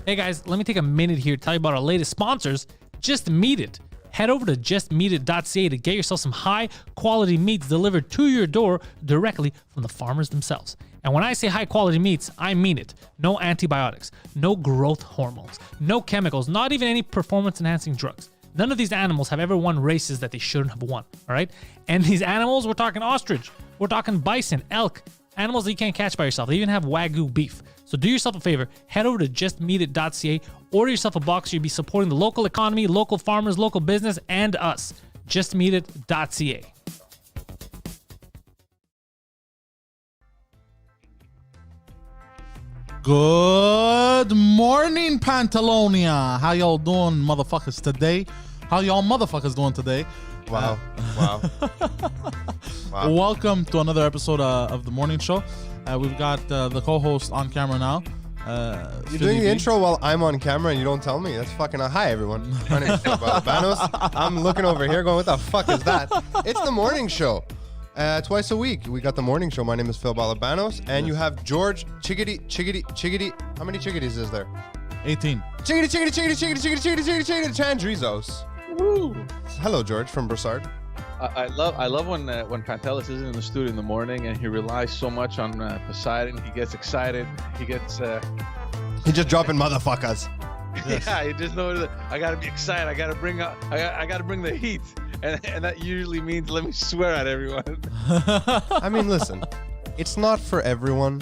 Hey guys, let me take a minute here to tell you about our latest sponsors, Just Meat It. Head over to justmeatit.ca to get yourself some high quality meats delivered to your door directly from the farmers themselves. And when I say high quality meats, I mean it. No antibiotics, no growth hormones, no chemicals, not even any performance enhancing drugs. None of these animals have ever won races that they shouldn't have won, all right? And these animals, we're talking ostrich, we're talking bison, elk, animals that you can't catch by yourself. They even have Wagyu beef. So do yourself a favor, head over to justmeatit.ca, order yourself a box. You'll be supporting the local economy, local farmers, local business, and us. Justmeatit.ca. Good morning, Pantalonia. How y'all doing, motherfuckers, today? How y'all motherfuckers doing today? Wow. Welcome to another episode of the morning show. We've got the co-host on camera now. You're doing the intro while I'm on camera and you don't tell me? That's fucking... Hi, everyone. My name is Phil Balabanos. I'm looking over here going, what the fuck is that? It's the morning show. Twice a week, we got the morning show. My name is Phil Balabanos, and you have George Chiggity. How many chickadees is there? 18. Chiggity Chandrizos. Woo! Hello, George from Broussard. I love when Pantelis isn't in the studio in the morning and he relies so much on Poseidon. He gets excited. He just dropping motherfuckers. Yes. Yeah, he just knows that I gotta be excited. I gotta bring the heat, and that usually means let me swear at everyone. I mean, listen, it's not for everyone.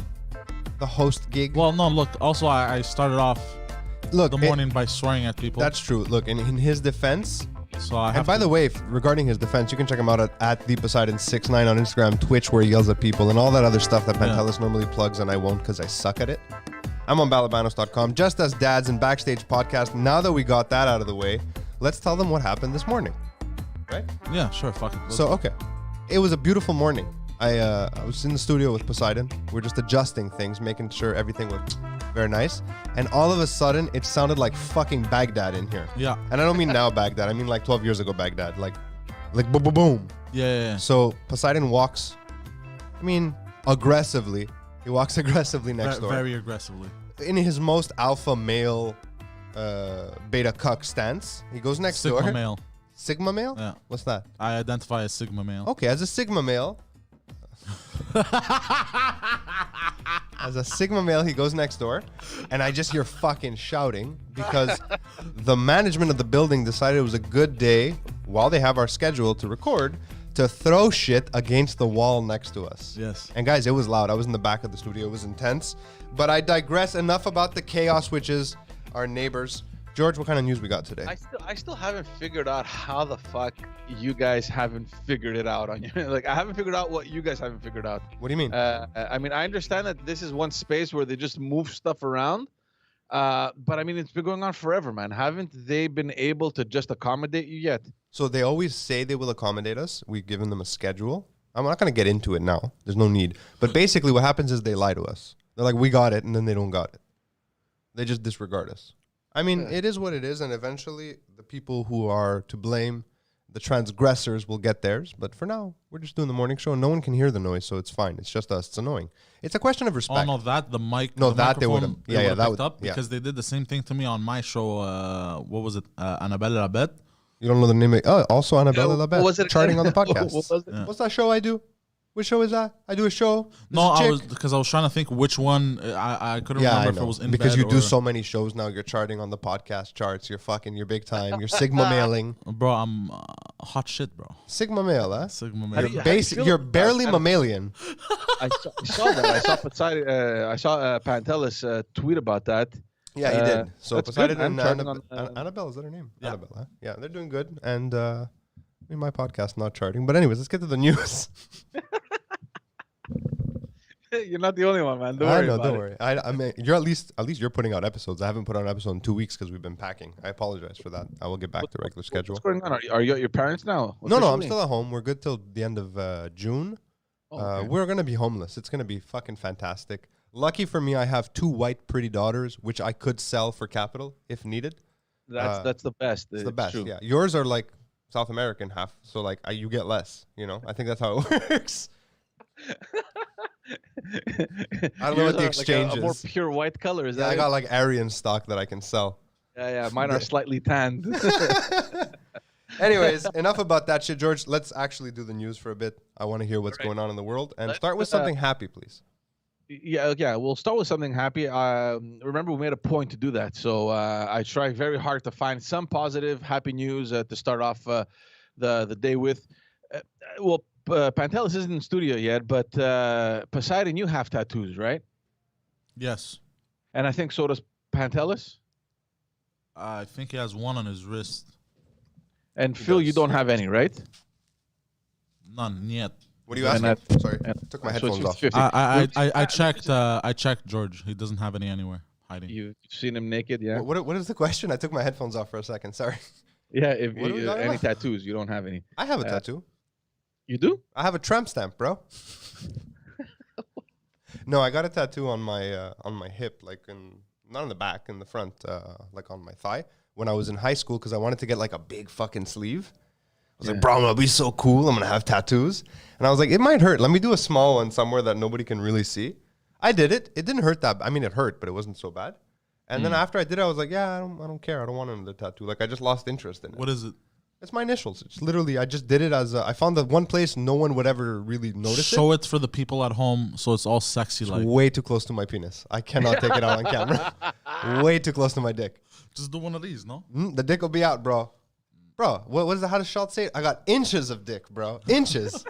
The host gig. Well, no, look. Also, I started off the morning by swearing at people. That's true. Look, in his defense. So I have and by the way, regarding his defense, you can check him out at the Poseidon69 on Instagram, Twitch, where he yells at people, and all that other stuff that Pantelis normally plugs, and I won't because I suck at it. I'm on balabanos.com, Just Us Dads and Backstage Podcast. Now that we got that out of the way, let's tell them what happened this morning. Right? Yeah, sure. Fuck it. So, okay. It was a beautiful morning. I was in the studio with Poseidon. We're just adjusting things, making sure everything was very nice. And all of a sudden, it sounded like fucking Baghdad in here. Yeah. And I don't mean now Baghdad. I mean like 12 years ago Baghdad. Like boom, boom, boom. Yeah. So Poseidon walks, aggressively. He walks aggressively next door. Very aggressively. In his most alpha male beta cuck stance. He goes next door. Sigma male. Sigma male? Yeah. What's that? I identify as Sigma male. Okay, as a Sigma male. As a Sigma male, he goes next door, and I just hear fucking shouting because the management of the building decided it was a good day, while they have our schedule to record, to throw shit against the wall next to us. Yes. And guys, it was loud. I was in the back of the studio. It was intense. But I digress. Enough about the chaos, which is our neighbors. George, what kind of news we got today? I still haven't figured out how the fuck you guys haven't figured it out on you. Like, I haven't figured out what you guys haven't figured out. What do you mean? I understand that this is one space where they just move stuff around. But I mean, it's been going on forever, man. Haven't they been able to just accommodate you yet? So they always say they will accommodate us. We've given them a schedule. I'm not going to get into it now. There's no need. But basically what happens is they lie to us. They're like, we got it, and then they don't got it. They just disregard us. I mean, it is what it is, and eventually the people who are to blame, the transgressors, will get theirs. But for now, we're just doing the morning show, and no one can hear the noise, so it's fine. It's just us. It's annoying. It's a question of respect. Oh, no, that, the mic. No, the that they would have. Yeah, that would up because they did the same thing to me on my show. What was it? Annabelle Labette. You don't know the name of also Annabelle Labette. Was it charting on the podcast? What was it? Yeah. What's that show I do? Which show is that? I do a show. No, I was trying to think which one. I couldn't remember if it was in because bed you do or... so many shows now. You're charting on the podcast charts. You're big time. You're Sigma mailing. Bro, I'm hot shit, bro. Sigma male, huh? Sigma male. You're barely mammalian. I saw that. I saw Poseidon. I saw Pantelis tweet about that. Yeah, he did. So Poseidon and Annabelle, is that her name? Yeah. Annabelle, huh? Yeah, they're doing good. And my podcast not charting. But anyways, let's get to the news. You're not the only one, man. Don't worry. Don't worry. I mean, you're at least you're putting out episodes. I haven't put out an episode in 2 weeks because we've been packing. I apologize for that. I will get back to regular schedule. What's going on? Are you at your parents now? No, I'm still at home. We're good till the end of June. Okay. We're gonna be homeless. It's gonna be fucking fantastic. Lucky for me, I have 2 white pretty daughters, which I could sell for capital if needed. That's the best. It's the best. True. Yeah, yours are like South American half, so like you get less. I think that's how it works. I don't know what the Yours are exchange like a more is. pure white color. Is Yeah, that I it? got like Aryan stock that I can sell. Yeah. Mine are slightly tanned. Anyways, enough about that shit, George. Let's actually do the news for a bit. I want to hear what's going on in the world. And start with something happy, please. Yeah. We'll start with something happy. Remember, we made a point to do that. So I try very hard to find some positive, happy news to start off the day with. Pantelis isn't in studio yet, but Poseidon, you have tattoos, right? Yes. And I think so does Pantelis. I think he has one on his wrist. And Phil, you don't have any, right? None yet. What are you asking? Sorry, took my headphones off. 50. I checked. I checked George. He doesn't have any anywhere hiding. You've seen him naked, yeah? What is the question? I took my headphones off for a second. Sorry. Yeah, if What are we talking any about? tattoos, you don't have any. I have a tattoo. You do? I have a tramp stamp, bro. No, I got a tattoo on my hip, like not on the back, in the front, like on my thigh. When I was in high school, because I wanted to get like a big fucking sleeve. I was like, bro, I'm gonna be so cool. I'm gonna have tattoos. And I was like, it might hurt. Let me do a small one somewhere that nobody can really see. I did it. It didn't hurt that. I mean, it hurt, but it wasn't so bad. And then after I did it, I was like, yeah, I don't care. I don't want another tattoo. Like, I just lost interest in it. What is it? It's my initials. It's literally, I just did it as I found the one place no one would ever really notice Show it for the people at home, so it's all sexy It's like. way too close to my penis. I cannot take it out on camera. Way too close to my dick. Just do one of these, no? The dick will be out, bro. Bro, what is it? How does Schultz say it? I got inches of dick, bro. Inches.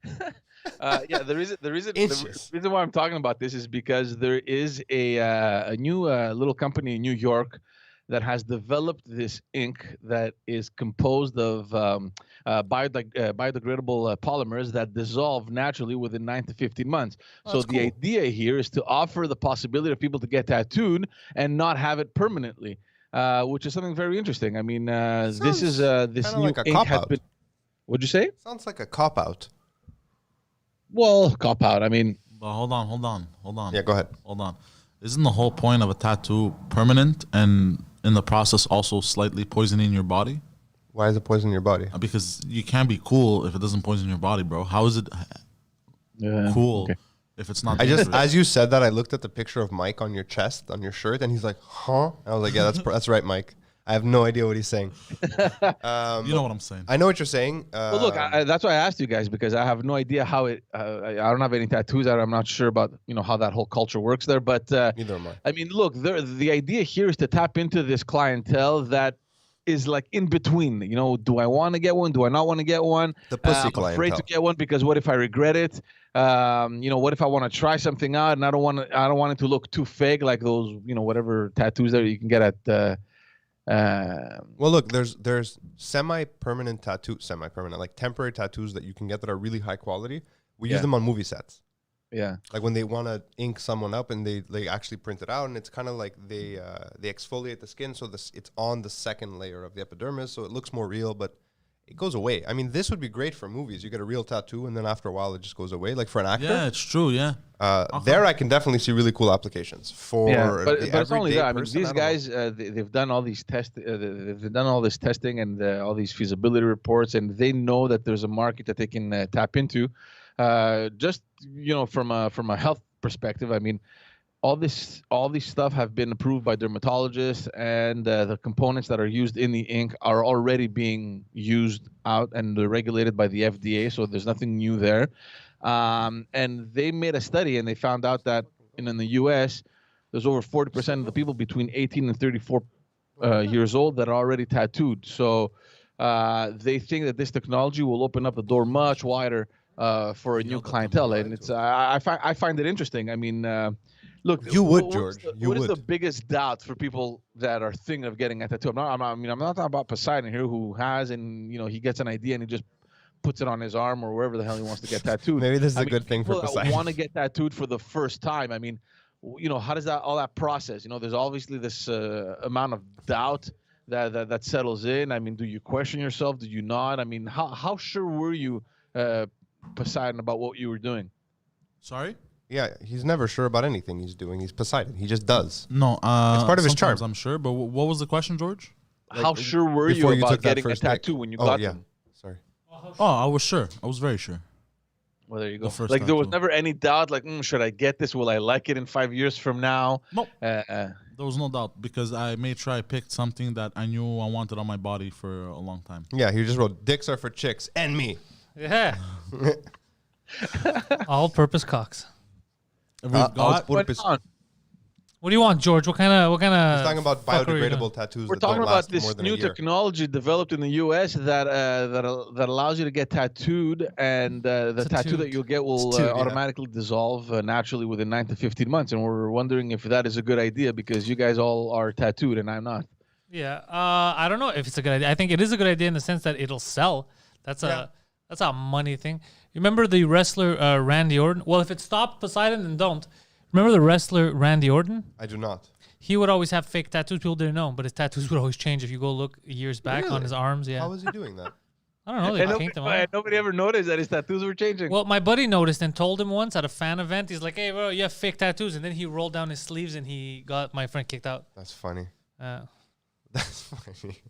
The reason Inches. why I'm talking about this is because there is a new little company in New York that has developed this ink that is composed of biodegradable polymers that dissolve naturally within 9 to 15 months. Oh, so that's the cool. idea here is to offer the possibility of people to get tattooed and not have it permanently, which is something very interesting. I mean, this is this kinda new like a ink has cop-out. been. What'd you say? Sounds like a cop out. Well, cop out. I mean, But hold on. Yeah, go ahead. Hold on. Isn't the whole point of a tattoo permanent and in the process also slightly poisoning your body? Why is it poisoning your body? Because you can't be cool if it doesn't poison your body, bro. How is it cool okay. if it's not I just, dangerous? as you said that, I looked at the picture of Mike on your chest, on your shirt, and he's like, huh? And I was like, yeah, that's right, Mike. I have no idea what he's saying. You know what I'm saying. I know what you're saying. Well, look, that's why I asked you guys, because I have no idea how it. I don't have any tattoos. I'm not sure about how that whole culture works there. But neither am I. I mean, look, the idea here is to tap into this clientele that is like in between. Do I want to get one? Do I not want to get one? The pussy I'm afraid clientele. to get one because what if I regret it? What if I want to try something out and I don't want it to look too fake, like those whatever tattoos that you can get at. Well, look, there's semi-permanent, like temporary tattoos that you can get that are really high quality. We use them on movie sets. Yeah. Like when they want to ink someone up and they actually print it out, and it's kind of like they exfoliate the skin so it's on the second layer of the epidermis, so it looks more real, but it goes away. I mean, this would be great for movies. You get a real tattoo, and then after a while, it just goes away. Like for an actor, Yeah, it's true. Yeah. there I can definitely see really cool applications for. But the it's only everyday that. I mean, person, these don't know. guys, they've done all these tests. They've done all this testing and all these feasibility reports, and they know that there's a market that they can tap into. Just from a health perspective, I mean, all these stuff have been approved by dermatologists, and the components that are used in the ink are already being used out and they're regulated by the FDA. So there's nothing new there. And they made a study and they found out that in the U.S. there's over 40% of the people between 18 and 34 years old that are already tattooed. So they think that this technology will open up the door much wider for a new clientele, and it's I find it interesting. I mean. Look, You would, what is George. the- You what is would. the biggest doubt for people that are thinking of getting a tattoo? I'm not talking about Poseidon here, who has, and he gets an idea and he just puts it on his arm or wherever the hell he wants to get tattooed. Maybe this is a good thing for Poseidon. Want to get tattooed for the first time. I mean, how does all that process? There's obviously this amount of doubt that settles in. I mean, do you question yourself? Do you not? I mean, how sure were you, Poseidon, about what you were doing? Sorry. Yeah, he's never sure about anything he's doing. He's Poseidon. He just does. No. It's part of his charm. sometimes I'm sure, but what was the question, George? How sure were you before you about took that getting a first dick. tattoo when you Oh, got yeah. them? Sorry. Oh, I was sure. I was very sure. Well, there you go. The first Like there was tattoo. never any doubt. Like, should I get this? Will I like it in 5 years from now? Nope. Uh, There was no doubt because I made sure I picked something that I knew I wanted on my body for a long time. Yeah, he just wrote dicks are for chicks and me. Yeah. All-purpose cocks. We've got Purpose. What do you want, George? What kind of? He's talking about biodegradable tattoos. We're that talking don't about last more this than new a year. technology developed in the U.S. that allows you to get tattooed, and the tattoo that you'll get will Tattooed, yeah. automatically dissolve naturally within 9 to 15 months. And we're wondering if that is a good idea because you guys all are tattooed and I'm not. Yeah. I don't know if it's a good idea. I think it is a good idea in the sense that it'll sell. That's a money thing. You remember the wrestler Randy Orton? Well, if it stopped Poseidon, then don't. Remember the wrestler Randy Orton? I do not. He would always have fake tattoos. People didn't know, but his tattoos would always change. If you go look years back on Really? his arms, yeah. How was he doing that? I don't know. They And paint them on. nobody ever noticed that his tattoos were changing. Well, my buddy noticed and told him once at a fan event. He's like, "Hey, bro, you have fake tattoos," and then he rolled down his sleeves and he got my friend kicked out. That's funny. Uh, That's funny.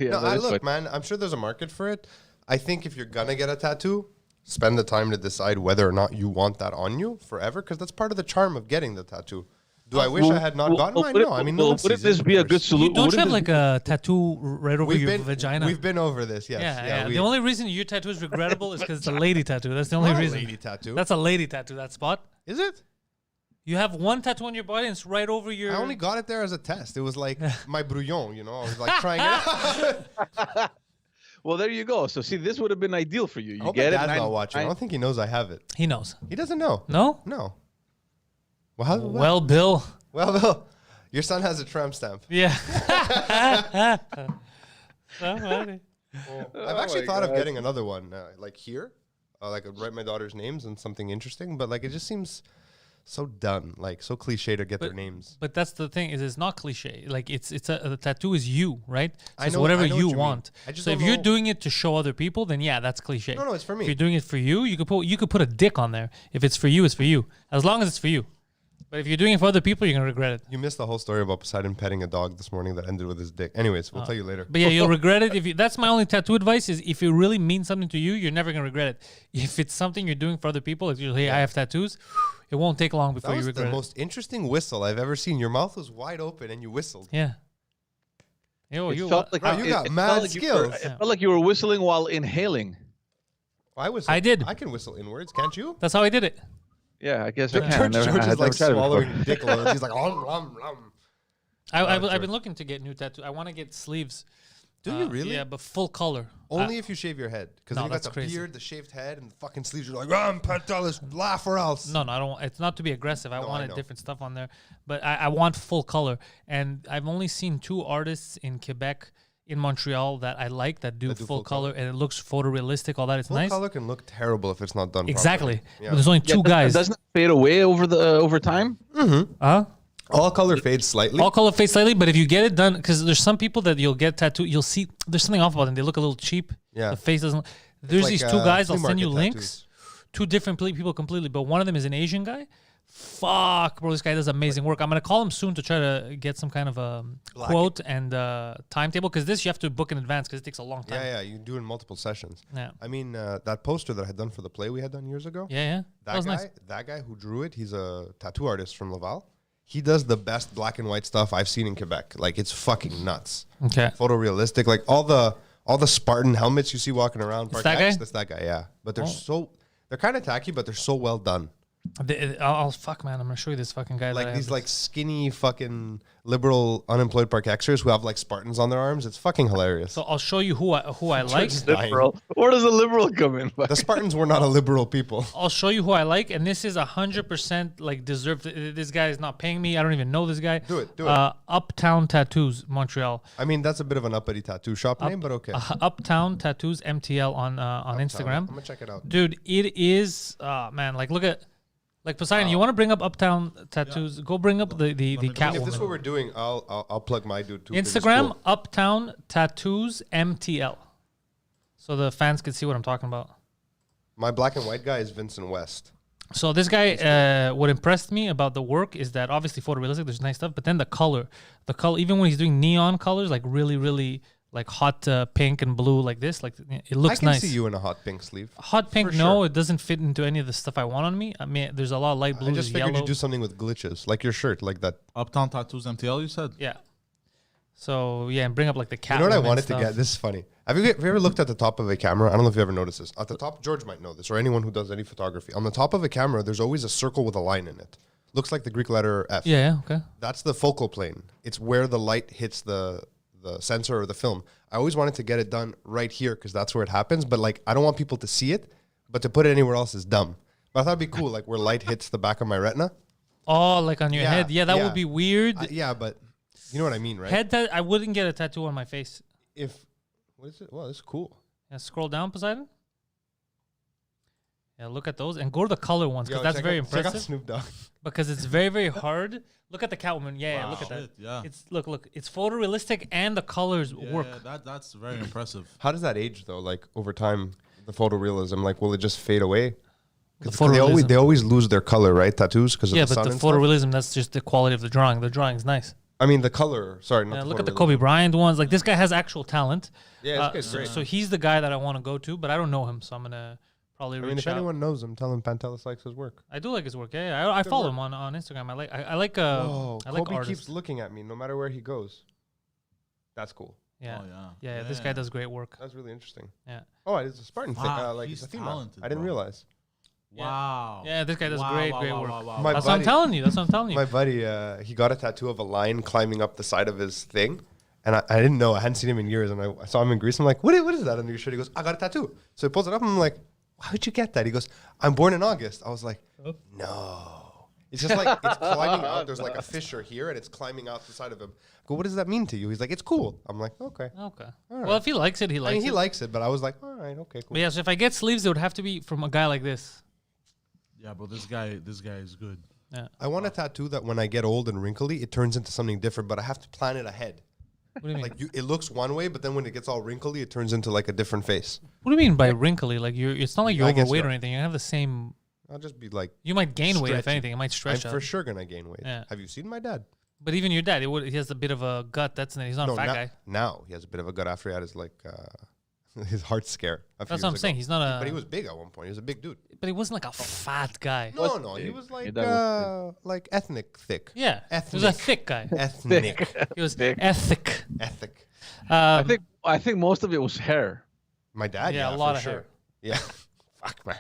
Yeah, No, that is look, funny. man, I'm sure there's a market for it. I think if you're gonna get a tattoo, spend the time to decide whether or not you want that on you forever, because that's part of the charm of getting the tattoo. Do I wish I had not gotten mine? No, I mean, no one wouldn't sees this it, be a of good course. solution? don't you have like a tattoo right over your vagina? We've been over this, yes. yeah. The only reason your tattoo is regrettable is because it's a lady tattoo. That's the only Not a reason. lady tattoo. That's a lady tattoo. That spot. Is it? You have one tattoo on your body and it's right over your. I only got it there as a test. It was like my brouillon, you know. I was like trying it out. Well, there you go. So, see, this would have been ideal for you. I You hope get my it. dad's not watching. I don't think he knows I have it. He knows. He doesn't know. No. No. Well, how, Well, Bill. well, your son has a tramp stamp. Yeah. So funny. I've actually my thought of God. getting another one, like here. Like I'd write my daughter's names and something interesting, but like it just seems so done, like so cliche to get their names. But that's the thing is it's not cliche. Like it's the tattoo is you, right? So I it's know- whatever I know you what you mean. want. I just So if don't you're know- doing it to show other people, then yeah, that's cliche. No, it's for If me. you're doing it for you, you could put a dick on there. If it's for you, it's for you. As long as it's for you. But if you're doing it for other people, you're gonna regret it. You missed the whole story about Poseidon petting a dog this morning that ended with his dick. Anyways, we'll tell you later. But yeah, you'll regret it if you. That's my only tattoo advice: is if it really means something to you, you're never gonna regret it. If it's something you're doing for other people, like hey, I have tattoos, it won't take long before That you was the regret it. most interesting whistle I've ever seen. Your mouth was wide open and you whistled. Yeah. Yo, It you felt like Wow, you got it mad felt like you were- skills. It felt like you were whistling while inhaling. I whistle. I did. I can whistle inwards, can't you? That's how I did it. Yeah, I guess I can. George, I George had is like never tried it before. swallowing dick loads. He's like, I've George. been looking to get new tattoo. I want to get sleeves. Do you really? Yeah, but full color. Only if you shave your head. Because No, then you got that's the crazy. beard, the shaved head, and the fucking sleeves. You're like, I'm Pantelis, laugh or else. No, I don't. It's not to be aggressive. I No, I wanted know. different stuff on there, but I want full color. And I've only seen 2 artists in Quebec, in Montreal that I like that do full color, and it looks photorealistic. All that it's Full nice. color can look terrible if it's not done Exactly. properly. Yeah. But there's only 2 guys. Doesn't it fade away over time? All color fades slightly. All color fades slightly, but if you get it done, because there's some people that you'll get tattooed, you'll see there's something off about them. They look a little cheap. Yeah. The face doesn't. There's like, these 2 guys. I'll flea send you market links. 2 different people completely, but one of them is an Asian guy. Fuck, bro, this guy does amazing work. I'm gonna call him soon to try to get some kind of a quote and timetable, because this you have to book in advance because it takes a long time. Yeah, you can do it in multiple sessions. Yeah. I mean, that poster that I had done for the play we had done years ago. Yeah. That was nice. That guy who drew it, he's a tattoo artist from Laval. He does the best black and white stuff I've seen in Quebec. Like, it's fucking nuts. Okay. Photorealistic. Like all the Spartan helmets you see walking around. It's that guy? That's that guy. Yeah, but they're kind of tacky, but they're so well done. Fuck, man. I'm gonna show you this fucking guy. Like that I these have. like skinny fucking liberal unemployed parkexers who have like Spartans on their arms. It's fucking hilarious. So I'll show you who I like. Liberal. Where does a liberal come in? The Spartans were not a liberal people. I'll show you who I like, and this is 100% like deserved. This guy is not paying me. I don't even know this guy. Do it. Uptown Tattoos, Montreal. I mean, that's a bit of an uppity tattoo shop name, but okay. Uptown Tattoos MTL on Instagram. I'm gonna check it out. Dude, it is man. Like, look at like Poseidon. You want to bring up Uptown Tattoos? Go bring up the If this is what Catwoman. we're doing, I'll plug my dude too. 'cause it's Instagram cool. Uptown Tattoos MTL, so the fans can see what I'm talking about. My black and white guy is Vincent West. So this guy, what impressed me about the work is that obviously photorealistic, there's nice stuff, but then the color, even when he's doing neon colors, like really like hot pink and blue like this. Like it looks I can nice. see you in a hot pink sleeve. Hot pink, For no, sure. it doesn't fit into any of the stuff I want on me. I mean, there's a lot of light I blues, just figured yellow. you'd do something with glitches, like your shirt, like that. Uptown Tattoos MTL, you said? Yeah. So yeah, and bring up like the cat. You know what I wanted to get? This is funny. Have you ever looked at the top of a camera? I don't know if you ever noticed this. At the top, George might know this, or anyone who does any photography. On the top of a camera, there's always a circle with a line in it. Looks like the Greek letter F. Yeah, okay. That's the focal plane. It's where the light hits the sensor or the film. I always wanted to get it done right here because that's where it happens. But like, I don't want people to see it. But to put it anywhere else is dumb. But I thought it'd be cool, like where light hits the back of my retina. Oh, like on your Yeah, head. Yeah, that yeah. would be weird. Yeah, but you know what I mean, right? I wouldn't get a tattoo on my face. What is it? Wow, this is cool. Yeah, scroll down, Poseidon. Yeah, look at those and go to the color ones because Yo, that's check very out- check out impressive. Snoop Dogg. Because it's very, very hard. Look at the Catwoman. Yeah, Wow. look at that. Shit, yeah. It's look. It's photorealistic and the colors work. That's very impressive. How does that age though? Like over time, the photorealism, like will it just fade away? The They photorealism. always lose their color, right? Tattoos because of Yeah, the but sun the and stuff? photorealism, that's just the quality of the drawing. The drawing's nice. I mean the color. Sorry, not Yeah, the look at the photorealism. Kobe Bryant ones. Like this guy has actual talent. Yeah, this guy's so, great. so he's the guy that I want to go to, but I don't know him, so I'm gonna probably I reach mean, if out. anyone knows him, tell him Pantelis likes his work. I do like his work. Yeah, I follow him on Instagram. I like Whoa, I like Kobe artists. keeps looking at me no matter where he goes. That's cool. Yeah. Oh, yeah. Yeah, this guy does great work. That's really interesting. Yeah. Oh, it's a Spartan thing. Fuck, Like he's it's a theme. talented, I didn't bro. realize. Wow. Yeah, this guy does great work. My That's what I'm buddy- telling you. That's what I'm telling you. My buddy, he got a tattoo of a lion climbing up the side of his thing. And I didn't know. I hadn't seen him in years. And I saw him in Greece. I'm like, what is that on your shirt? He goes, I got a tattoo. So he pulls it up. And I'm like, how'd you get that? He goes, I'm born in August. I was like, no. It's just like, it's climbing out. There's like a fissure here. And it's climbing out the side of him. I go, what does that mean to you? He's like, it's cool. I'm like, okay. Okay. All right. Well, if he likes it, he likes I mean, he it. likes it. But I was like, all right, okay, cool. But yeah, so if I get sleeves, it would have to be from a guy like this. Yeah, bro, this guy is good. Yeah. I want a tattoo that when I get old and wrinkly, it turns into something different. But I have to plan it ahead. What do you mean? Like it looks one way, but then when it gets all wrinkly, it turns into like a different face. What do you mean by wrinkly? Like it's not like you're I guess overweight you're- or anything. You have the same. I'll just be like, You might gain weight if Stretchy. anything. It might I'm stretch out. for sure gonna gain weight. Yeah. Have you seen my dad? But even your dad, he has a bit of a gut. He's not a fat now, guy. now he has a bit of a gut after he had his like his heart scare. That's what I'm saying. He's not a. But he was big at one point. He was a big dude. But he wasn't like a fat guy. No, he big? was Your like dad was like ethnic thick. Yeah. He was a thick guy. Ethnic. He was Thick. ethic. Ethic. I think most of it was hair. My dad. Yeah, Yeah, a lot for of sure. hair. Yeah. Fuck man.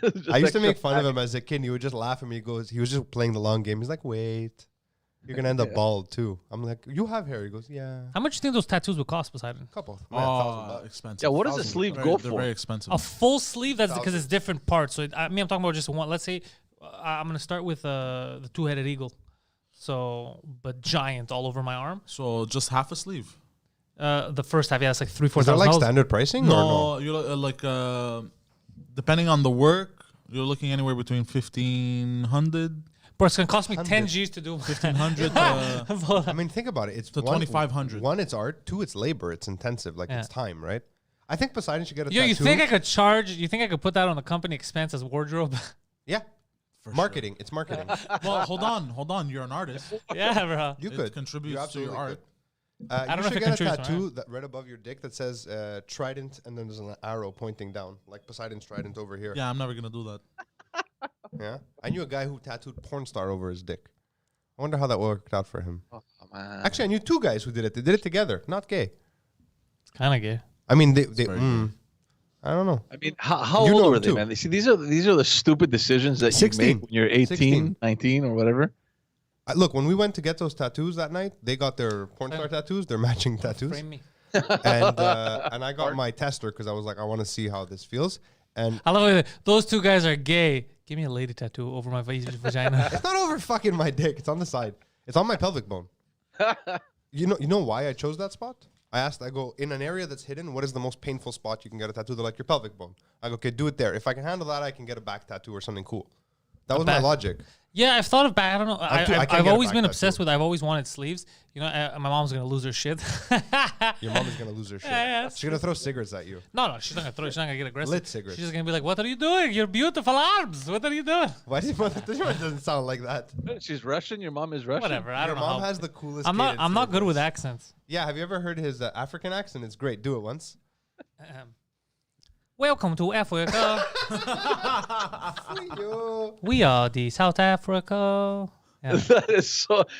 Just I used to extra make fun of fat. him as a kid. He would just laugh at me. He was just playing the long game. He's like, wait, you're gonna end up bald too. I'm like, you have hair. He goes, yeah. How much do you think those tattoos would cost, Poseidon? Couple. Oh, expensive. Yeah, what does a $1,000. sleeve They're go they're for? very expensive. A full sleeve? That's because it's different parts. So I'm talking about just one. Let's say I'm gonna start with the two-headed eagle. So, but giant all over my arm. So just half a sleeve. The first half, yeah, it's like $3,000-$4,000. Is that like standard pricing or no? No, you're like depending on the work, you're looking anywhere between 1,500 Bro, it's gonna cost me 10 100. G's to do. 1,500 I mean, think about it. It's to 2,500. One, it's art. Two, it's labor. It's intensive. Like Yeah. it's time, right? I think Poseidon should get a Yo, tattoo. you think I could charge? You think I could put that on the company expense as wardrobe? Yeah. For Marketing. It's marketing. Well, hold on. You're an artist. Yeah, bro. You It could. contributes You to absolutely your art. could. I don't You know if should it get a contributes to my tattoo that right above your dick that says Trident, and then there's an arrow pointing down, like Poseidon's Trident over here. Yeah, I'm never gonna do that. Yeah. I knew a guy who tattooed porn star over his dick. I wonder how that worked out for him. Oh, man. Actually, I knew two guys who did it. They did it together, not gay. It's kind of gay. I mean, they very I don't know. I mean, how You know old were him they, too. man? See, these are the stupid decisions that 16. you make when you're 18, 16. 19, or whatever. Look, when we went to get those tattoos that night, they got their porn star tattoos, their matching tattoos. Frame me. and I got my tester because I was like, I want to see how this feels. And I love it. Those two guys are gay. Give me a lady tattoo over my vagina. it's not over fucking my dick. It's on the side. It's on my pelvic bone. You know why I chose that spot? I go, in an area that's hidden, what is the most painful spot you can get a tattoo? They're like, your pelvic bone. I go, okay, do it there. If I can handle that, I can get a back tattoo or something cool. That was my back- logic. Yeah, I've thought of back. I don't know. I can't I've get a always back been tattoo. obsessed with. I've always wanted sleeves. You know, my mom's gonna lose her shit. Your mom is gonna lose her shit. Yeah, She's gonna throw cigarettes at you. No, she's not gonna throw. She's not gonna get aggressive. Lit cigarettes. She's just gonna be like, "What are you doing? Your beautiful arms. What are you doing?" Why does your mother doesn't sound like that? She's Russian. Your mom is Russian. Whatever. I Your don't know. mom how- has the coolest. I'm not. cadence I'm to not her good voice. with accents. Yeah, have you ever heard his African accent? It's great. Do it once. Welcome to Africa. Yo. We are the South Africa. Yeah.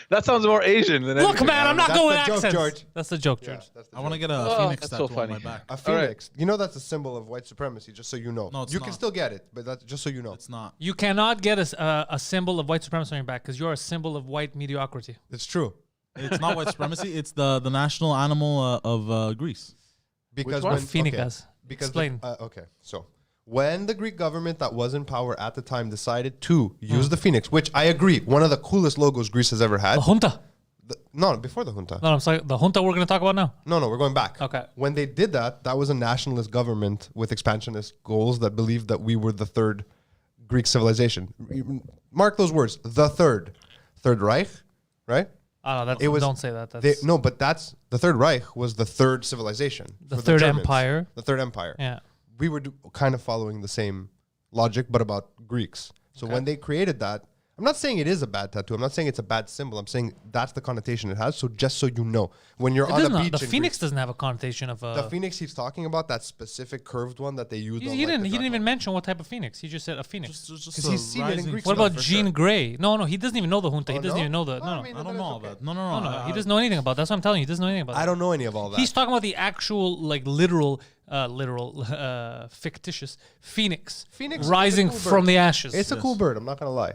That sounds more Asian than Look, anything. man, I'm not That's going the joke, accents. George. That's the joke, Yeah, George. that's the I want to joke. get a Oh, phoenix that's tattoo so on my funny. back. A phoenix. You know that's a symbol of white supremacy. Just so you know. No, it's you can not. still get it, but that's just so you know. It's not. You cannot get a symbol of white supremacy on your back because you're a symbol of white mediocrity. It's true. It's not white supremacy. It's the national animal of Greece. Because one? when Phoenix. because Explain. Okay, so when the Greek government that was in power at the time decided to use the phoenix, which I agree, one of the coolest logos Greece has ever had. The junta. No, before the junta. No, I'm sorry. The junta we're going to talk about now. No, we're going back. Okay. When they did that, that was a nationalist government with expansionist goals that believed that we were the third Greek civilization. Mark those words, the Third Reich, right? Oh, that's, It was- don't say that. That's, No, but that's the Third Reich was the third civilization. The for Third Germans. Empire. The Third Empire. yeah. We were kind of following the same logic, but about Greeks. So when they created that, I'm not saying it is a bad tattoo. I'm not saying it's a bad symbol. I'm saying that's the connotation it has. So just so you know, when you're It on a doesn't, beach, the in phoenix Greece, doesn't have a connotation of the phoenix he's talking about, that specific curved one that they used. He on, didn't. Like, he the didn't even Dracula. mention what type of phoenix. He just said a phoenix. Because he's seen it in Greek What stuff, about for Jean sure. Grey? No, he doesn't even know the junta. He Oh, doesn't no? even know the. Well, No, I no. mean, I don't then know it's that. okay. No. He doesn't know anything about that. That's what I'm telling you. He doesn't know anything about that. I don't know any of all that. He's talking about the actual, like, literal, fictitious phoenix, Phoenix is a rising cool from bird. the ashes. It's a cool bird. I'm not gonna lie.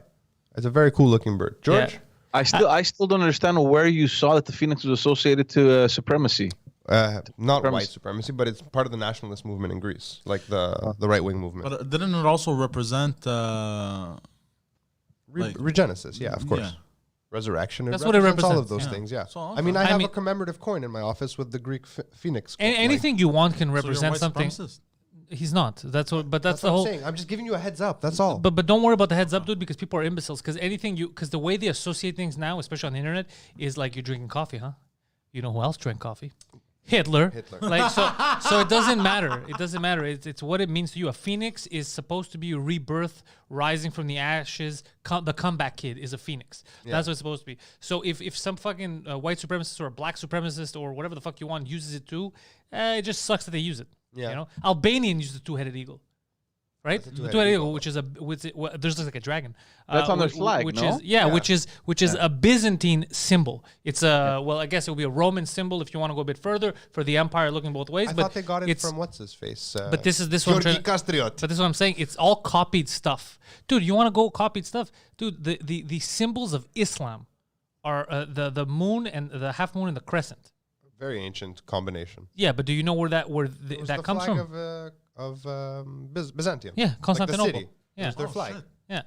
It's a very cool looking bird. George, Yeah. I still don't understand where you saw that the phoenix was associated to supremacy. not Supremacy. white supremacy, but it's part of the nationalist movement in Greece, like the right wing movement. But didn't it also represent? like- Regenesis, yeah, of course. Yeah. Resurrection. That's what it All represents. of those Yeah. things, yeah. So, I mean, I I have mean- a commemorative coin in my office with the Greek phoenix. Anything you want can So you're a represent white something. supremacist? He's not. That's what. But that's, That's the what whole. I'm saying. I'm just giving you a heads up. That's all. But don't worry about the heads up, dude, because people are imbeciles. Because the way they associate things now, especially on the internet, is like you're drinking coffee, huh? You know who else drank coffee? Hitler. Like so it doesn't matter. It doesn't matter. It's what it means to you. A phoenix is supposed to be a rebirth, rising from the ashes. The comeback kid is a phoenix. That's what it's supposed to be. So if some fucking white supremacist or a black supremacist or whatever the fuck you want uses it too, it just sucks that they use it. Yeah. You know, Albanian uses the two-headed eagle. Right, That's a the two-headed two-headed eagle. eagle, which is there's like a dragon. That's on their flag, which no? is which is a Byzantine symbol. It's well, I guess it would be a Roman symbol if you want to go a bit further for the empire looking both ways. I but thought they got it it's- from what's his face. But this one. Georgi Castriot. But this is what I'm saying. It's all copied stuff, dude. You want to go copied stuff, dude? The symbols of Islam are the moon and the half moon and the crescent. Very ancient combination. Yeah, but do you know where that It was that the comes flag from? of Byzantium. Yeah, Like the Constantinople. city. Yeah. It was their Oh, flag. shit. Yeah,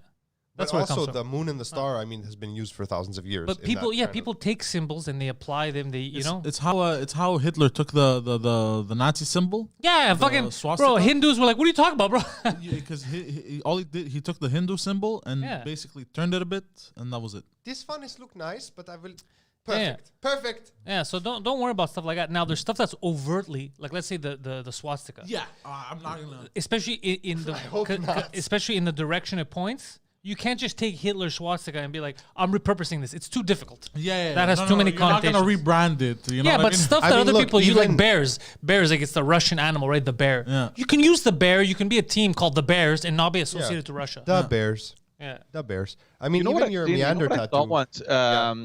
But that's where it also comes from. the moon and the star, I mean, has been used for thousands of years. But in people, that yeah, kind of- people take symbols and they apply them. It's how Hitler took the Nazi symbol. Yeah, fucking swastika? bro. Hindus were like, "What are you talking about, bro?" Because all he did, he took the Hindu symbol and Yeah. basically turned it a bit, and that was it. This one is look nice, but I will. Yeah. Perfect. Yeah, so don't worry about stuff like that. Now there's stuff that's overtly like, let's say the swastika. Yeah, I'm not gonna. Especially in the hope not. especially in the direction it points. You can't just take Hitler's swastika and be like, I'm repurposing this. It's too difficult. Yeah, That has too many You're not gonna connotations. rebrand it. You know Yeah, what but I mean? stuff I that mean, other look, people use, like even- bears, like it's the Russian animal, right? The bear. Yeah. You can use the bear. You can be a team called the Bears and not be associated to Russia. The Bears. Yeah. The Bears. I mean, You know even what? your You know Meander what I tattoo. thought once? I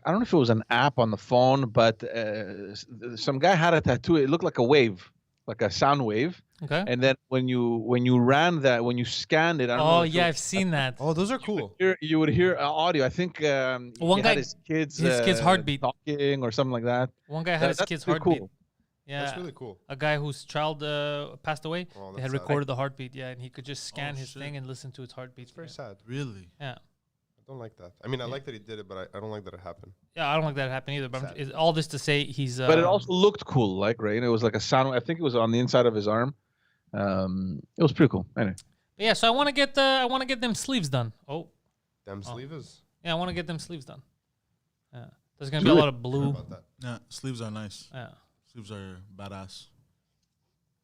don't know if it was an app on the phone, but some guy had a tattoo. It looked like a wave, like a sound wave. Okay. And then when you ran that, when you scanned it, I don't know Oh if it yeah, was- I've seen that. Oh, those are cool. you would hear audio. I think One he guy- had his kid's heartbeat. talking or something like that. One guy had his That's kid's pretty heartbeat. cool. Yeah. That's really cool. A guy whose child passed away. Oh, They had that's sad. recorded the heartbeat. Yeah, and he could just scan his shit. thing and listen to its heartbeat. Very sad. Really? Yeah. I don't like that. I mean, I like that he did it, but I don't like that it happened. Yeah, I don't like that happening either. But Sad. is all this to say he's. But it also looked cool, like right. It was like a sound. I think it was on the inside of his arm. It was pretty cool. Anyway. Yeah, so I want to get them sleeves done. Oh, Them sleeves. yeah, I want to get them sleeves done. Yeah, there's gonna be a lot of blue. About that. Yeah, sleeves are nice. Yeah, Sleeves are badass.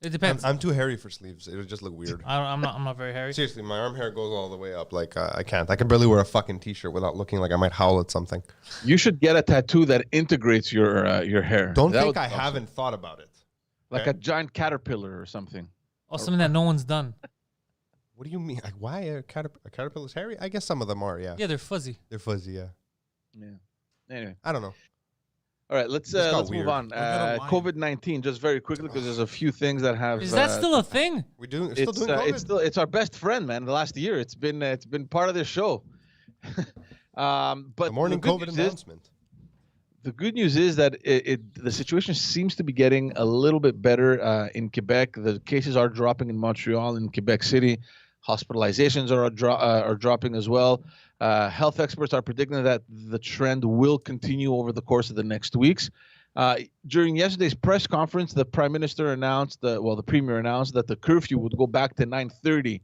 it depends. I'm too hairy for sleeves. It would just look weird. I'm not very hairy. Seriously, my arm hair goes all the way up. Like I can't. I can barely wear a fucking t-shirt without looking like I might howl at something. You should get a tattoo that integrates your hair. Don't That think would I be awesome. haven't thought about it. Like Okay. a giant caterpillar or something. Oh, something that no one's done. What do you mean? Like, why a caterpillar's hairy? I guess some of them are. Yeah, Yeah, they're fuzzy. they're fuzzy. Yeah, Yeah. Anyway. I don't know. All right, let's got move weird. on. gonna lie. COVID-19, just very quickly, because there's a few things that have. Is that still a thing? We're still doing COVID. It's our best friend, man. The last year, it's been part of this show. But the morning good COVID news is- announcement. The good news is that the situation seems to be getting a little bit better in Quebec. The cases are dropping in Montreal and Quebec City. Hospitalizations are dropping as well. Health experts are predicting that the trend will continue over the course of the next weeks. During yesterday's press conference, the Prime Minister announced, the Premier announced that the curfew would go back to 9:30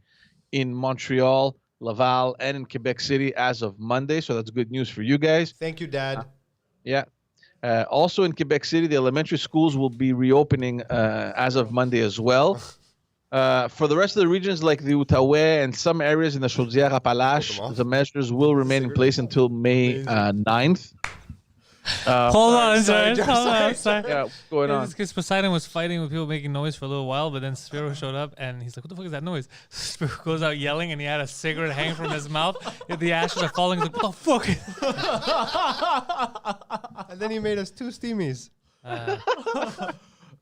in Montreal, Laval, and in Quebec City as of Monday. So that's good news for you guys. Thank you, Dad. Yeah. Also in Quebec City, the elementary schools will be reopening as of Monday as well. For the rest of the regions like the Outaouais and some areas in the Chaudière-Appalaches, the measures will remain in place until May 9th. Hold on, sorry, sorry. Josh, Hold on, sorry. sorry. Yeah, what's going on? Because Poseidon was fighting with people making noise for a little while, but then Spiro showed up and he's like, "What the fuck is that noise?" Spiro goes out yelling, and he had a cigarette hanging from his mouth. The ashes are falling. He's like, "What the fuck?" And then he made us 2 steamies.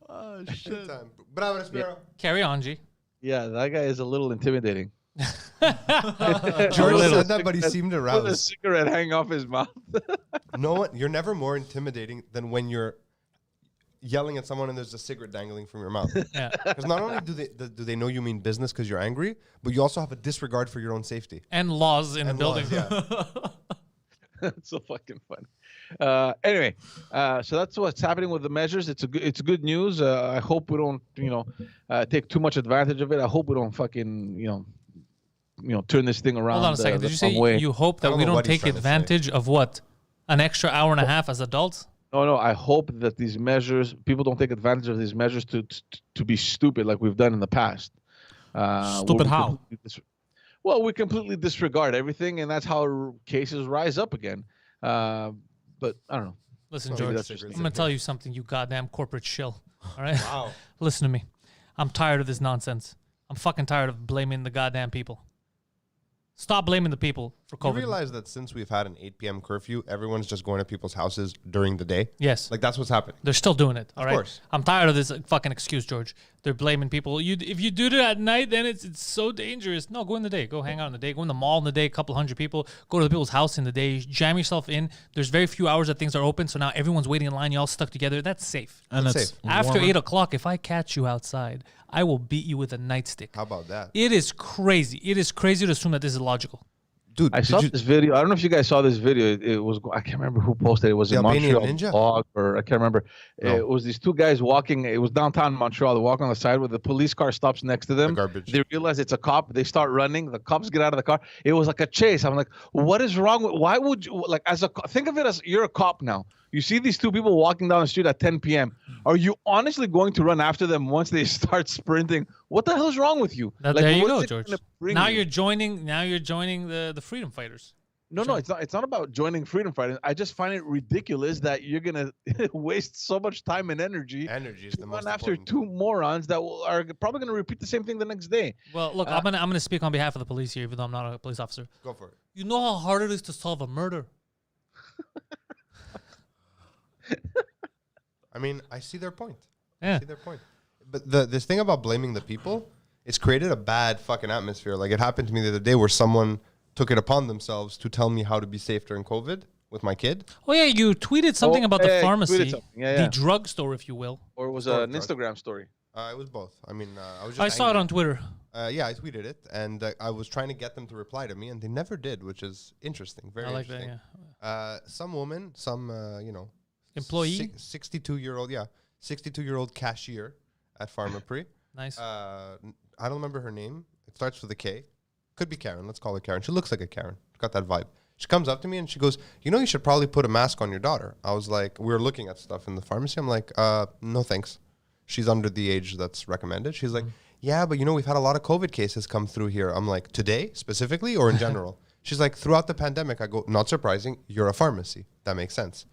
Oh Big shit! time. Bravo, Spiro. Carry on, G. Yeah, that guy is a little intimidating. George little. said that, but he seemed With a aroused. cigarette hanging off his mouth. No one, you're never more intimidating than when you're yelling at someone and there's a cigarette dangling from your mouth. Yeah. Because not only do they know you mean business because you're angry, but you also have a disregard for your own safety. And laws in the And building. laws, yeah. That's so fucking funny. Anyway, so that's what's happening with the measures. It's good news. I hope we don't, take too much advantage of it. I hope we don't fucking, turn this thing around. Hold on a second. Did you say way. you hope I that don't we know don't what he's take trying to say. advantage of what? An extra hour and a half as adults? No. I hope that these measures, people don't take advantage of these measures to be stupid like we've done in the past. Stupid where we how? completely Well, we completely disregard everything, and that's how cases rise up again. But I don't know. Listen, Maybe George, that's just I'm going to tell you something, you goddamn corporate shill. All right? Wow. Listen to me. I'm tired of this nonsense. I'm fucking tired of blaming the goddamn people. Stop blaming the people for You COVID. realize that since we've had an 8 p.m. curfew, everyone's just going to people's houses during the day? Yes. Like, that's what's happening. They're still doing it. All right. course. I'm tired of this fucking excuse, George. They're blaming people. If you do it at night, then it's so dangerous. No, go in the day. Go hang out in the day. Go in the mall in the day. A couple hundred people. Go to the people's house in the day. Jam yourself in. There's very few hours that things are open, so now everyone's waiting in line. You all stuck together. That's safe. And That's it's safe. After warmer. 8 o'clock, if I catch you outside, I will beat you with a nightstick. How about that? It is crazy. It is crazy to assume that this is logical. Dude, I saw this video. I don't know if you guys saw this video. It was, I can't remember who posted it. It was The in Albanian Montreal Ninja? blog, or I can't remember. No. It was these two guys walking. It was downtown Montreal. They're walking on the side where the police car stops next to them. garbage. They realize it's a cop. They start running. The cops get out of the car. It was like a chase. I'm like, what is wrong with? Why would you like? Think of it as you're a cop now. You see these two people walking down the street at 10 p.m. Are you honestly going to run after them once they start sprinting? What the hell is wrong with you? There Like, you what go, is it George. gonna bring Now you? you're joining. Now you're joining the freedom fighters. No, it's not. It's not about joining freedom fighters. I just find it ridiculous that you're gonna waste so much time and energy Energy is to the run most after important. two morons that are probably gonna repeat the same thing the next day. Well, look, I'm gonna speak on behalf of the police here, even though I'm not a police officer. Go for it. You know how hard it is to solve a murder. I mean, I see their point. Yeah. I see their point. But this thing about blaming the people, it's created a bad fucking atmosphere. Like, it happened to me the other day where someone took it upon themselves to tell me how to be safe during COVID with my kid. Oh yeah, you tweeted something about yeah, the you tweeted pharmacy, something. Yeah, yeah. the drugstore, if you will. Or it was Store an truck. Instagram story. It was both. I mean, I was just I saw it angry. on Twitter. Yeah, I tweeted it, and I was trying to get them to reply to me, and they never did, which is interesting. Very I like that. interesting. Yeah. Some woman, Employee? 62-year-old cashier at Pharmaprix. Nice. I don't remember her name. It starts with a K. Could be Karen. Let's call her Karen. She looks like a Karen. Got that vibe. She comes up to me and she goes, you know, you should probably put a mask on your daughter. I was like, we were looking at stuff in the pharmacy. I'm like, no thanks. She's under the age that's recommended. She's like, yeah, but you know, we've had a lot of COVID cases come through here. I'm like, today specifically or in general? She's like, throughout the pandemic. I go, not surprising. You're a pharmacy. That makes sense.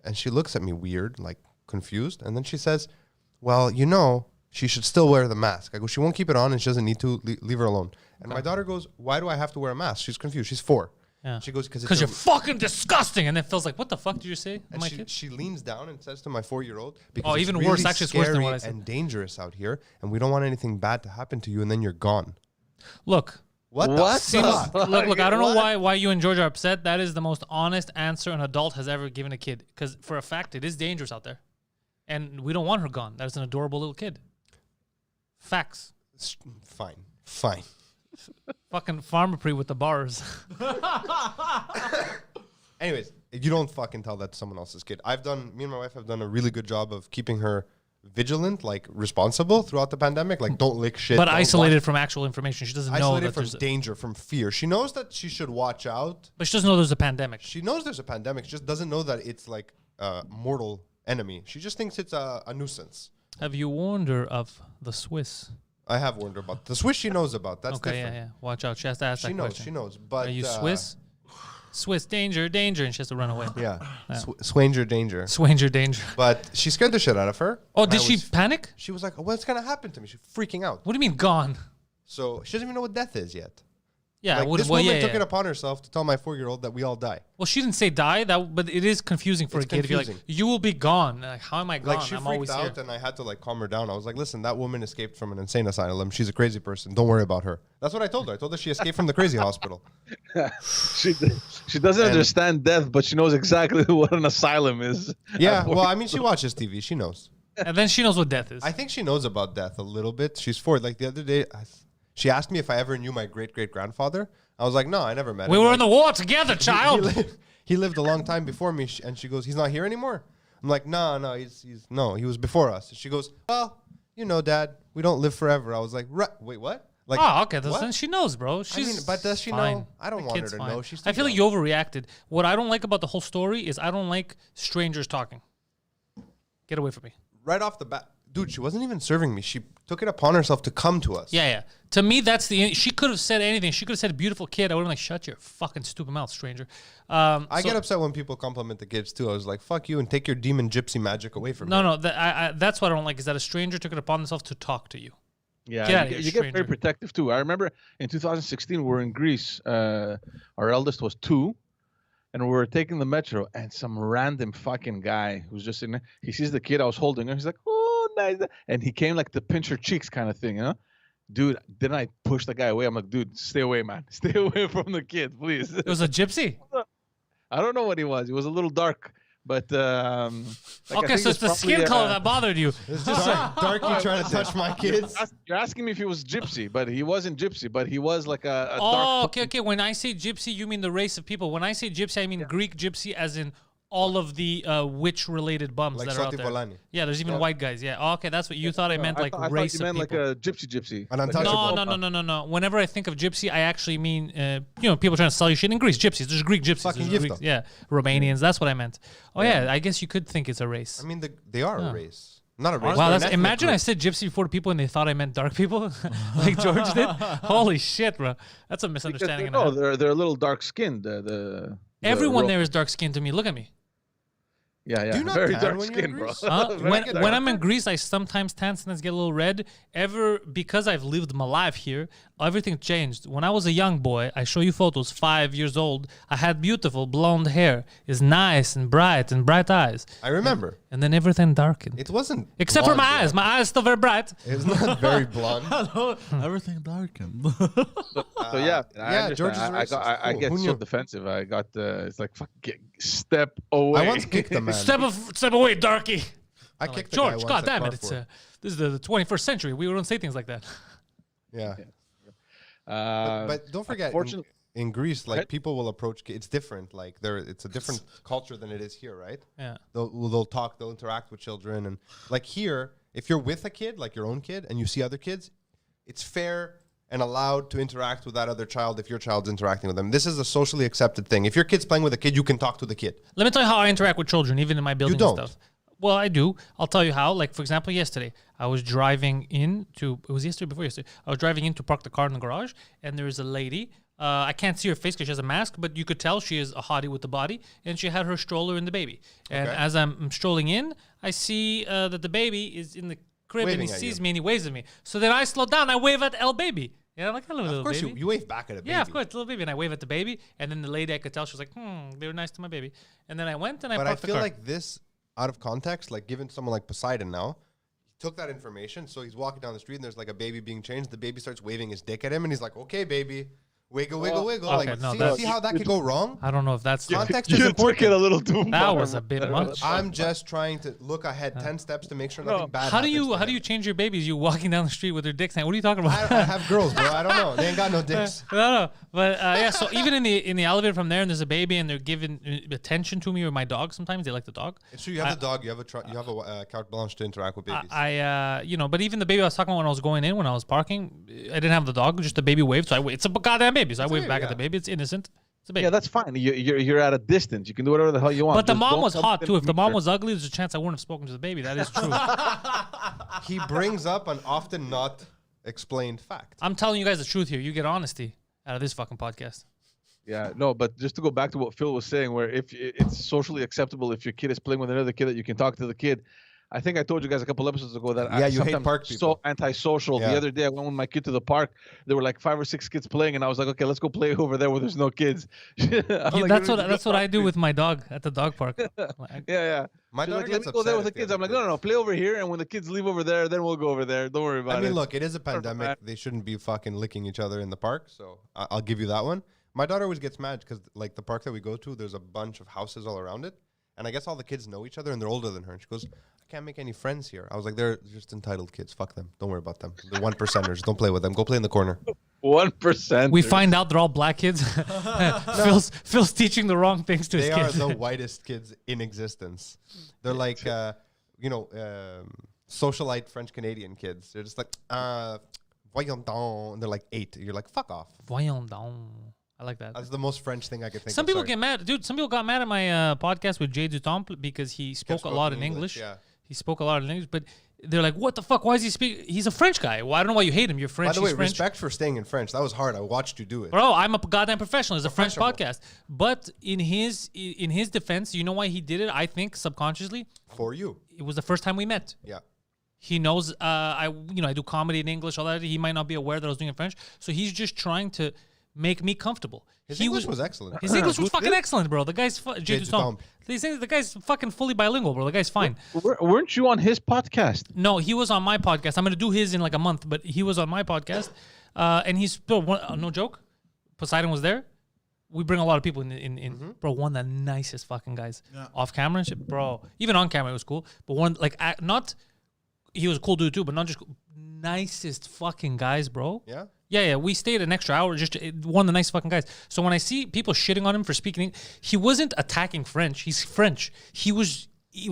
And she looks at me weird, like confused. And then she says, well, you know, she should still wear the mask. I go, she won't keep it on and she doesn't need to. Leave her alone. And my daughter goes, why do I have to wear a mask? She's confused. She's 4. Yeah. She goes, because you're fucking disgusting. And then Phil's like, what the fuck did you say? And she leans down and says to my 4-year-old, oh, even really worse. Actually, it's worse than what I said. And dangerous out here, and we don't want anything bad to happen to you, and then you're gone. Look. What? Look, I don't know why you and George are upset. That is the most honest answer an adult has ever given a kid. Because for a fact, it is dangerous out there. And we don't want her gone. That's an adorable little kid. Facts. Fine. Fucking pharmacy with the bars. Anyways, you don't fucking tell that to someone else's kid. Me and my wife have done a really good job of keeping her vigilant, like responsible throughout the pandemic. Like, don't lick shit. But isolated from actual information. She doesn't know. Isolated from danger, from fear. She knows that she should watch out. But she doesn't know there's a pandemic. She knows there's a pandemic. She just doesn't know that it's like a mortal enemy. She just thinks it's a nuisance. Have you warned her of the Swiss? I have warned her about the Swiss. She knows about. That's okay, different. yeah. Watch out. She has to ask that question. She knows. But are you Swiss? Swiss danger, and she has to run away. Yeah. Swanger danger. Swanger danger. But she scared the shit out of her. Oh, did she panic? She was like, what's going to happen to me? She's freaking out. What do you mean gone? So she doesn't even know what death is yet. Yeah. Like, this woman took it upon herself to tell my 4-year-old that we all die. Well, she didn't say die, but it is confusing for a kid. If you're like, you will be gone. Like, how am I gone? Like, she I'm freaked always out here. and I had to like calm her down. I was like, listen, that woman escaped from an insane asylum. She's a crazy person. Don't worry about her. That's what I told her. I told her she escaped from the crazy hospital. She doesn't understand death, but she knows exactly what an asylum is. Yeah, well, I mean, she watches TV. She knows. And then she knows what death is. I think she knows about death a little bit. She's 4. Like the other day, she asked me if I ever knew my great-great-grandfather. I was like, no, I never met him. We were like, in the war together, child. He lived a long time before me. And she goes, he's not here anymore? I'm like, no, he was before us. And she goes, well, you know, Dad, we don't live forever. I was like, right, wait, what? Like, oh, okay. Then she knows, bro. But does she fine. know? I don't want her to know. She's I feel like you overreacted. What I don't like about the whole story is I don't like strangers talking. Get away from me. Right off the bat. Dude, she wasn't even serving me. She took it upon herself to come to us. Yeah. To me, that's she could have said anything. She could have said, beautiful kid. I would have been like, shut your fucking stupid mouth, stranger. I get upset when people compliment the kids, too. I was like, fuck you and take your demon gypsy magic away from me. No, that's what I don't like is that a stranger took it upon themselves to talk to you. Yeah, you get very protective, too. I remember in 2016, we were in Greece. Our eldest was 2. And we were taking the metro, and some random fucking guy who's just in there, he sees the kid I was holding her. He's like, oh, nice. And he came like to pinch her cheeks kind of thing, you know? Dude, then I pushed the guy away. I'm like, dude, stay away, man. Stay away from the kid, please. It was a gypsy? I don't know what he was. He was a little dark. But okay, so it's the skin color that bothered you. It's just like darky trying to touch my kids. You're asking me if he was gypsy, but he wasn't gypsy. But he was like a dark. Okay. When I say gypsy, you mean the race of people. When I say gypsy, I mean Greek gypsy, as in all of the witch-related bums like that are out there. Volani. Yeah, there's even white guys. Yeah. Oh, okay, that's what you thought I meant. Like race of people. I thought you meant like a gypsy. An untouchable. No. Whenever I think of gypsy, I actually mean people trying to sell you shit in Greece. Gypsies. There's Greek gypsies. Fucking Greeks, yeah, Romanians. That's what I meant. Oh yeah, I guess you could think it's a race. I mean, they are a race. Not a race. Wow, imagine I said gypsy before to people and they thought I meant dark people, like George did. Holy shit, bro. That's a misunderstanding. No, they're a little dark skinned. Everyone there is dark skinned to me. Look at me. Yeah. Do you not very tan dark when skin, you're in bro. Greece? When I'm in Greece, I sometimes tan, sometimes get a little red. Because I've lived my life here, everything changed. When I was a young boy, I show you photos, 5 years old. I had beautiful blonde hair. It's nice and bright eyes. I remember. And then everything darkened. It wasn't. Except for my eyes. My eyes still very bright. It was not very blonde. Everything darkened. So yeah, George is racist. I get so defensive. I got it's like fuck, step away. I once kicked the man. Step away, darky. I kicked George. the guy God once at damn it! Carrefour. This is the 21st century. We don't say things like that. Yeah. But don't forget, in Greece, like people will approach. It's different. Like it's a different culture than it is here, right? Yeah. They'll talk. They'll interact with children, and like here, if you're with a kid, like your own kid, and you see other kids, it's fair and allowed to interact with that other child if your child's interacting with them. This is a socially accepted thing. If your kid's playing with a kid, you can talk to the kid. Let me tell you how I interact with children, even in my building don't. and stuff. Well, I do. I'll tell you how. Like, for example, yesterday, I was driving it was yesterday, before yesterday. I was driving in to park the car in the garage, and there was a lady. I can't see her face because she has a mask, but you could tell she is a hottie with the body, and she had her stroller and the baby. And as I'm strolling in, I see that the baby is in the crib, Waving and he at sees you. me, and he waves at me. So then I slow down. I wave at El Baby. Yeah, I'm like, hello, little Of course, baby. you wave back at a baby. Yeah, of course, little baby. And I wave at the baby, and then the lady, I could tell, she was like, they were nice to my baby. And then I went and I But I parked the feel car. like this, out of context, like given someone like Poseidon now, he took that information, so he's walking down the street and there's like a baby being changed. The baby starts waving his dick at him, and he's like, okay, baby. Wiggle, wiggle, wiggle. okay, like, no, see how that could go wrong? I don't know if that's Context is You important. took it a little too far. that was a bit much. I'm just trying to look ahead 10 steps to make sure nothing bad How do happens you to how do him. you change your babies? You walking down the street with their dicks hanging? What are you talking about? I have girls, bro. I don't know. They ain't got no dicks. No. But yeah, so even in the elevator from there, and there's a baby, and they're giving attention to me or my dog. Sometimes they like the dog. It's true. You have the dog. You have a carte blanche to interact with babies. But even the baby I was talking about when I was going in, when I was parking, I didn't have the dog, just the baby waved. So it's a goddamn baby. So I waved baby, back at yeah. the baby. It's innocent. It's a baby. Yeah, that's fine. You're at a distance. You can do whatever the hell you want. But the Just mom don't was come hot in too. If the and mom meet was ugly, there's a chance I wouldn't have spoken to the baby. That is true. He brings up an often not explained fact. I'm telling you guys the truth here. You get honesty out of this fucking podcast. Yeah, no, but just to go back to what Phil was saying, where if it's socially acceptable if your kid is playing with another kid that you can talk to the kid. I think I told you guys a couple episodes ago that Yeah, you hate sometimes park so people. antisocial. Yeah. The other day I went with my kid to the park. There were like 5 or 6 kids playing, and I was like, okay, let's go play over there where there's no kids. That's what I do with my dog at the dog park. Yeah. My She's daughter like, let gets me go there upset with the if the kids. other I'm like, no, kids- play over here, and when the kids leave over there, then we'll go over there. Don't worry about it. I mean, look, it is a pandemic. They shouldn't be fucking licking each other in the park. So I'll give you that one. My daughter always gets mad because, like, the park that we go to, there's a bunch of houses all around it. And I guess all the kids know each other and they're older than her. And she goes, I can't make any friends here. I was like, they're just entitled kids. Fuck them. Don't worry about them. They're 1%ers. Don't play with them. Go play in the corner. 1%. We find out they're all black kids. Phil's teaching the wrong things to his They are kids. the whitest kids in existence. They're like, socialite French Canadian kids. They're just like, voyons donc. And they're like 8. You're like, fuck off. Voyons donc. I like that. That's the most French thing I could think Some of. people Sorry. get mad, dude. Some people got mad at my podcast with Jay Dutemple because he spoke a lot in English. Yeah. He spoke a lot in English, but they're like, "What the fuck? Why is he speak? He's a French guy. Well, I don't know why you hate him. You're French. By the way, He's French. respect for staying in French. That was hard. I watched you do it. Bro, I'm a goddamn professional. It's a French Professional. podcast. But in his defense, you know why he did it? I think subconsciously, For you. it was the first time we met. Yeah. He knows I do comedy in English, all that. He might not be aware that I was doing it in French. So he's just trying to make me comfortable. His He English was excellent. His English was Who's fucking this? excellent, bro. The guy's Jay Jay Dutemple. The guy's fucking fully bilingual, bro. The guy's fine. Weren't you on his podcast? No, he was on my podcast. I'm gonna do his in like a month, but he was on my podcast, and he's still no joke. Poseidon was there. We bring a lot of people in bro. One of the nicest fucking guys off camera and shit, bro. Even on camera, it was cool. But one not, he was a cool dude too, but not just nicest fucking guys, bro. Yeah. Yeah. We stayed an extra hour, just one of the nice fucking guys. So when I see people shitting on him for speaking, he wasn't attacking French. He's French. It was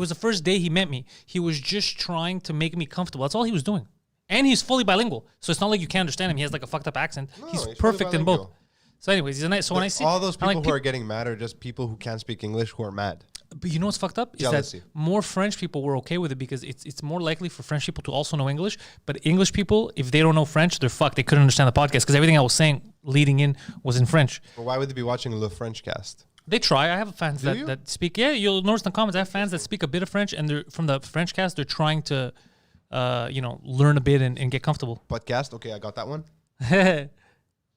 the first day he met me. He was just trying to make me comfortable. That's all he was doing. And he's fully bilingual. So it's not like you can't understand him. He has like a fucked up accent. He's he's fully perfect in both. bilingual. So anyways, he's a nice. So when I see all those I'm people like, who are getting mad are just people who can't speak English who are mad. but you know what's fucked up? Is Jealousy. that more French people were okay with it because it's more likely for French people to also know English. But English people, if they don't know French, they're fucked. They couldn't understand the podcast because everything I was saying leading in was in French. But why would they be watching Le French cast? They try. I have fans you? that speak. Yeah, you'll notice in the comments. I have fans that speak a bit of French, and they're from the French cast. They're trying to, learn a bit and get comfortable. Podcast? Okay, I got that one. yeah.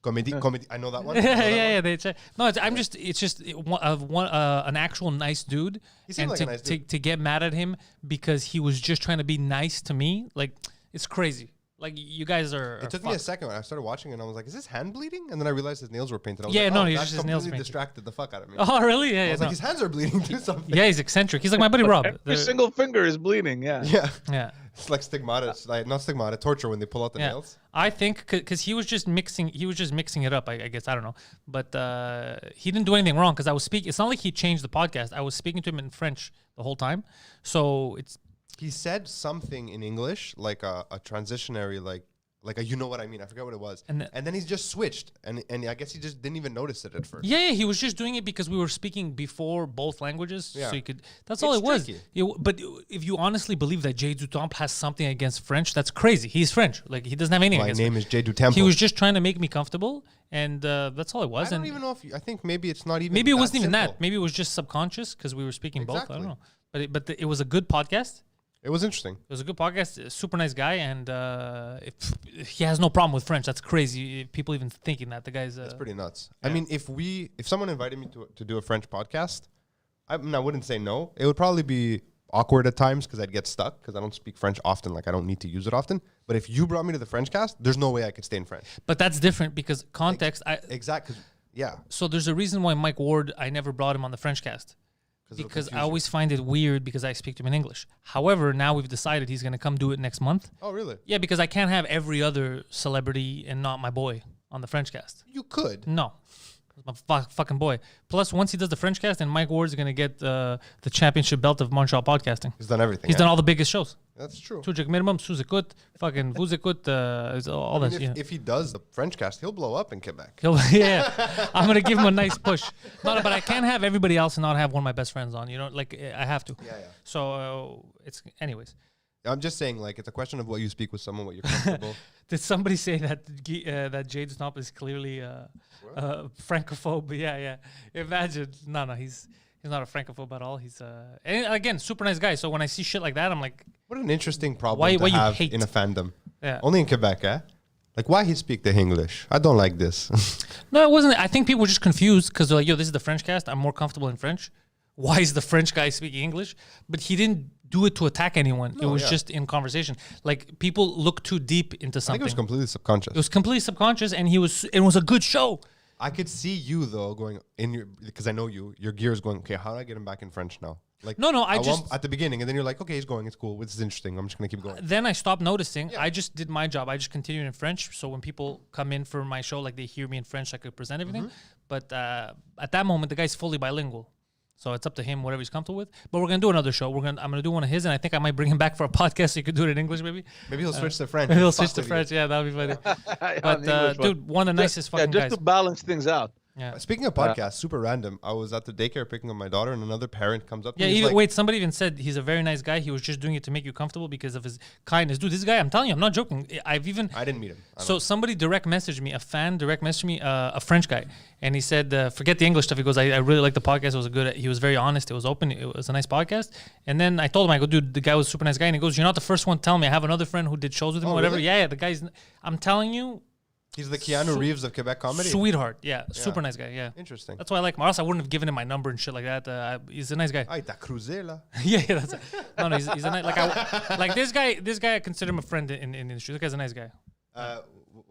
Comedy. I know that one. I know that one. Yeah. They try. No, it's just an actual nice dude. He seemed and like a nice dude. to get mad at him because he was just trying to be nice to me, like it's crazy. Like you guys are. It took me a second when I started watching and I was like, is this hand bleeding? And then I realized his nails were painted. I was Yeah, like, no, oh, he's that just his nails completely painted. distracted the fuck out of me. Oh really? Yeah. I was no. like, his hands are bleeding. Do something. Yeah, he's eccentric. He's like my buddy Rob. Every They're- single finger is bleeding. Yeah. Yeah. yeah. It's like stigmata. It's like, not stigmata, torture when they pull out the Yeah, nails. I think because he was just mixing it up. I guess I don't know, but he didn't do anything wrong because I was speaking. It's not like he changed the podcast. I was speaking to him in French the whole time, so it's He said something in English, like a transitionary, like Like a, you know what I mean? I forget what it was. And then he's just switched, and I guess he just didn't even notice it at first. Yeah, he was just doing it because we were speaking before both languages, Yeah. so you could. That's all it was. tricky. But if you honestly believe that Jay Dutemps has something against French, that's crazy. He's French. Like he doesn't have anything My against name French. is Jay Dutemps. He was just trying to make me comfortable, and that's all it was. I don't and even know if I think maybe it's not even. maybe it that wasn't even simple. that. Maybe it was just subconscious because we were speaking both. I Exactly. don't know. But it was a good podcast. It was interesting. It was a good podcast. Super nice guy, and he has no problem with French. That's crazy. If people even thinking that the guy's. It's pretty nuts. yeah. I mean, if someone invited me to do a French podcast, I wouldn't say no. It would probably be awkward at times because I'd get stuck because I don't speak French often. Like I don't need to use it often. But if you brought me to the French cast, there's no way I could stay in French. But that's different because context. Exactly. Yeah. So there's a reason why Mike Ward, I never brought him on the French cast. it'll Because I confuse you. always find it weird because I speak to him in English. However, now we've decided he's going to come do it next month. Oh, really? Yeah, because I can't have every other celebrity and not my boy on the French cast. You could. No. He's my fucking boy. Plus, once he does the French cast, and Mike Ward's going to get the championship belt of Montreal podcasting. He's done everything. He's done all the biggest shows. That's true. Tujek Minimum, Suzekut, fucking Vuzekut, all that. Yeah. If he does the French cast, he'll blow up in Quebec. Yeah, I'm gonna give him a nice push. No, but I can't have everybody else and not have one of my best friends on. You know, like I have to. Yeah. So it's anyways. I'm just saying, like, it's a question of what you speak with someone, what you're comfortable. Did somebody say that that Jade Stomp is clearly francophobe? Yeah. Imagine. No, he's not a francophobe at all. He's and again, super nice guy. So when I see shit like that, I'm like, What an interesting problem Why to you have hate? in a fandom. yeah. Only in Quebec, eh? Like, why he speak the English? I don't like this. No, it wasn't. I think people were just confused because they're like, yo, this is the French cast. I'm more comfortable in French. Why is the French guy speaking English? But he didn't do it to attack anyone. It was just in conversation. Like people look too deep into I think something. it was completely subconscious. It was completely subconscious, and it was a good show. I could see you though going in your, because I know your gears going. Okay, how do I get him back in French now? Like No, I at just- at the beginning, and then you're like, okay, he's going. It's cool. This is interesting. I'm just gonna keep going. Then I stopped noticing. I just did my job. I just continued in French. So when people come in for my show, like they hear me in French, I could present everything. But at that moment, the guy's fully bilingual. So it's up to him, whatever he's comfortable with. But we're gonna do another show. I'm gonna do one of his, and I think I might bring him back for a podcast so you could do it in English, maybe. Maybe he'll switch to French. Maybe he'll Fuck switch to with you. French. Yeah, that'd be funny. On But the English one. dude, one of the nicest fucking just guys. to balance things out. Yeah. Speaking of podcasts, super random. I was at the daycare picking up my daughter, and another parent comes up to Yeah, me. He's like, wait, somebody even said he's a very nice guy. He was just doing it to make you comfortable because of his kindness. Dude, this guy, I'm telling you, I'm not joking. I didn't meet him. I don't So know. somebody direct messaged me, a fan direct messaged me, a French guy, and he said, "Forget the English stuff." He goes, "I really like the podcast. It was he was very honest. It was open. It was a nice podcast." And then I told him, I go, "Dude, the guy was a super nice guy." And he goes, "You're not the first one to tell me. I have another friend who did shows with him, Oh, whatever." really? Yeah, the guy's. I'm telling you, He's the Keanu Reeves of Quebec comedy. sweetheart. Yeah, super nice guy. Yeah, Interesting. that's why I like him. Or else I wouldn't have given him my number and shit like that. He's a nice guy. Ay, ta crucé là. yeah, that's no, he's a nice like this guy. This guy, I consider him a friend in the industry. This guy's a nice guy. What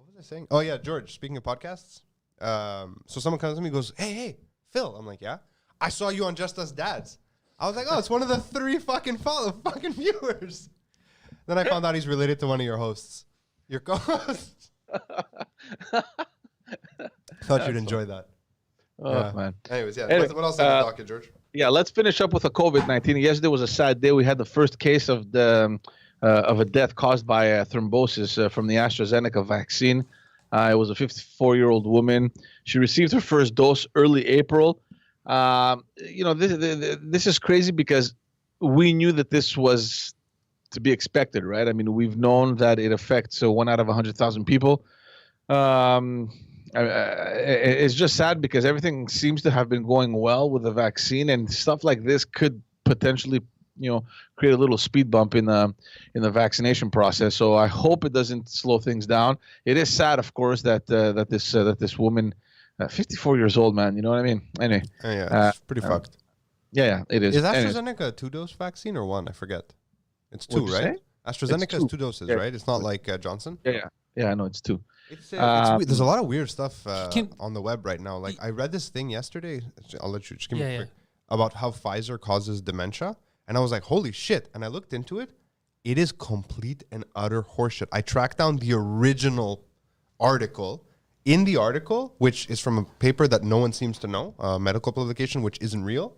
was I saying? Oh yeah, George. Speaking of podcasts, so someone comes to me and goes, "Hey, Phil." I'm like, "Yeah." I saw you on Just Us Dads. I was like, "Oh, it's one of the 3 fucking viewers." Then I found out he's related to one of your hosts, your co-hosts. Thought you'd enjoy that. Oh Yeah. man. Anyways, yeah. Anyway, what else on the docket, George? Yeah, let's finish up with the COVID-19. Yesterday was a sad day. We had the first case of a death caused by thrombosis from the AstraZeneca vaccine. It was a 54-year-old woman. She received her first dose early April. This is crazy because we knew that this was to be expected, right? I mean, we've known that it affects 1 out of 100,000 people. It's just sad because everything seems to have been going well with the vaccine, and stuff like this could potentially, create a little speed bump in the vaccination process. So I hope it doesn't slow things down. It is sad, of course, that this woman, 54 years old, man. You know what I mean? Anyway. Yeah, it's pretty fucked. Yeah, it is. Is Anyways. AstraZeneca a 2-dose vaccine or 1? I forget. It's 2, What'd you right? say? AstraZeneca is 2. 2 doses, Yeah. right? It's not like Johnson. Yeah. I know it's 2. It's weird. There's a lot of weird stuff on the web right now. Like I read this thing yesterday. I'll let you just give me a quick about how Pfizer causes dementia, and I was like, holy shit! And I looked into it. It is complete and utter horseshit. I tracked down the original article. In the article, which is from a paper that no one seems to know, a medical publication, which isn't real,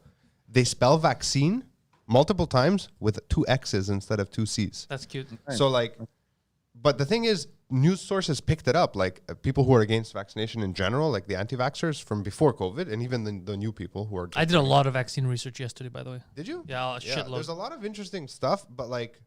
they spell vaccine multiple times with 2 X's instead of 2 C's. That's cute. So like, but the thing is, news sources picked it up, like people who are against vaccination in general, like the anti-vaxxers from before COVID, and even the new people who are. I did a lot of vaccine research yesterday, by the way. Did you? Yeah, a shitload. There's a lot of interesting stuff, but like,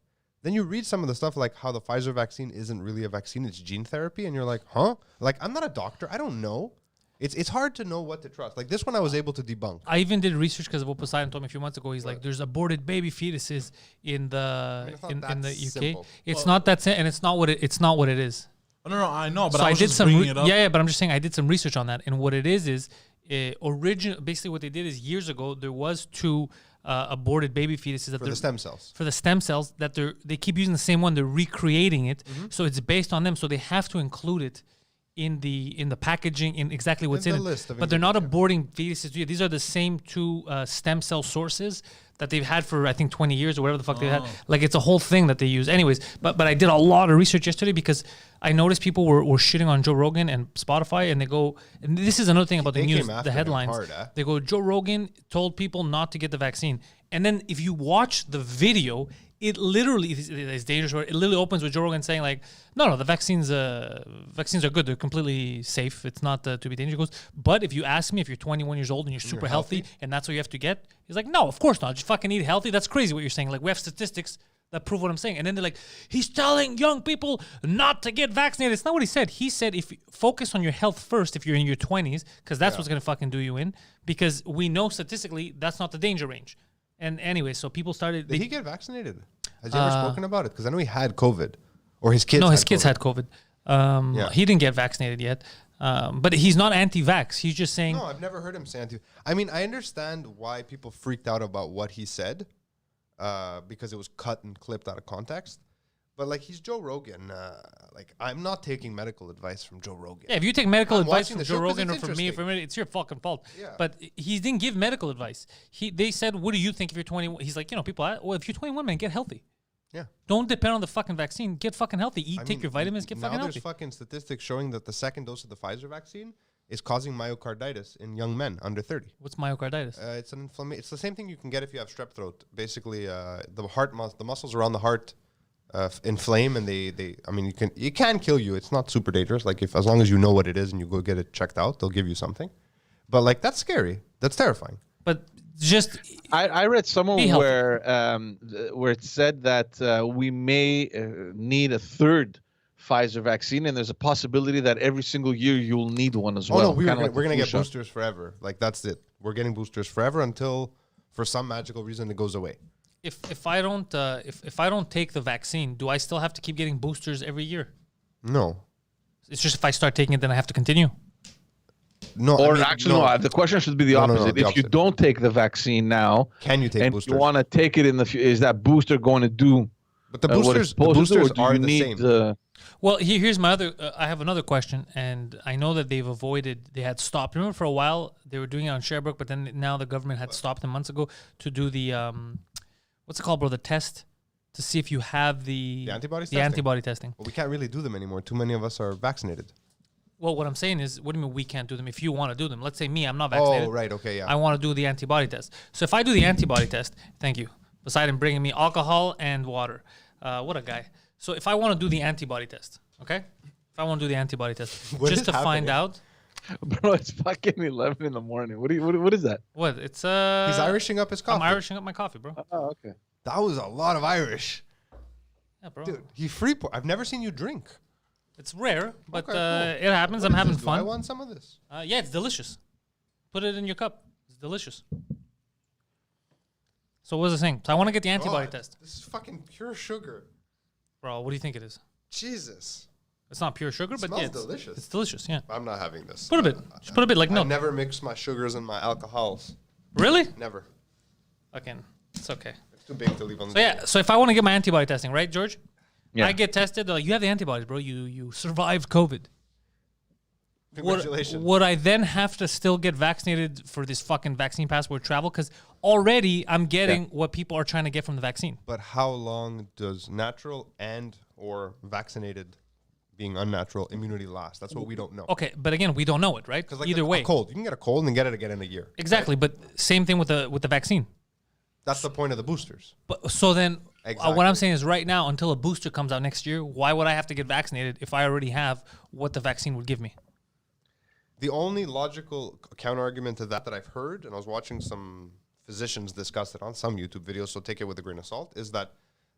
then you read some of the stuff like how the Pfizer vaccine isn't really a vaccine; it's gene therapy, and you're like, huh? Like, I'm not a doctor, I don't know. It's hard to know what to trust. Like this one, I was able to debunk. I even did research because of what Poseidon told me a few months ago. He's like, "There's aborted baby fetuses in the in the UK. simple. It's not that, and it's not what it is." No, I know, but So I I was did just some, bringing it up. yeah, but I'm just saying I did some research on that, and what it is basically what they did is years ago there was 2 aborted baby fetuses that For the stem cells. For the stem cells that they keep using the same one, they're recreating it, so it's based on them, so they have to include it in the packaging in exactly what's in the it. list of But they're not ingredients, aborting fetuses. These are the same 2 stem cell sources that they've had for I think 20 years or whatever the fuck they had. Like it's a whole thing that they use. Anyways, but I did a lot of research yesterday because I noticed people were shitting on Joe Rogan and Spotify, and they go, and this is another thing about the They news, came after the him headlines. hard, They go, Joe Rogan told people not to get the vaccine. And then if you watch the video, it literally is dangerous. It literally opens with Joe Rogan saying like, no, the vaccines are good. They're completely safe. It's not to be dangerous. He goes, but if you ask me if you're 21 years old and you're super healthy and that's what you have to get, he's like, no, of course not. Just fucking eat healthy. That's crazy what you're saying. Like we have statistics that prove what I'm saying. And then they're like, he's telling young people not to get vaccinated. It's not what he said. He said if you focus on your health first if you're in your 20s, because that's what's going to fucking do you in. Because we know statistically that's not the danger range. And anyway, so people started. Did he get vaccinated? Has he ever spoken about it? Because I know he had COVID, or his kids. No, his had kids COVID. had COVID. He didn't get vaccinated yet, but he's not anti-vax. He's just saying. No, I've never heard him say anti. I mean, I understand why people freaked out about what he said, because it was cut and clipped out of context. But like, he's Joe Rogan. Like, I'm not taking medical advice from Joe Rogan. Yeah, if you take medical I'm advice watching from the Joe show 'cause Rogan or it's from me, interesting. it's your fucking fault. Yeah. But he didn't give medical advice. They said, "What do you think if you're 21?" He's like, people, well, if you're 21, man, get healthy. Yeah. Don't depend on the fucking vaccine. Get fucking healthy. Take your vitamins. Get fucking Now there's healthy. fucking statistics showing that the second dose of the Pfizer vaccine is causing myocarditis in young men under 30. What's myocarditis? It's an inflammation. It's the same thing you can get if you have strep throat. Basically, the muscles around the heart inflame, and I mean, it can kill you. It's not super dangerous. Like as long as you know what it is and you go get it checked out, they'll give you something. But like that's scary. That's terrifying. But just I read somewhere Be healthy. where it said that we may need a 3rd Pfizer vaccine, and there's a possibility that every single year you'll need one as well. Oh no, we're Kinda gonna like the flu get shot. boosters forever. Like that's it. We're getting boosters forever until, for some magical reason, it goes away. if I don't take the vaccine, do I still have to keep getting boosters every year? No, It's just if I start taking it, then I have to continue. no. Or I mean, actually, no. The question should be the No, no, opposite. the if you opposite. don't take the vaccine now, Can you take and boosters? you want to take it in the future, is that booster going to do? But the what it's boosters, supposed to do, or do are you the need, same. Well, here's my other. I have another question, and I know that they had stopped. Remember, for a while they were doing it on Sherbrooke, but then now the government had stopped them months ago to do the what's it called, bro? The test to see if you have the antibodies The testing? antibody testing. Well, we can't really do them anymore. Too many of us are vaccinated. Well, what I'm saying is, what do you mean we can't do them? If you want to do them, let's say me, I'm not vaccinated. Oh, right. Okay, yeah. I want to do the antibody test. So if I do the antibody test, thank you, Poseidon bringing me alcohol and water. What a guy. So if I want to do the antibody test, okay? If I want to do the antibody test, What just is to find happening? out Bro, it's fucking 11 in the morning. What is that? what it's He's Irishing up his coffee. I'm Irishing up my coffee, bro. Oh, okay. That was a lot of Irish. Yeah, bro. Dude, he Freeport. I've never seen you drink. It's rare, but Okay, cool. it happens. What I'm is having this? Do I fun. want some of this. Yeah, it's delicious. Put it in your cup. It's delicious. So what was I saying? So I want to get the antibody God, test. This is fucking pure sugar. Bro, what do you think it is? Jesus. It's not pure sugar, but Smells yeah, delicious. It's delicious, yeah. I'm not having this. Put a bit. Just put a bit like I milk. never mix my sugars and my alcohols. Really? Never. Okay, it's okay. It's too big to leave on the So yeah, so if I want to get my antibody testing, right, George? Yeah. I get tested. They're like, you have the antibodies, bro. You survived COVID. Congratulations. Would I then have to still get vaccinated for this fucking vaccine passport travel? Because already I'm getting what people are trying to get from the vaccine. But how long does natural and or vaccinated being unnatural immunity last? That's what we don't know. Okay, but again, we don't know it, right? Because like Either a way, cold, you can get a cold and then get it again in a year. exactly. But same thing with the vaccine. That's the point of the boosters. But so then, What I'm saying is right now, until a booster comes out next year, why would I have to get vaccinated if I already have what the vaccine would give me? The only logical counter argument to that I've heard, and I was watching some physicians discuss it on some YouTube videos, so take it with a grain of salt, is that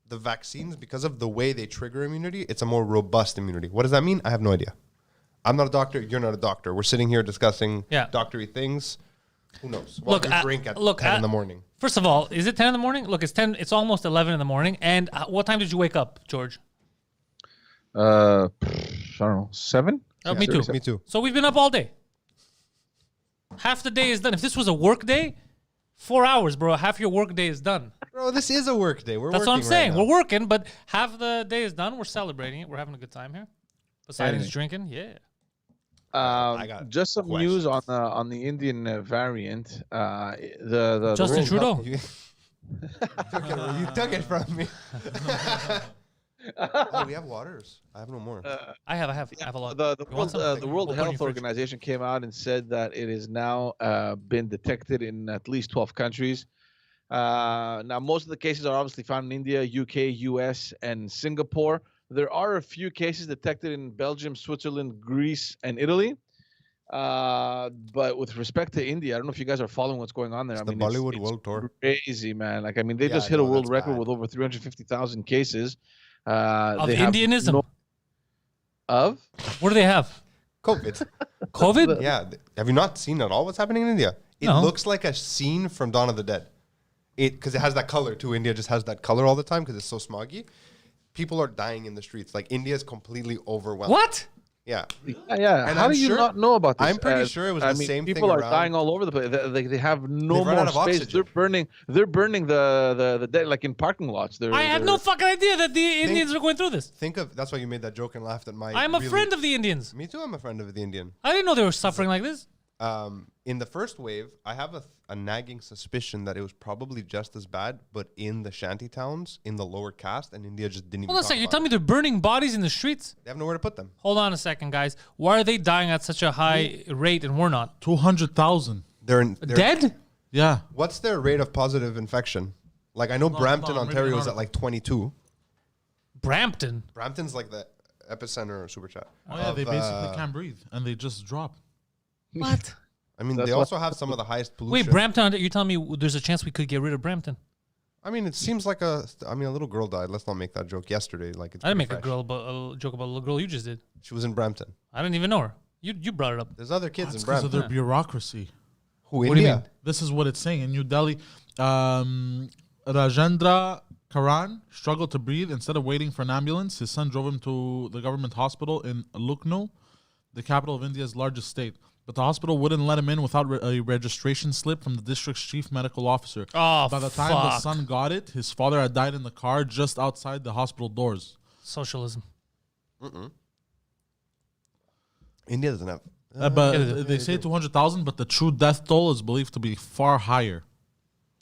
the vaccines, because of the way they trigger immunity, it's a more robust immunity. What does that mean? I have no idea. I'm not a doctor. You're not a doctor. We're sitting here discussing doctory things. Who knows? What do you drink at 10 in the morning? First of all, is it 10 in the morning? Look, it's 10. It's almost 11 in the morning. And what time did you wake up, George? I don't know, 7? Oh, me too. Me too. So we've been up all day. Half the day is done. If this was a work day, 4 hours, bro. Half your work day is done. Bro, this is a work day. That's what I'm saying. We're working, but half the day is done. We're celebrating it. We're having a good time here. Poseidon's drinking. Yeah. Just some news on the Indian variant. The Justin Trudeau. You took it from me. Oh, we have waters. I have no more. I have a lot. The World Health Organization came out and said that it has now been detected in at least 12 countries. Now, most of the cases are obviously found in India, UK, US, and Singapore. There are a few cases detected in Belgium, Switzerland, Greece, and Italy. But with respect to India, I don't know if you guys are following what's going on there. The Bollywood World Tour. Crazy, man. Like, I mean, they just hit a world record with over 350,000 cases. Of Indianism. Of? What do they have? COVID. COVID? Yeah. Have you not seen at all what's happening in India? It looks like a scene from Dawn of the Dead. Because it has that color too. India just has that color all the time because it's so smoggy. People are dying in the streets. Like, India is completely overwhelmed. What? Yeah. Yeah. And how do you not know about this? I'm pretty sure it was the same thing. People are dying all over the place. They have no more space. They're burning the dead, like in parking lots. I had no fucking idea that the Indians were going through this. That's why you made that joke and laughed at my. I'm a friend of the Indians. Me too. I'm a friend of the Indian. I didn't know they were suffering like this. In the first wave, I have a nagging suspicion that it was probably just as bad, but in the shanty towns, in the lower caste, and India just didn't even. Hold on a second. You're telling me they're burning bodies in the streets? They have nowhere to put them. Hold on a second, guys. Why are they dying at such a high rate and we're not? 200,000. They're dead? Yeah. What's their rate of positive infection? Like, I know Brampton, Ontario is at like 22. Brampton? Brampton's like the epicenter of super chat. Oh, yeah, they basically can't breathe and they just drop. What? I mean, they also have some of the highest pollution. Wait, Brampton, you're telling me there's a chance we could get rid of Brampton? I mean, it seems like a little girl died. Let's not make that joke yesterday. Like, it's I didn't make fresh. a joke about a little girl. You just did. She was in Brampton. I didn't even know her. You brought it up. There's other kids That's in because Brampton. of their bureaucracy. Who, What India? do you mean? This is what it's saying. In New Delhi, Rajendra Karan struggled to breathe. Instead of waiting for an ambulance, his son drove him to the government hospital in Lucknow, the capital of India's largest state. But the hospital wouldn't let him in without a registration slip from the district's chief medical officer. Oh, By the time the son got it, his father had died in the car just outside the hospital doors. Socialism. India doesn't have. But they say 200,000, but the true death toll is believed to be far higher.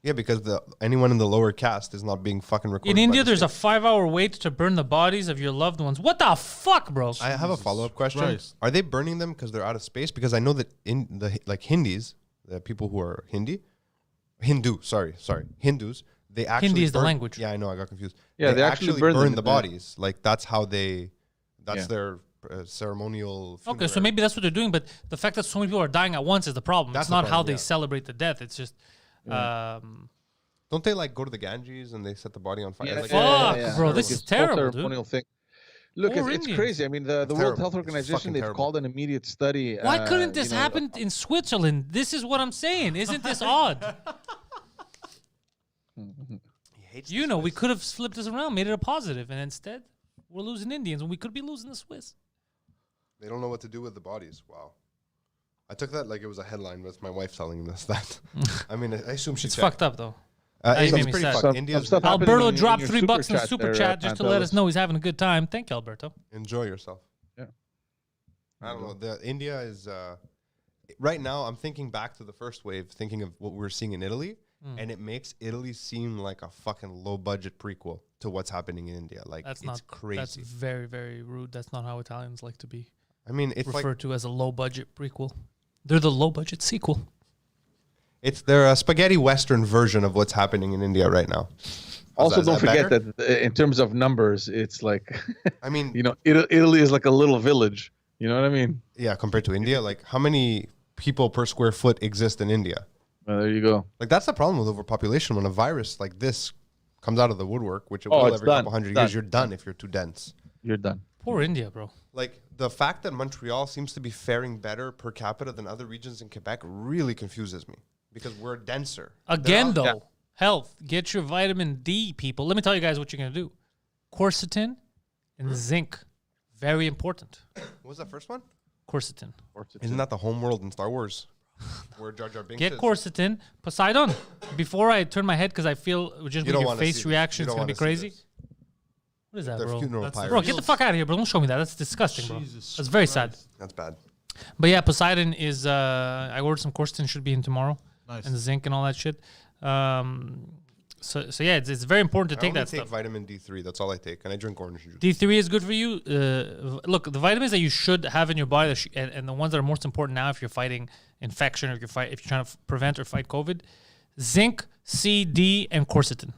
Yeah, because anyone in the lower caste is not being fucking recorded. In India, there's a 5-hour wait to burn the bodies of your loved ones. What the fuck, bro? I have a follow-up question. Christ. Are they burning them because they're out of space? Because I know that in the Hindis, the people who are Hindus, they actually Hindi is the language. Yeah, I know. I got confused. Yeah, they actually burn burn them, the bodies. Like, that's how they. That's their ceremonial. Okay, so maybe that's what they're doing. But the fact that so many people are dying at once is the problem. That's It's the not how problem, they yeah. celebrate the death. It's just. Don't they like go to the Ganges and they set the body on fire? Yeah, Like, Fuck, bro, this It's is terrible, dude. ceremonial thing. Look, Poor it's Indians. crazy. I mean, the World terrible. Health It's Organization, fucking they've terrible. called an immediate study. Why couldn't this happen in Switzerland? This is what I'm saying. Isn't this odd? You know, we could have flipped this around, made it a positive, and instead we're losing Indians when we could be losing the Swiss. They don't know what to do with the bodies. Wow. I took that like it was a headline with my wife telling us that. I mean, I assume she It's checked. fucked up, though. Now you It's made me pretty sad. fucked. Some India's stuff happening Alberto in dropped your $3 in the super there, chat just to let us Pantelis. know he's having a good time. Thank you, Alberto. enjoy yourself. Yeah. I don't know. India is right now. I'm thinking back to the first wave, thinking of what we were seeing in Italy, and it makes Italy seem like a fucking low budget prequel to what's happening in India. Like, That's it's not crazy. That's very, very rude. That's not how Italians like to be I mean, it's like referred to as a low budget prequel. They're the low budget sequel. they're a spaghetti western version of what's happening in India right now. Also, Is don't that forget better? that in terms of numbers, it's like, I mean, Italy is like a little village. You know what I mean? yeah, compared to India, like how many people per square foot exist in India? Well, there you go. Like that's the problem with overpopulation. When a virus like this comes out of the woodwork, which it Oh, will it's every done. couple hundred It's years, done. you're done if you're too dense. You're done. Poor India, bro. Like the fact that Montreal seems to be faring better per capita than other regions in Quebec really confuses me because we're denser. Again, though, Yeah. health. Get your vitamin D, people. Let me tell you guys what you're gonna do. Quercetin and zinc, very important. What was that first one? Quercetin. Isn't that the homeworld in Star Wars? Where Jar Jar Binks Get is? quercetin. Poseidon. Before I turn my head, because I feel just You with don't your wanna see face this. reaction, You it's don't gonna be wanna see crazy. this. What is that, They're bro? funeral That's the pyres. Bro, get the fuck out of here, bro. Don't show me that. That's disgusting, bro. Jesus That's very sad. Christ. That's bad. But yeah, Poseidon is. I ordered some quercetin. Should be in tomorrow. Nice. And zinc and all that shit. So yeah, it's very important to I take only that take stuff. vitamin D3. That's all I take, and I drink orange juice. D3 is good for you. Look, the vitamins that you should have in your body, and the ones that are most important now, if you're fighting infection or if you're trying to prevent or fight COVID, zinc, C, D, and quercetin.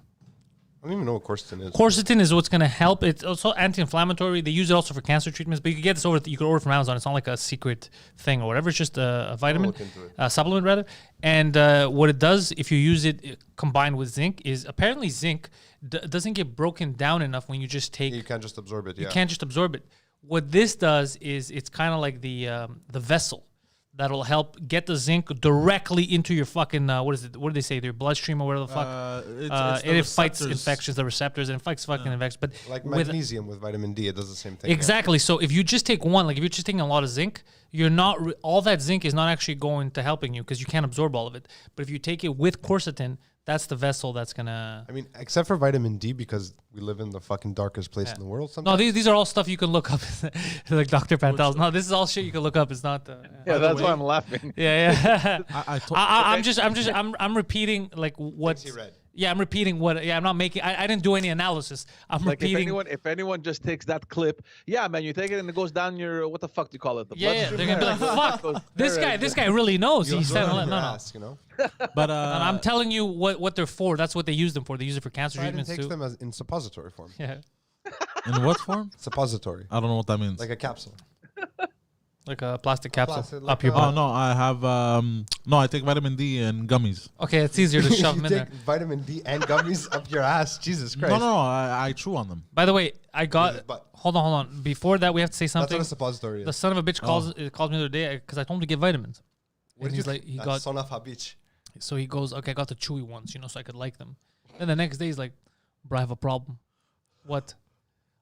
I don't even know what quercetin is. Quercetin is what's going to help. It's also anti-inflammatory. They use it also for cancer treatments, but you can get this you can order from Amazon. It's not like a secret thing or whatever. It's just a vitamin, look into it. a supplement rather. And what it does, if you use it combined with zinc, is apparently zinc doesn't get broken down enough when you just take. You can't just absorb it. You Yeah. can't just absorb it. What this does is it's kind of like the vessel that'll help get the zinc directly into your fucking what is it? What do they say? Your bloodstream or whatever the fuck. It's the And it fights receptors. infections, the receptors, and it fights fucking infections. But Like with magnesium with vitamin D, it does the same thing. exactly. So if you just take one, like if you're just taking a lot of zinc, you're not all that zinc is not actually going to helping you because you can't absorb all of it. But if you take it with quercetin, that's the vessel that's gonna. I mean, except for vitamin D, because we live in the fucking darkest place in the world. No, Sometimes. these are all stuff you can look up, like Dr. Pantelis. No, this is all shit you can look up. It's not. Yeah, that's why I'm laughing. Yeah. I I'm repeating like what. Things he read. Yeah, I'm repeating what. Yeah, I'm not making. I didn't do any analysis. I'm Like repeating. if anyone just takes that clip, yeah, man, you take it and it goes down your what the fuck do you call it? The Yeah, bloodstream? they're gonna be like, Goes "Fuck, this there guy. and- This guy really knows." You He absorb said, it "No, in no." your ass, you know. but And I'm telling you what they're for. That's what they use them for. They use it for cancer Poseidon treatments takes too. them as in suppository form. Yeah, in what form? Suppository, I don't know what that means. like a capsule. like a plastic capsule Plastic, up like your a- Oh butt. no, I have I take vitamin D and gummies. Okay, it's easier to shove You them in there. take vitamin D and gummies up your ass. Jesus Christ. No, I chew on them. By the way, I his got. butt. Hold on. Before that, we have to say That's something. what a suppository The is. son of a bitch calls me the other day because I told him to get vitamins. And he's like, he That's got. son of a bitch. So he goes, okay, I got the chewy ones, so I could like them. Then the next day he's like, bro, I have a problem. What?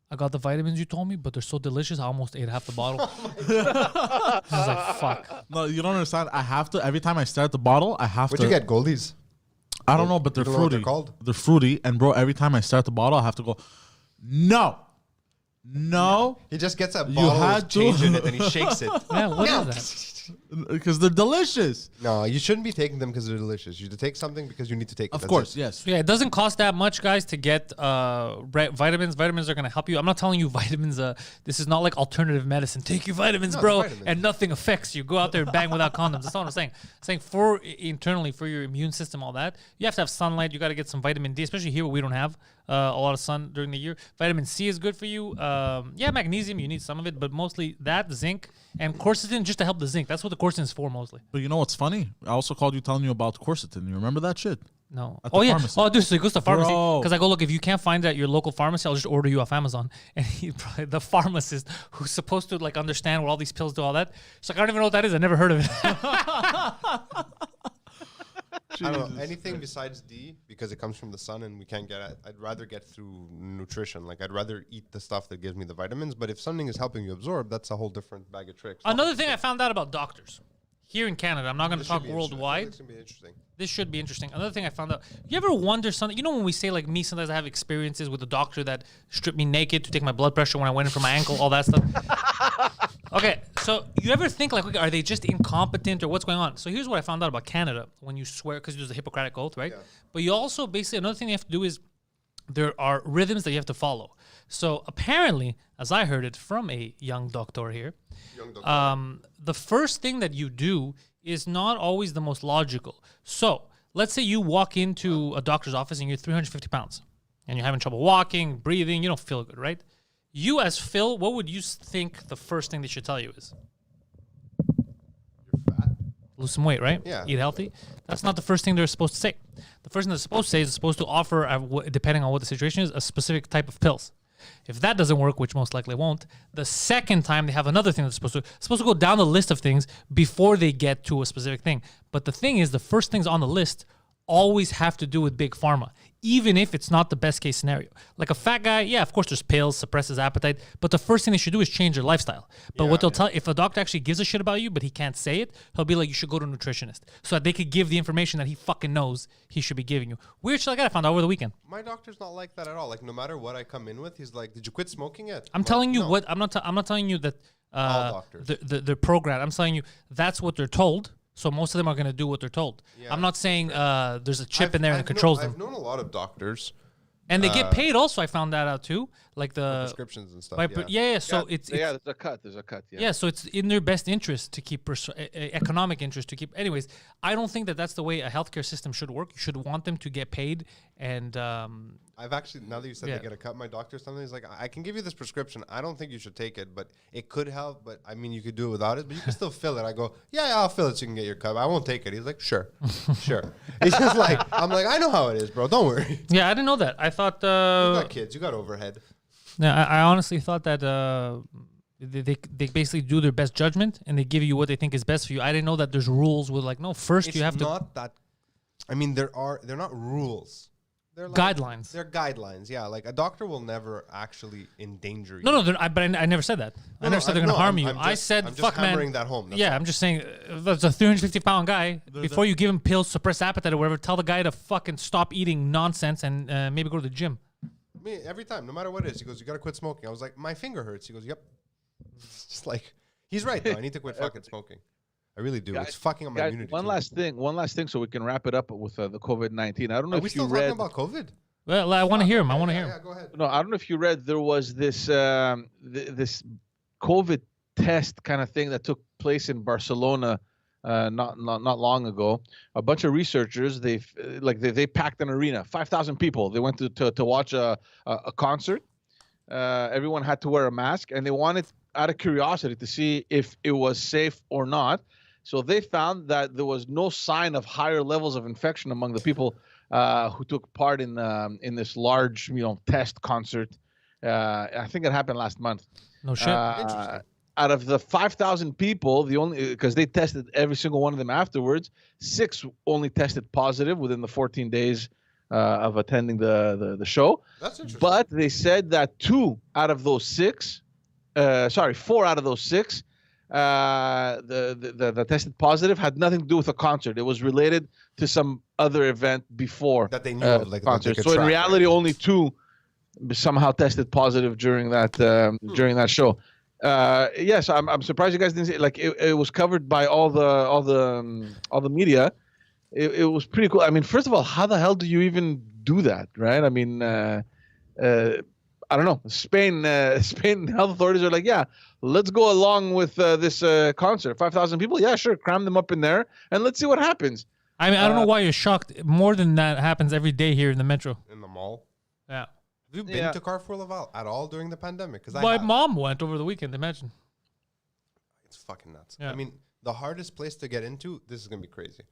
I got the vitamins you told me, but they're so delicious. I almost ate half the bottle. I was like, fuck. No, you don't understand. I have to every time I start the bottle, I have What'd to. you get? Goldies. I don't know, but they're You don't know what fruity. they're called? They're fruity, and bro, every time I start the bottle, I have to go. No, He just gets a You bottle had with to. change in it and he shakes it. Yeah, what is that? because they're delicious. No, you shouldn't be taking them because they're delicious. You should take something because you need to take it. Of That's course, it. yes. So yeah, it doesn't cost that much, guys, to get vitamins. Vitamins are going to help you. I'm not telling you vitamins. This is not like alternative medicine. Take your vitamins, No, bro, they're vitamins. and nothing affects you. Go out there and bang without condoms. That's not what I'm saying. I'm saying for internally, for your immune system, all that, you have to have sunlight. You got to get some vitamin D, especially here where we don't have a lot of sun during the year. Vitamin C is good for you. Yeah, magnesium, you need some of it, but mostly that, zinc, and quercetin just to help the zinc. That's what the quercetin is for mostly. But you know what's funny? I also called you telling you about quercetin. You remember that shit? No. At the Oh yeah. pharmacy. Oh, dude, so he goes to pharmacy Bro. because I go look. If you can't find it at your local pharmacy, I'll just order you off Amazon. And he, the pharmacist who's supposed to like understand what all these pills do, all that. It's like I don't even know what that is. I never heard of it. I don't know anything besides D because it comes from the sun and we can't get it. I'd rather get through nutrition. Like I'd rather eat the stuff that gives me the vitamins. But if something is helping you absorb, that's a whole different bag of tricks. Another thing I found out about doctors here in Canada. I'm not going to This should talk be interesting. worldwide. This should be interesting. This should be interesting. Another thing I found out. You ever wonder something? You know when we say like me, sometimes I have experiences with a doctor that stripped me naked to take my blood pressure when I went in for my ankle, all that stuff. Okay, so you ever think like, okay, are they just incompetent or what's going on? So here's what I found out about Canada when you swear, because there's a Hippocratic oath, right? Yeah. But you also basically, another thing you have to do is there are rhythms that you have to follow. So apparently, as I heard it from a young doctor here, Young doctor. the first thing that you do is not always the most logical. So let's say you walk into a doctor's office and you're 350 pounds. and you're having trouble walking, breathing, you don't feel good, right? You as Phil, what would you think the first thing they should tell you is? You're fat. Lose some weight, right? Yeah. Eat healthy. That's not the first thing they're supposed to say. The first thing they're supposed to say is supposed to offer, depending on what the situation is, a specific type of pills. If that doesn't work, which most likely won't, the second time they have another thing that's supposed to go down the list of things before they get to a specific thing. But the thing is, the first things on the list always have to do with big pharma, even if it's not the best case scenario. Like a fat guy, yeah, of course there's pills, suppresses appetite, but the first thing they should do is change their lifestyle. But what they'll tell, if a doctor actually gives a shit about you, but he can't say it, he'll be like, you should go to a nutritionist, so that they could give the information that he fucking knows he should be giving you. Weird shit like that I found out over the weekend. My doctor's not like that at all. Like no matter what I come in with, he's like, "Did you quit smoking yet?" I'm telling you what, I'm not telling you that All doctors. the program. I'm telling you that's what they're told. So most of them are going to do what they're told. Yeah, I'm not saying there's a chip in there that controls them. I've known a lot of doctors. And they get paid also. I found that out too. Like the Prescriptions and stuff. by yeah. So it's there's a cut. There's a cut. yeah. So it's in their best interest to keep economic interest to keep. Anyways, I don't think that that's the way a healthcare system should work. You should want them to get paid. And I've actually, now that you said Yeah. they get a cut, my doctor something, he's like, I can give you this prescription. I don't think you should take it, but it could help. But I mean, you could do it without it, but you can still fill it. I go, yeah, I'll fill it so you can get your cut. I won't take it. He's like, sure, sure. He's just like, I'm like, I know how it is, bro. Don't worry. yeah, I didn't know that. I thought. You got kids. You got overhead. Yeah, I honestly thought that they basically do their best judgment and they give you what they think is best for you. I didn't know that there's rules with like, no, first you have It's to. not that. I mean, they're not rules. They're like, Guidelines. They're guidelines. Yeah, like a doctor will never actually endanger you. No, but I never said that. I never said they're going to harm you. I said, I'm just fuck, man. hammering that home. That's Yeah, all. I'm just saying, that's a 350-pound guy. Before you give him pills, suppress appetite or whatever, tell the guy to fucking stop eating nonsense and maybe go to the gym. Me, every time, no matter what it is, he goes, you got to quit smoking. I was like, my finger hurts. He goes, yep. It's just like, he's right, though. I need to quit fucking smoking. I really do. Guys, It's fucking up my Guys, immunity. one last thing, so we can wrap it up with the COVID-19. I don't know Are we if you still read. talking about COVID? Well, I want to hear him. I want to hear him. Yeah, go ahead. No, I don't know if you read. There was this this COVID test kind of thing that took place in Barcelona not long ago. A bunch of researchers they packed an arena, 5,000 people. They went to watch a concert. Everyone had to wear a mask, and they wanted, out of curiosity, to see if it was safe or not. So they found that there was no sign of higher levels of infection among the people who took part in this large, test concert. I think it happened last month. No shit. Interesting. Out of the 5,000 people, because they tested every single one of them afterwards, 6 only tested positive within the 14 days of attending the show. That's interesting. But they said that 4 out of those 6, the tested positive had nothing to do with the concert. It was related to some other event before That they knew of, like, that they concert. could So in track, reality, right? only 2 somehow tested positive during that show. Yes, I'm surprised you guys didn't see. Like it was covered by all the media. It was pretty cool. I mean, first of all, how the hell do you even do that, right? I mean, I don't know. Spain health authorities are like, yeah, let's go along with this concert. 5,000 people, yeah, sure, cram them up in there, and let's see what happens. I mean, I don't know why you're shocked. More than that happens every day here in the metro. In the mall. Yeah. Have you been Yeah. to Carrefour Laval at all during the pandemic? Because My mom went over the weekend, imagine. It's fucking nuts. Yeah. I mean, the hardest place to get into, this is going to be crazy.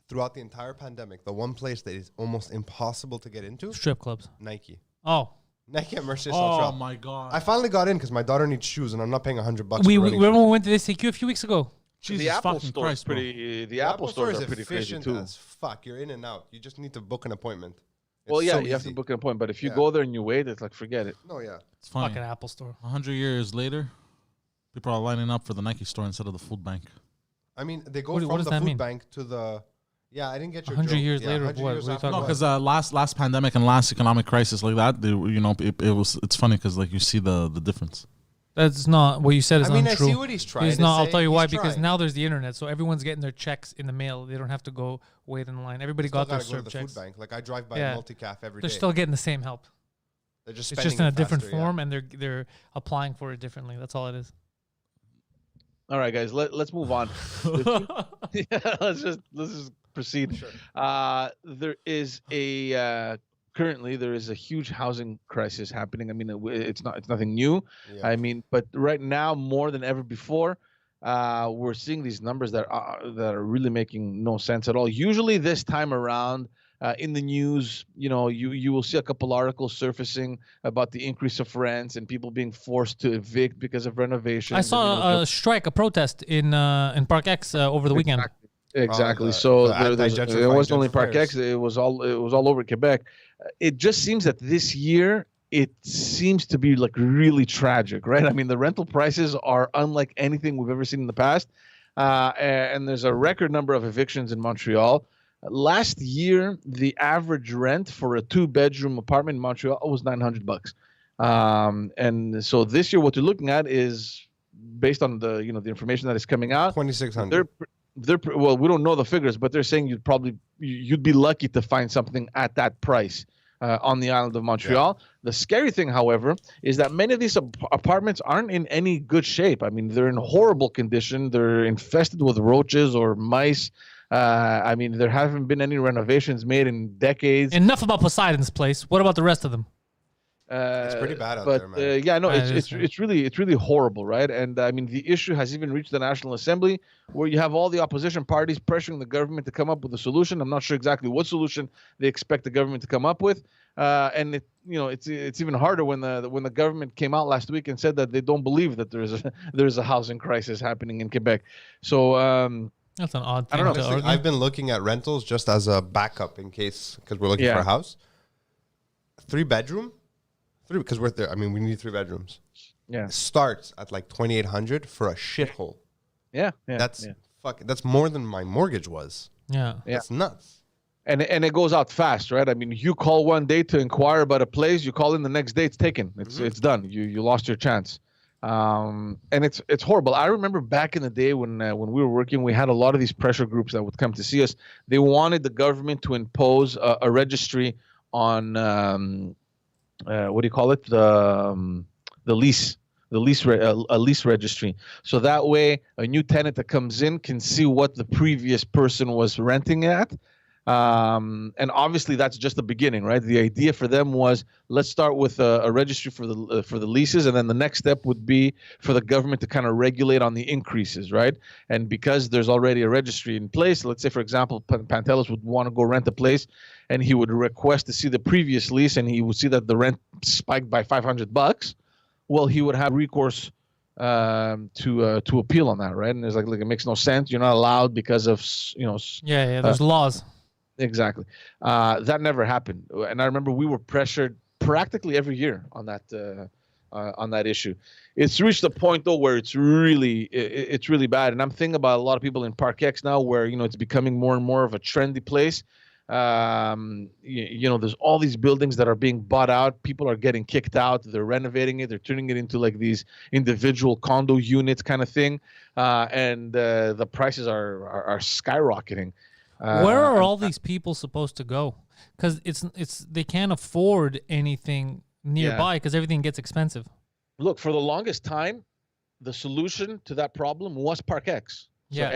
Throughout the entire pandemic, the one place that is almost impossible to get into, Strip clubs. Nike. Oh. Nike at Mercier Oh Central. my god. I finally got in because my daughter needs shoes and I'm not paying $100 We for running remember shoes. we went to the SAQ a few weeks ago. Jesus the Apple fucking store Christ, is bro. pretty. The Apple Apple store stores is are pretty crazy efficient too. as fuck. You're in and out. You just need to book an appointment. It's Well, yeah, so you have to easy. book an appointment, but if you Yeah. go there and you wait, it's like forget it. No, yeah. It's funny. Fucking Apple store. 100 years later, people are lining up for the Nike store instead of the food bank. I mean, they go What from does the that food mean? bank to the. Yeah, I didn't get your 100 joke. years Yeah, later of 100 what? years What are you after talking No, what? because last pandemic and last economic crisis like that, it's funny because like you see the difference. That's not what you said. Is I mean, untrue. I see what he's trying He's to not. I'll say. tell you why. He's Because trying. now there's the internet, so everyone's getting their checks in the mail. They don't have to go wait in line. Everybody Still got their gotta go to served the checks. food bank. Like I drive by Yeah. a multi-calf every They're day. still getting the same help. They're just It's spending just in a it different faster, yeah. form, and they're applying for it differently. That's all it is. All right, guys, let's move on. Yeah, let's just proceed. Sure. There is a currently there is a huge housing crisis happening. I mean, it's nothing new. Yeah. I mean, but right now more than ever before, we're seeing these numbers that are really making no sense at all. Usually this time around, in the news, you will see a couple articles surfacing about the increase of rents and people being forced to evict because of renovations. I saw a strike, a protest in Park X over the weekend. Exactly. The So anti-gentrifying it wasn't only Park gentrifiers. X; it was all over Quebec. It just seems that this year it seems to be like really tragic, right? I mean, the rental prices are unlike anything we've ever seen in the past, and there's a record number of evictions in Montreal. Last year, the average rent for a 2-bedroom apartment in Montreal was $900. And so this year, what you're looking at is based on the information that is coming out. 2,600. Well, we don't know the figures, but they're saying you'd be lucky to find something at that price on the island of Montreal. Yeah. The scary thing, however, is that many of these apartments aren't in any good shape. I mean, they're in horrible condition. They're infested with roaches or mice. I mean, there haven't been any renovations made in decades. Enough about Poseidon's place. What about the rest of them? It's pretty bad out there, man. Yeah, no, it's really horrible, right? And I mean, the issue has even reached the National Assembly, where you have all the opposition parties pressuring the government to come up with a solution. I'm not sure exactly what solution they expect the government to come up with, and it's even harder when the government came out last week and said that they don't believe that there's a housing crisis happening in Quebec. So that's an odd thing. I don't know. To argue. I've been looking at rentals just as a backup in case, because we're looking for a house. 3-bedroom. Because we're there. I mean, we need 3 bedrooms. Yeah. It starts at like 2,800 for a shithole. Yeah. That's more than my mortgage was. Yeah. That's nuts. And it goes out fast, right? I mean, you call one day to inquire about a place, you call in the next day, it's taken. It's done. You lost your chance. And it's horrible. I remember back in the day when we were working, we had a lot of these pressure groups that would come to see us. They wanted the government to impose a registry on what do you call it? The lease. A lease registry. So that way a new tenant that comes in can see what the previous person was renting at. And obviously that's just the beginning, right? The idea for them was, let's start with a registry for the leases, and then the next step would be for the government to kind of regulate on the increases, right? And because there's already a registry in place, let's say for example Pantelis would want to go rent a place, and he would request to see the previous lease, and he would see that the rent spiked by $500. Well, he would have recourse to appeal on that, right? And it's like it makes no sense. You're not allowed because of There's laws. Exactly. That never happened, and I remember we were pressured practically every year on that issue. It's reached a point though where it's really bad, and I'm thinking about a lot of people in Park X now, where it's becoming more and more of a trendy place. There's all these buildings that are being bought out. People are getting kicked out. They're renovating it. They're turning it into like these individual condo units kind of thing, and the prices are skyrocketing. Where are all these people supposed to go? Because they can't afford anything nearby because everything gets expensive. Look, for the longest time, the solution to that problem was Park X. So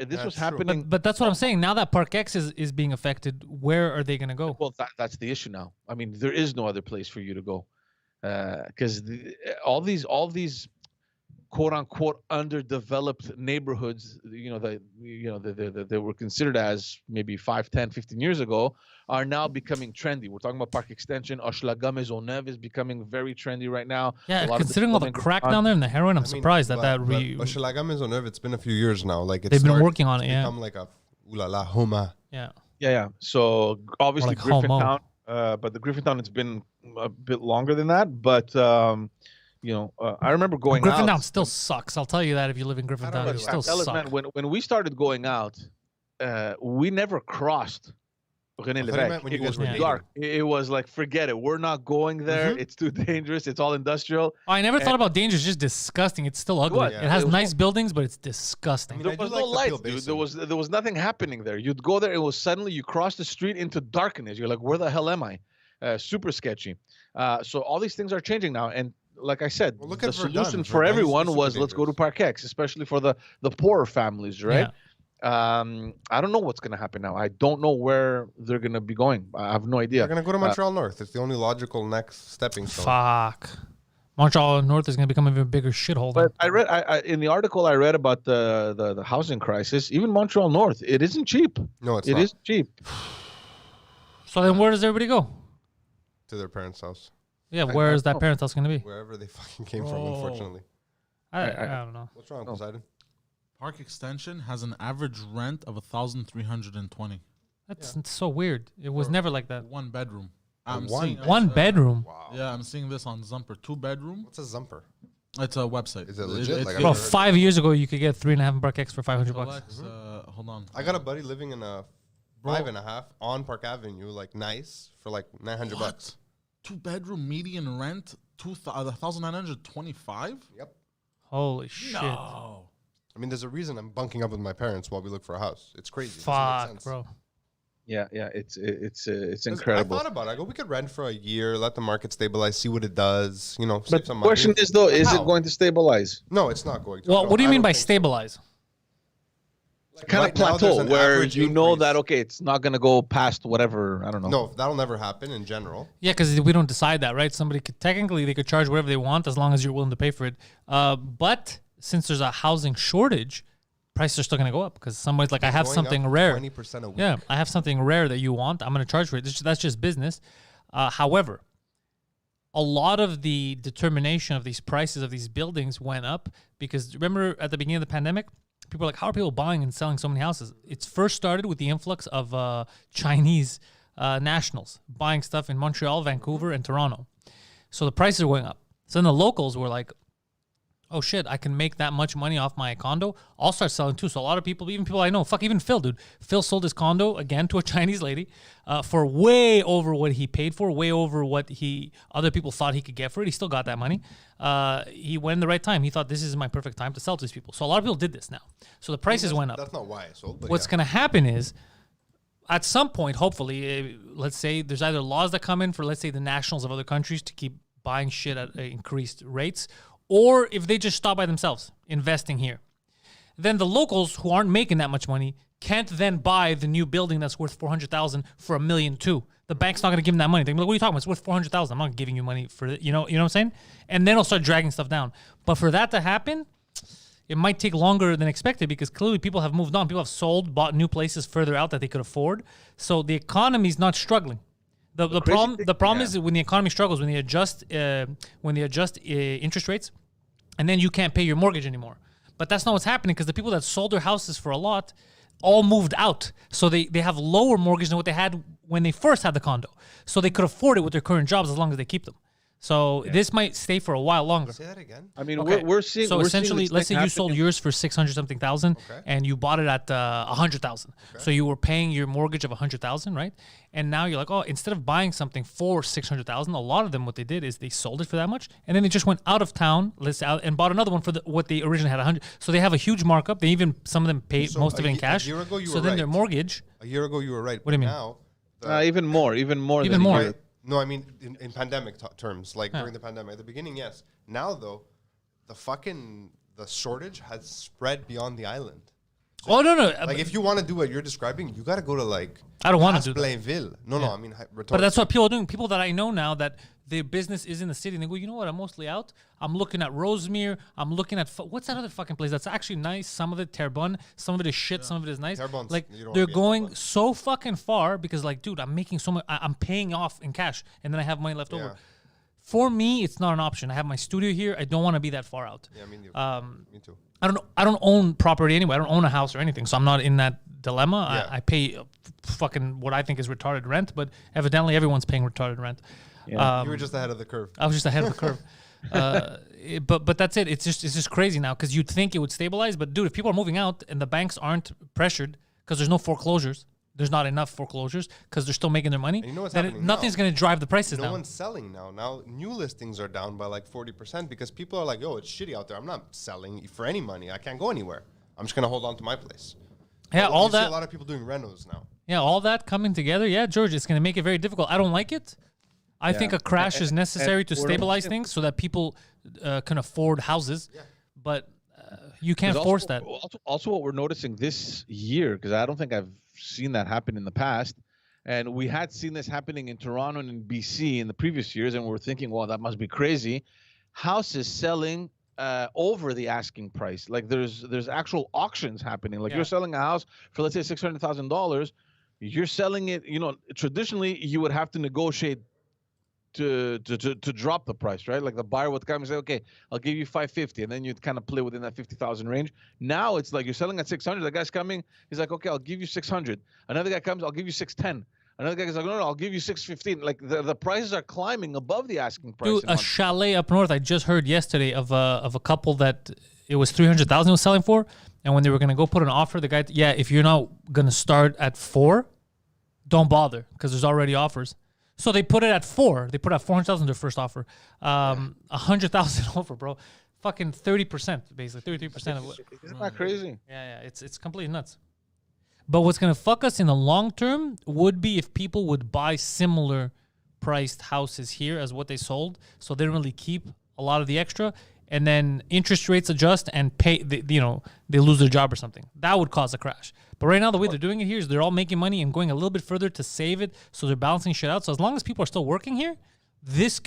this was happening. But that's what I'm saying. Now that Park X is being affected, where are they going to go? Well, that's the issue now. I mean, there is no other place for you to go, because all these quote unquote underdeveloped neighborhoods, that were considered as maybe 5, 10, 15 years ago, are now becoming trendy. We're talking about Park Extension. Hochelaga Maisonneuve is becoming very trendy right now. Yeah, considering all the crack down there and the heroin, I'm surprised that Hochelaga Maisonneuve, it's been a few years now. They've been working on it. Yeah, become like a ooh-la-la Homa. Yeah. So obviously like Griffintown, but the Griffintown, it's been a bit longer than that. But I remember going out. Griffintown still sucks. I'll tell you that if you live in Griffintown, it still sucks. Man, when we started going out, we never crossed René Lévesque. It was dark. It was like, forget it. We're not going there. It's too dangerous. It's all industrial. I never thought about danger. It's just disgusting. It's still ugly. It has nice buildings, but it's disgusting. There was no lights, dude. There was nothing happening there. You'd go there, it was suddenly you cross the street into darkness. You're like, where the hell am I? Super sketchy. So all these things are changing now, and like I said, the solution for everyone was let's go to Park X, especially for the poorer families, right? I don't know what's going to happen now. I don't know where they're going to be going. I have no idea. They're gonna go to Montreal North. It's the only logical next stepping stone. Fuck. Montreal North is going to become an even bigger shithole. But I read in the article I read about the housing crisis. Even Montreal North, it isn't cheap. No, it's It not. isn't cheap. So then where does everybody go? To their parents' house, Yeah, where is that parent's house going to be? wherever they fucking came from. Unfortunately, I don't know. what's wrong, Poseidon? Park Extension has an average rent of 1,320. That's so weird. It was never like that. 1 bedroom. I'm one seeing bedroom? One bedroom. Wow. Yeah, I'm seeing this on Zumper. 2 bedroom. What's a zumper? It's a website. Is it legit? Like, Bro, I've heard- 5 years ago you could get 3.5 bucks for $500. Alex, hold on. I got a buddy living in a Bro. 5.5 on Park Avenue, like nice, for like $900 bucks. 2 bedroom median rent 1,925. Yep. Holy shit. No. I mean, there's a reason I'm bunking up with my parents while we look for a house. It's crazy. It doesn't make Fuck, sense. bro. Yeah, it's 'Cause incredible. I thought about it. I go, we could rent for a year, let the market stabilize, see what it does. You know, save But the some money. question is though, is How? it going to stabilize? No, it's not going to. Well, No, what do you I mean don't by think so. stabilize? Kind Right of now, there's plateau an where average you know increase. that okay, it's not going to go past whatever. I don't know. No, that'll never happen in general. Yeah, because we don't decide that, right? Somebody could technically they could charge whatever they want as long as you're willing to pay for it. But since there's a housing shortage, prices are still gonna go up because somebody's like, I have Going something up rare. 20% a week. Yeah, I have something rare that you want. I'm gonna charge for it. That's just business. However, a lot of the determination of these prices of these buildings went up because remember at the beginning of the pandemic, people were like, how are people buying and selling so many houses? It's first started with the influx of Chinese nationals buying stuff in Montreal, Vancouver, and Toronto. So the prices are going up. So then the locals were like, oh shit, I can make that much money off my condo. I'll start selling too. So a lot of people, even people I know, even Phil, dude. Phil sold his condo again to a Chinese lady for way over what he paid for, way over what other people thought he could get for it. He still got that money. He went in the right time. He thought this is my perfect time to sell to these people. So a lot of people did this now. So the prices went up. That's not why I sold. But What's going to happen is at some point, hopefully, let's say there's either laws that come in for, let's say, the nationals of other countries to keep buying shit at increased rates, or if they just stop by themselves investing here. Then the locals who aren't making that much money can't then buy the new building that's worth $400,000 for $1 million too. The bank's not going to give them that money. They're like, what are you talking about? It's worth $400,000. I'm not giving you money for it. You know what I'm saying? And then it'll start dragging stuff down. But for that to happen, it might take longer than expected because clearly people have moved on. People have sold, bought new places further out that they could afford. So the economy is not struggling. The problem is when the economy struggles, when they adjust interest rates, and then you can't pay your mortgage anymore. But that's not what's happening because the people that sold their houses for a lot all moved out. So they have lower mortgage than what they had when they first had the condo. So they could afford it with their current jobs as long as they keep them. So this might stay for a while longer. Say that again. I mean, Okay. we're seeing. So we're essentially, seeing let's this say thing you sold happening. yours for 600-something thousand, Okay. and you bought it at 100,000. So you were paying your mortgage of 100,000, right? And now you're like, oh, instead of buying something for 600,000, a lot of them what they did is they sold it for that much, and then they just went out of town, and bought another one for what they originally had 100. So they have a huge markup. They even some of them paid So most of it in a cash. year ago you so were then their right. mortgage. A year ago you were right. What do you mean? Now, Even more Even than more. a year. right? No, I mean in pandemic terms, like during the pandemic. At the beginning, yes. Now though, the shortage has spread beyond the island. Oh no. Like if you want to do what you're describing, you got to go to like. I don't want to do that. Blainville. No, I mean. But that's what people are doing. People that I know now that their business is in the city, and they go, you know what? I'm mostly out. I'm looking at Rosemere. I'm looking at what's that other fucking place that's actually nice? Some of it Terrebonne. Some of it is shit. Some of it is nice. Terrebonne's- Like you don't they're wanna be in going Terrebonne. so fucking far because like, dude, I'm making so much. I'm paying off in cash, and then I have money left over. For me, it's not an option. I have my studio here. I don't want to be that far out. Yeah, me too. I don't own property anyway. I don't own a house or anything, so I'm not in that dilemma. Yeah. I pay fucking what I think is retarded rent, but evidently everyone's paying retarded rent. Yeah. You were just ahead of the curve. I was just ahead of the curve. But that's it. It's just crazy now because you'd think it would stabilize, but dude, if people are moving out and the banks aren't pressured because there's no foreclosures, there's not enough foreclosures because they're still making their money. you know what's then happening nothing's now? going to drive the prices No down. one's selling now. Now new listings are down by like 40% because people are like, "Yo, it's shitty out there. I'm not selling for any money. I can't go anywhere. I'm just gonna hold on to my place." Yeah, You all see a that. lot of people doing renos now. Yeah, all that coming together. Yeah, George, it's going to make it very difficult. I don't like it. I think a crash is necessary to we're- stabilize things so that people can afford houses. But you can't There's force that. Also, what we're noticing this year, because I don't think I've seen that happen in the past, and we had seen this happening in Toronto and in BC in the previous years, and we're thinking, well, that must be crazy. Houses selling over the asking price. Like there's actual auctions happening. Like Yeah. you're selling a house for, let's say, $600,000. You're selling it. Traditionally you would have to negotiate to drop the price, right? Like the buyer would come and say, okay, I'll give you 550, and then you'd kind of play within that 50,000 range. Now it's like you're selling at 600. The guy's coming, he's like, okay, I'll give you 600. Another guy comes, I'll give you 610. Another guy goes like, no, I'll give you 615. Like the prices are climbing above the asking price. Dude, a chalet up north, I just heard yesterday of a couple that it was 300,000 was selling for, and when they were gonna go put an offer, the guy, if you're not gonna start at 4, don't bother because there's already offers. So they put it at 4. They put at 400,000 their first offer, 100,000 over, bro. Fucking 30%, basically 33% of what. Isn't that crazy? Yeah, it's completely nuts. But what's gonna fuck us in the long term would be if people would buy similar priced houses here as what they sold, so they don't really keep a lot of the extra, and then interest rates adjust and they lose their job or something. That would cause a crash. But right now, the way they're doing it here is they're all making money and going a little bit further to save it, so they're balancing shit out. So as long as people are still working here, this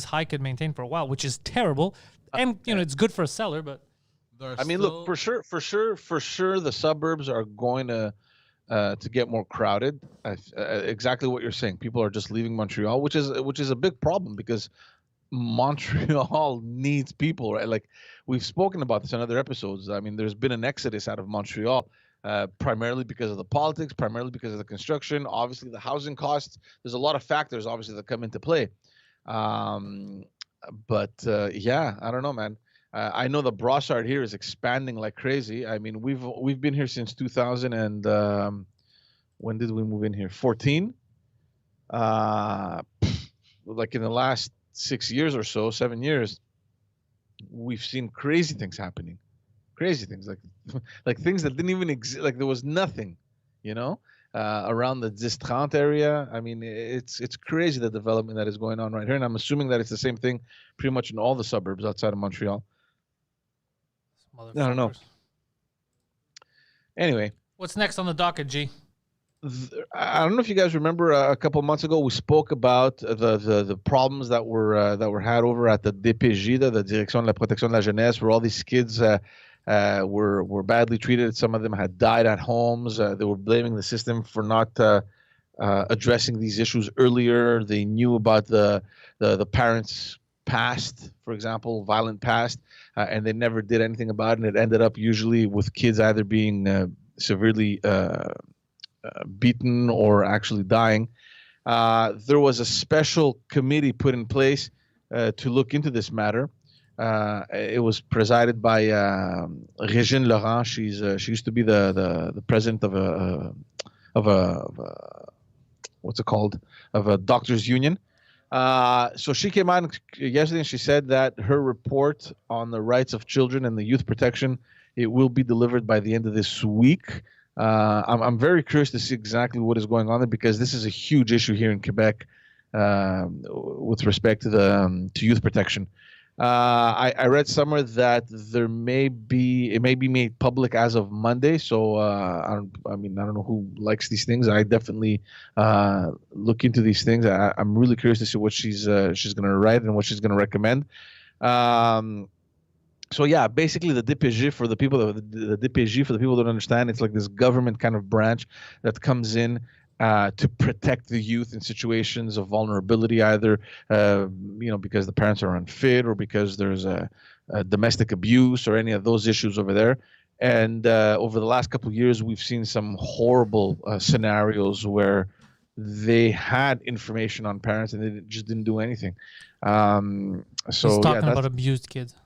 high could maintain for a while, which is terrible. And it's good for a seller, but look, for sure, the suburbs are going to get more crowded. Exactly what you're saying. People are just leaving Montreal, which is a big problem because Montreal needs people, right? Like we've spoken about this in other episodes. I mean, there's been an exodus out of Montreal, primarily because of the politics, primarily because of the construction, obviously the housing costs. There's a lot of factors, obviously, that come into play. I don't know, man. I know the Brossard here is expanding like crazy. I mean, we've been here since 2000 and when did we move in here? 14. Like in the last 6 years or so, 7 years, we've seen crazy things happening. Crazy things like things that didn't even exist. Like there was nothing, around the 10-30 area. I mean, it's crazy the development that is going on right here, and I'm assuming that it's the same thing pretty much in all the suburbs outside of Montreal. I don't know. Anyway, what's next on the docket, G? I don't know if you guys remember a couple months ago we spoke about the problems that were had over at the DPJ, the Direction de la Protection de la Jeunesse, where all these kids were badly treated. Some of them had died at homes. They were blaming the system for not addressing these issues earlier. They knew about the parents' past, for example, violent past, and they never did anything about it. And it ended up usually with kids either being severely beaten or actually dying. There was a special committee put in place to look into this matter. It was presided by Régine Laurent. She used to be the president of a what's it called, of a doctors union. So she came out yesterday and she said that her report on the rights of children and the youth protection, it will be delivered by the end of this week. I'm very curious to see exactly what is going on there because this is a huge issue here in Quebec with respect to youth protection. I read somewhere that it may be made public as of Monday. So I don't know who likes these things. I definitely look into these things. I'm really curious to see what she's going to write and what she's going to recommend. So yeah, basically the DPJ for the people that don't understand, it's like this government kind of branch that comes in to protect the youth in situations of vulnerability, either because the parents are unfit or because there's a domestic abuse or any of those issues over there. And over the last couple of years, we've seen some horrible scenarios where they had information on parents and they just didn't do anything. He's talking about abused kids.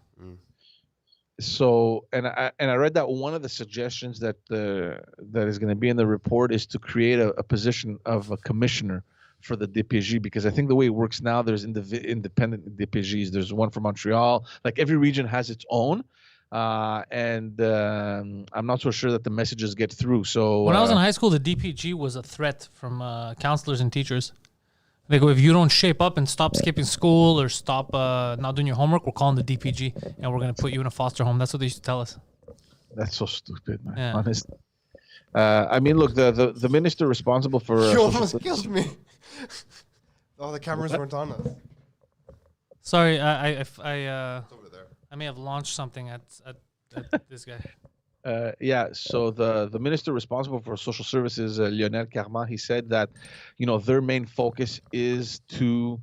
So, and I read that one of the suggestions that is going to be in the report is to create a position of a commissioner for the DPJ, because I think the way it works now, there's independent DPJs. There's one for Montreal. Like every region has its own, and I'm not so sure that the messages get through. So when I was in high school, the DPJ was a threat from counselors and teachers. They go, if you don't shape up and stop skipping school or stop not doing your homework, we're calling the DPG and we're going to put you in a foster home. That's what they used to tell us. That's so stupid, man. Yeah. Honestly. I mean, look, the minister responsible for You almost killed me. Oh, the cameras weren't on us. Sorry, I It's over there. I may have launched something at this guy. So the minister responsible for social services, Lionel Carman, he said that, their main focus is to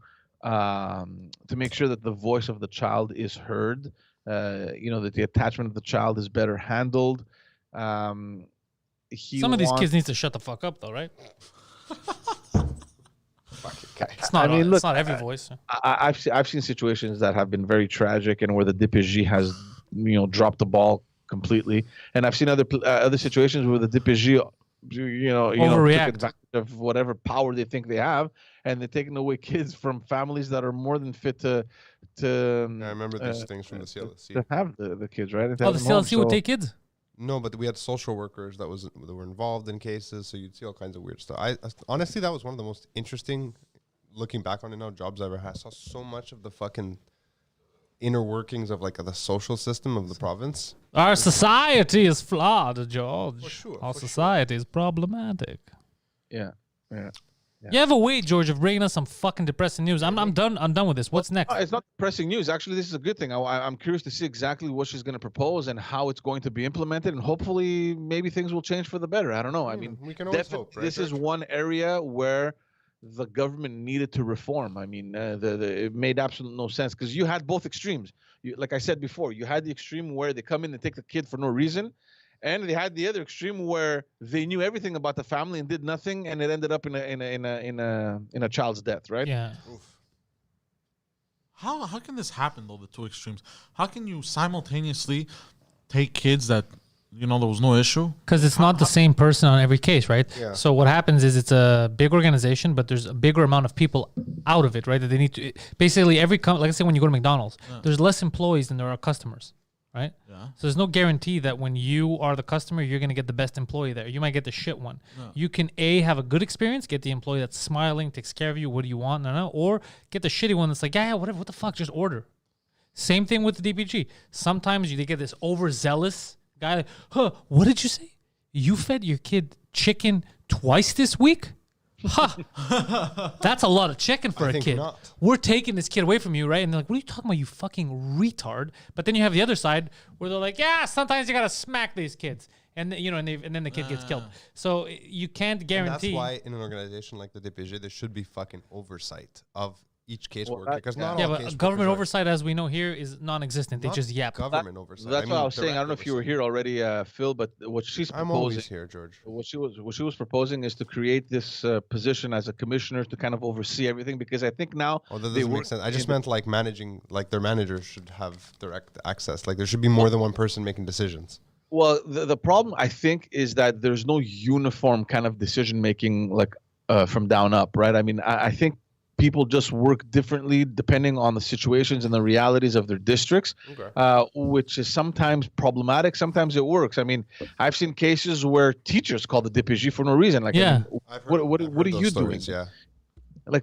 make sure that the voice of the child is heard, that the attachment of the child is better handled. Some of these kids need to shut the fuck up, though, right? It's not. It's not every voice. I've seen situations that have been very tragic and where the DPG has dropped the ball completely, and I've seen other situations where the DPG took advantage of whatever power they think they have, and they're taking away kids from families that are more than fit to I remember these things from the CLSC. to have the kids, right? Oh, the CLC would take kids. No, but we had social workers that were involved in cases, so you'd see all kinds of weird stuff. I honestly, that was one of the most interesting, looking back on it now, jobs I ever had. I saw so much of the fucking inner workings of the social system of the province. Our society is flawed, George. For sure, Our for society is problematic. Yeah. You have a way, George, of bringing us some fucking depressing news. I'm done. I'm done with this. What's next? It's not pressing news. Actually, this is a good thing. I'm curious to see exactly what she's going to propose and how it's going to be implemented, and hopefully, maybe things will change for the better. I don't know. I mean, we can always hope. Right, this is one area where the government needed to reform. I mean, it made absolutely no sense because you had both extremes. Like I said before, you had the extreme where they come in and take the kid for no reason. And they had the other extreme where they knew everything about the family and did nothing, and it ended up in a child's death, right? Yeah. Oof. How can this happen though? The two extremes. How can you simultaneously take kids that there was no issue? Because it's not the same person on every case, right? Yeah. So what happens is it's a big organization, but there's a bigger amount of people out of it, right? That they need to basically like I say, when you go to McDonald's, there's less employees than there are customers. Right? Yeah. So there's no guarantee that when you are the customer, you're going to get the best employee there. You might get the shit one. Yeah. You can have a good experience, get the employee that's smiling, takes care of you. What do you want? No. Or get the shitty one that's like, yeah, whatever. What the fuck? Just order. Same thing with the DPG. Sometimes they get this overzealous guy. Like, what did you say? You fed your kid chicken twice this week? That's a lot of chicken for a kid. Not. We're taking this kid away from you, right? And they're like, what are you talking about, you fucking retard? But then you have the other side where they're like, yeah, sometimes you gotta smack these kids. And and then the kid gets killed. So you can't guarantee. And that's why in an organization like the DPG, there should be fucking oversight of each caseworker. Because not all but government oversight, as we know here, is non-existent. They just yap. Government oversight. That's what I was saying. I don't know if you were here already, Phil, but what she's proposing. I'm always here, George. What she was proposing is to create this position as a commissioner to kind of oversee everything, because I think now. Oh, that doesn't make sense. I just meant managing, their managers should have direct access. There should be more than one person making decisions. Well, the problem I think is that there's no uniform kind of decision making from down up, right? I mean, I think people just work differently depending on the situations and the realities of their districts, which is sometimes problematic. Sometimes it works. I mean, I've seen cases where teachers call the DPG for no reason. What are you doing? Yeah.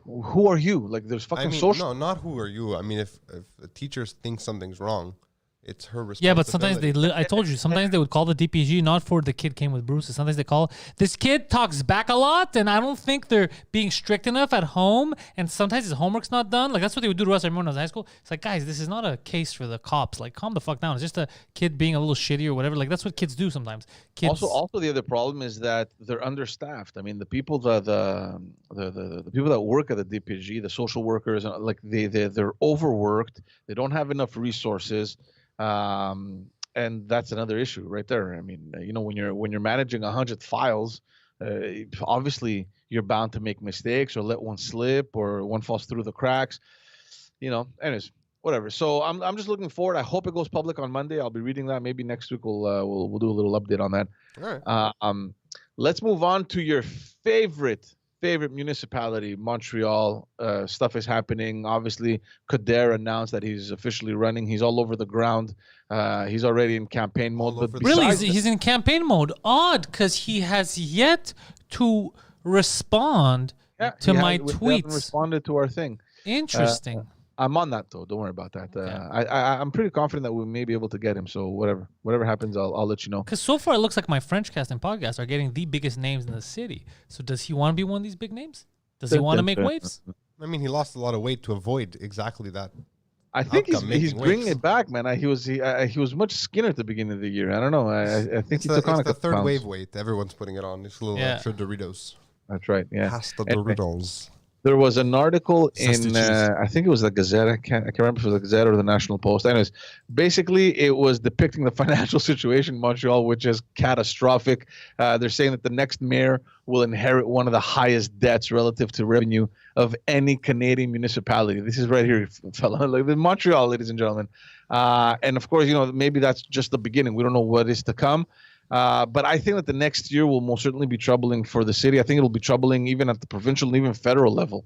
Who are you? There's fucking social. No, not who are you. I mean, if a teacher thinks something's wrong, it's her responsibility. Yeah, but sometimes I told you, sometimes they would call the DPG not for the kid came with bruises. Sometimes they call, this kid talks back a lot, and I don't think they're being strict enough at home, and sometimes his homework's not done. That's what they would do to us everyone in high school. It's like, guys, this is not a case for the cops. Calm the fuck down. It's just a kid being a little shitty or whatever. That's what kids do sometimes. Kids. Also, the other problem is that they're understaffed. I mean, the people the people that work at the DPG, the social workers, they're overworked. They don't have enough resources. And that's another issue right there. I mean, when you're managing 100 files, obviously you're bound to make mistakes or let one slip or one falls through the cracks. Anyways, whatever. So I'm just looking forward. I hope it goes public on Monday. I'll be reading that. Maybe next week we'll do a little update on that. All right. Let's move on to your favorite municipality, Montreal. Stuff is happening. Obviously, Coderre announced that he's officially running. He's all over the ground. He's already in campaign mode. But really, he's in campaign mode. Odd, because he has yet to respond Yeah, to my they haven't tweets. responded to our thing. Interesting. I'm on that though. Don't worry about that. I'm pretty confident that we may be able to get him. So whatever happens, I'll let you know. Because so far it looks like my French cast and podcast are getting the biggest names in the city. So does he want to be one of these big names? Does he want to make waves? I mean, he lost a lot of weight to avoid exactly that. I think outcome, he's making bringing waves. it back, man. He was much skinnier at the beginning of the year. I don't know. I think It's he the, took on it's a the couple third pounds. wave weight. Everyone's putting it on. It's a little Yeah. extra Doritos. That's right. Yeah. Pasta Anyway. Doritos. There was an article Zesty in, cheese. I think it was the Gazette. I can't remember if it was the Gazette or the National Post. Anyways, basically it was depicting the financial situation in Montreal, which is catastrophic. They're saying that the next mayor will inherit one of the highest debts relative to revenue of any Canadian municipality. This is right here, fella, like in Montreal, ladies and gentlemen. And of course, maybe that's just the beginning. We don't know what is to come. But I think that the next year will most certainly be troubling for the city. I think it'll be troubling even at the provincial and even federal level.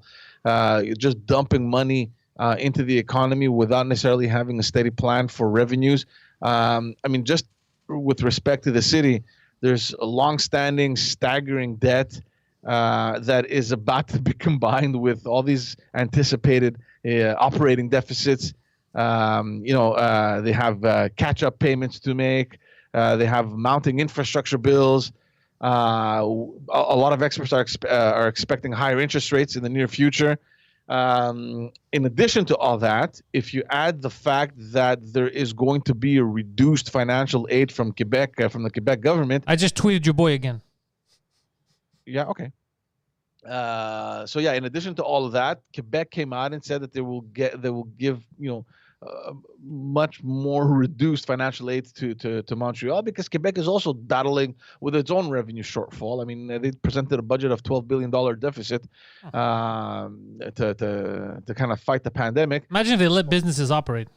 Just dumping money into the economy without necessarily having a steady plan for revenues. I mean, just with respect to the city, there's a long-standing, staggering debt that is about to be combined with all these anticipated operating deficits. They have catch-up payments to make. They have mounting infrastructure bills. A lot of experts are expecting higher interest rates in the near future. In addition to all that, if you add the fact that there is going to be a reduced financial aid from Quebec, from the Quebec government. I just tweeted your boy again. Yeah, okay. So yeah, in addition to all of that, Quebec came out and said that they will give much more reduced financial aid to Montreal, because Quebec is also battling with its own revenue shortfall. I mean, they presented a budget of $12 billion deficit to kind of fight the pandemic. Imagine if they let businesses operate.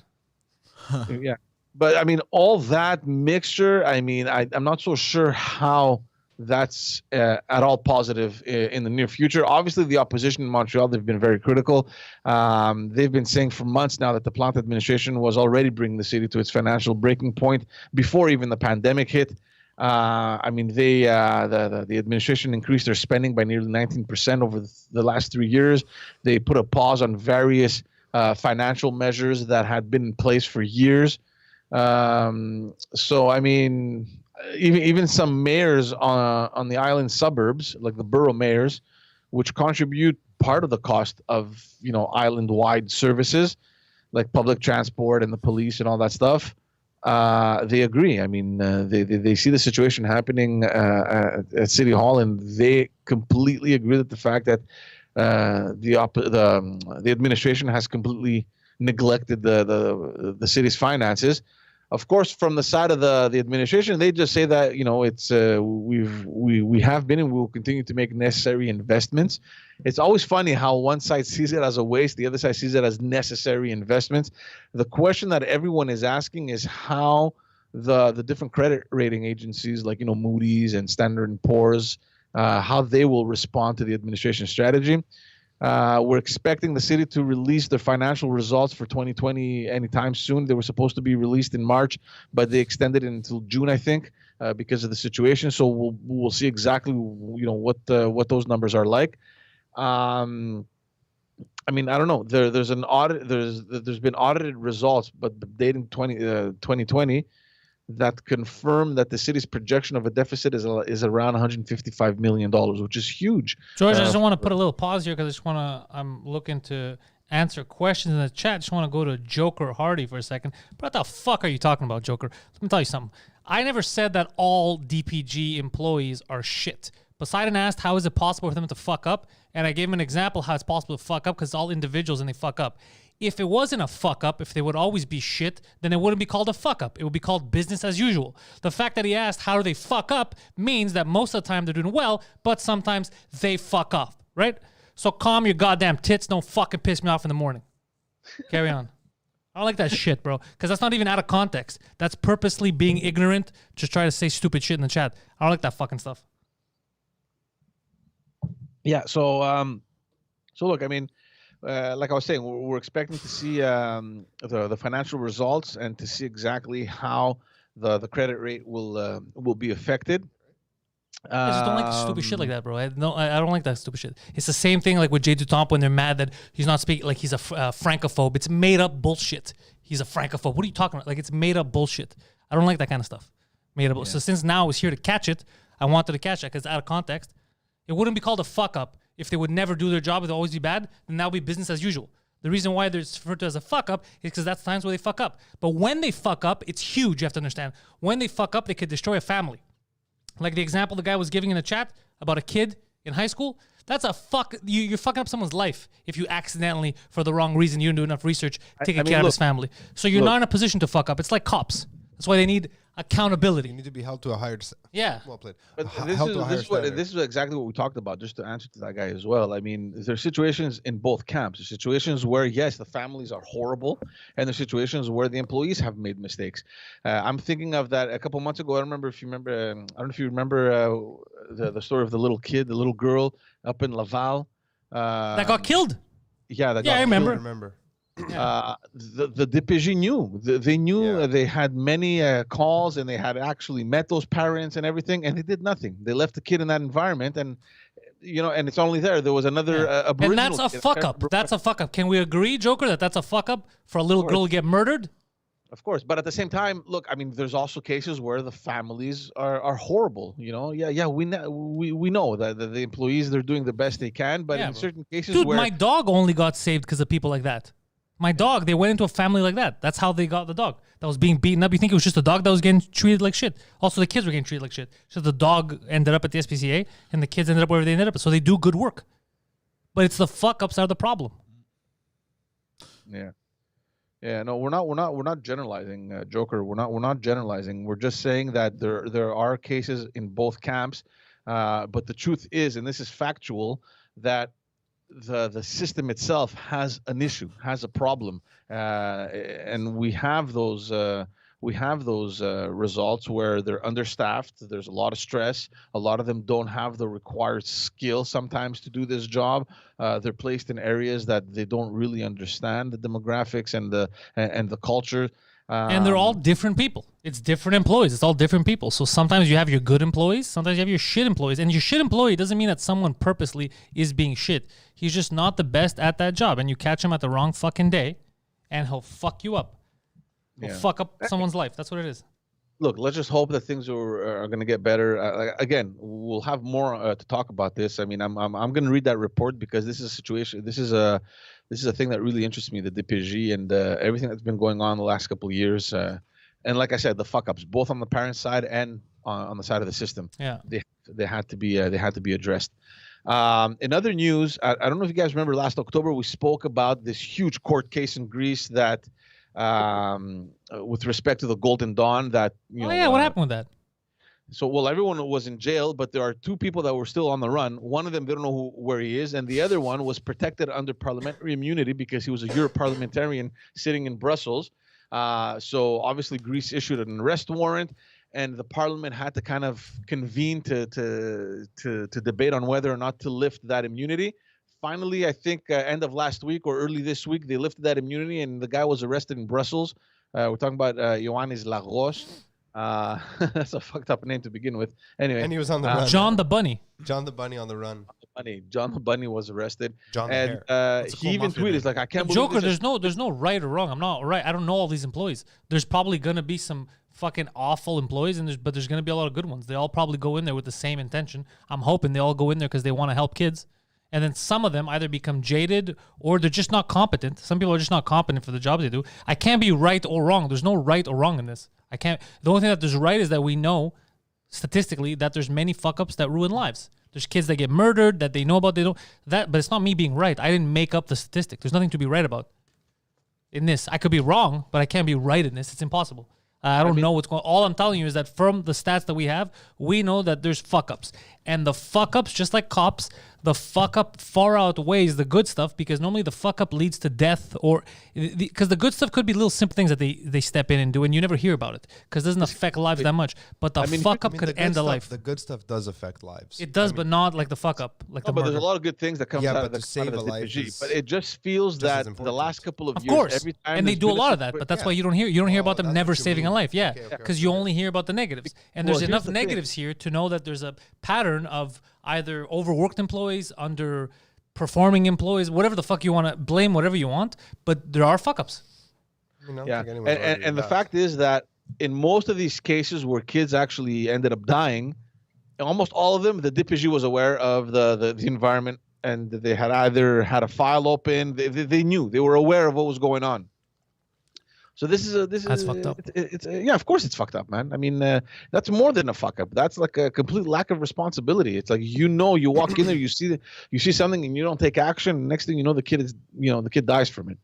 Yeah, but I mean, all that mixture. I mean, I'm not so sure how that's at all positive in the near future. Obviously, the opposition in Montreal, they've been very critical. They've been saying for months now that the Plante administration was already bringing the city to its financial breaking point before even the pandemic hit. I mean, the administration increased their spending by nearly 19% over the last 3 years. They put a pause on various financial measures that had been in place for years. So, I mean, even some mayors on the island suburbs, like the borough mayors, which contribute part of the cost of island-wide services, like public transport and the police and all that stuff, they agree. I mean, they see the situation happening at City Hall, and they completely agree with the fact that the administration has completely neglected the city's finances. Of course, from the side of the administration, they just say that it's we have been and we will continue to make necessary investments. It's always funny how one side sees it as a waste, the other side sees it as necessary investments. The question that everyone is asking is how the different credit rating agencies like Moody's and Standard & Poor's, how they will respond to the administration strategy. We're expecting the city to release their financial results for 2020 anytime soon. They were supposed to be released in March, but they extended it until June, I think, because of the situation. So we'll see exactly what those numbers are like. I mean, I don't know. There's an audit. There's been audited results, but dating 2020. That confirm that the city's projection of a deficit is around $155 million, which is huge. George, I just want to put a little pause here because I'm looking to answer questions in the chat. Just want to go to Joker Hardy for a second. But what the fuck are you talking about, Joker? Let me tell you something. I never said that all DPG employees are shit. Poseidon asked how is it possible for them to fuck up, and I gave him an example how it's possible to fuck up because it's all individuals and they fuck up. If it wasn't a fuck up, if they would always be shit, then it wouldn't be called a fuck up. It would be called business as usual. The fact that he asked how do they fuck up means that most of the time they're doing well, but sometimes they fuck off, right? So calm your goddamn tits. Don't fucking piss me off in the morning. Carry on. I don't like that shit, bro, because that's not even out of context. That's purposely being ignorant, just try to say stupid shit in the chat. I don't like that fucking stuff. Yeah, so look, I mean, like I was saying, we're expecting to see the financial results and to see exactly how the credit rate will be affected. I just don't like the stupid shit like that, bro. I don't like that stupid shit. It's the same thing like with Jay Dutomp when they're mad that he's not speaking, like he's a francophobe. It's made up bullshit. He's a francophobe. What are you talking about? Like, it's made up bullshit. I don't like that kind of stuff. Made up. Yeah. So since now I was here to catch it, I wanted to catch it because out of context, it wouldn't be called a fuck up if they would never do their job. It'd always be bad. Then that would be business as usual. The reason why they're referred to as a fuck up is because that's times where they fuck up. But when they fuck up, it's huge. You have to understand. When they fuck up, they could destroy a family. Like the example the guy was giving in the chat about a kid in high school. That's a fuck. You're fucking up someone's life if you accidentally, for the wrong reason, you didn't do enough research, take a kid out of his family. So you're not in a position to fuck up. It's like cops. That's why they need accountability. You need to be held to a higher. Yeah. Well played. But this is exactly what we talked about, just to answer to that guy as well. I mean, there's situations in both camps. There's situations where, yes, the families are horrible, and there's situations where the employees have made mistakes. I'm thinking of that a couple months ago. I don't know if you remember the story of the little kid, the little girl up in Laval. That got killed. Yeah, I remember. The DPG knew. They knew they had many calls, and they had actually met those parents and everything, and they did nothing. They left the kid in that environment, and and it's only there. There was another Aboriginal. And that's a fuck up. That's a fuck up. Can we agree, Joker, that that's a fuck up for a little girl to get murdered? Of course, but at the same time, look, I mean, there's also cases where the families are horrible. We know that the employees, they're doing the best they can, but in certain cases, dude, my dog only got saved because of people like that. My dog, they went into a family like that. That's how they got the dog that was being beaten up. You think it was just the dog that was getting treated like shit? Also, the kids were getting treated like shit. So the dog ended up at the SPCA, and the kids ended up wherever they ended up. So they do good work, but it's the fuck ups that are the problem. Yeah, no, we're not generalizing, Joker. We're not generalizing. We're just saying that there are cases in both camps, but the truth is, and this is factual, that the system itself has an issue, has a problem, and we have those results where they're understaffed. There's a lot of stress. A lot of them don't have the required skill sometimes to do this job. They're placed in areas that they don't really understand the demographics and the culture. And they're all different people. It's different employees. It's all different people. So sometimes you have your good employees. Sometimes you have your shit employees. And your shit employee doesn't mean that someone purposely is being shit. He's just not the best at that job. And you catch him at the wrong fucking day, and he'll fuck you up. He'll fuck up someone's life. That's what it is. Look, let's just hope that things are going to get better. Again, we'll have more to talk about this. I mean, I'm going to read that report because this is a situation. This is a thing that really interests me, the DPG and everything that's been going on the last couple of years. And like I said, the fuck ups, both on the parent side and on the side of the system. Yeah, they had to be addressed. In other news, I don't know if you guys remember last October we spoke about this huge court case in Greece that, with respect to the Golden Dawn, that what happened with that? So, well, everyone was in jail, but there are two people that were still on the run. One of them, they don't know where he is, and the other one was protected under parliamentary immunity because he was a Europarliamentarian sitting in Brussels. So obviously Greece issued an arrest warrant, and the parliament had to kind of convene to debate on whether or not to lift that immunity. Finally, I think end of last week or early this week, they lifted that immunity, and the guy was arrested in Brussels. We're talking about Ioannis Lagos. That's a fucked up name to begin with. Anyway, and he was on the run. John the Bunny. John the Bunny on the run. John the Bunny was arrested. John and he even tweeted like, "I can't believe Joker, there's no right or wrong. I'm not right. I don't know all these employees. There's probably gonna be some fucking awful employees, but there's gonna be a lot of good ones. They all probably go in there with the same intention. I'm hoping they all go in there because they want to help kids. And then some of them either become jaded or they're just not competent. Some people are just not competent for the jobs they do. I can't be right or wrong. There's no right or wrong in this. I can't. The only thing that there's right is that we know statistically that there's many fuck ups that ruin lives. There's kids that get murdered that they know about. But it's not me being right. I didn't make up the statistic. There's nothing to be right about in this. I could be wrong, but I can't be right in this. It's impossible. I don't know what's going on. All I'm telling you is that from the stats that we have, we know that there's fuck-ups. And the fuck-ups, just like cops, the fuck up far outweighs the good stuff, because normally the fuck up leads to death, or because the good stuff could be little simple things that they step in and do and you never hear about it because it doesn't affect lives that much. But the fuck up could end a life. The good stuff does affect lives. It does, but not like the fuck up, like the but murder. there's a lot of good things that come out of the DPG. But it just feels that the last couple of years, course, every time and they do a lot of that. But that's why you don't hear about them never saving a life. Yeah, because you only hear about the negatives, and there's enough negatives here to know that there's a pattern of either overworked employees, underperforming employees, whatever the fuck you want to blame, whatever you want. But there are fuck ups. And the fact is that in most of these cases where kids actually ended up dying, almost all of them, the DPG was aware of the environment, and they had either had a file open. They knew, they were aware of what was going on. So that's fucked up. Yeah, of course it's fucked up, man. I mean, that's more than a fuck up. That's like a complete lack of responsibility. It's like, you walk in there, you see something, and you don't take action. Next thing you know, the kid dies from it.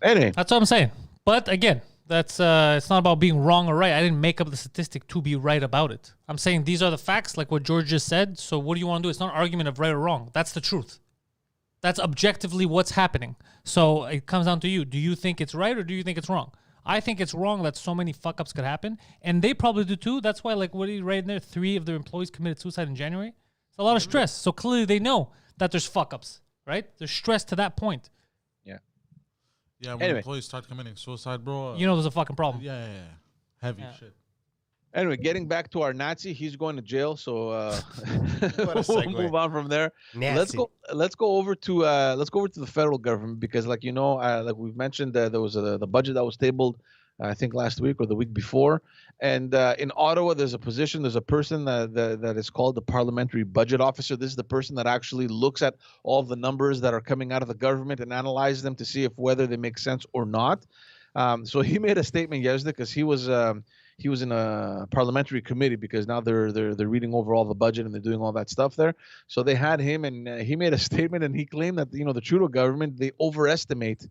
Anyway, that's what I'm saying. But again, that's it's not about being wrong or right. I didn't make up the statistic to be right about it. I'm saying these are the facts, like what George just said. So what do you want to do? It's not an argument of right or wrong. That's the truth. That's objectively what's happening. So it comes down to you. Do you think it's right or do you think it's wrong? I think it's wrong that so many fuck-ups could happen. And they probably do too. That's why, like, what did he write in there? 3 of their employees committed suicide in January. It's a lot of stress. So clearly they know that there's fuck-ups, right? There's stress to that point. Yeah, when employees start committing suicide, bro. You know there's a fucking problem. Yeah. Heavy shit. Anyway, getting back to our Nazi, he's going to jail, so we'll move on from there. Nazi. Let's go over to the federal government, because, like like we've mentioned, there was the budget that was tabled, I think last week or the week before, and in Ottawa there's a person that is called the parliamentary budget officer. This is the person that actually looks at all the numbers that are coming out of the government and analyzes them to see if whether they make sense or not. So he made a statement yesterday, because he was in a parliamentary committee, because now they're reading over all the budget and they're doing all that stuff there. So they had him, and he made a statement, and he claimed that the Trudeau government, they overestimate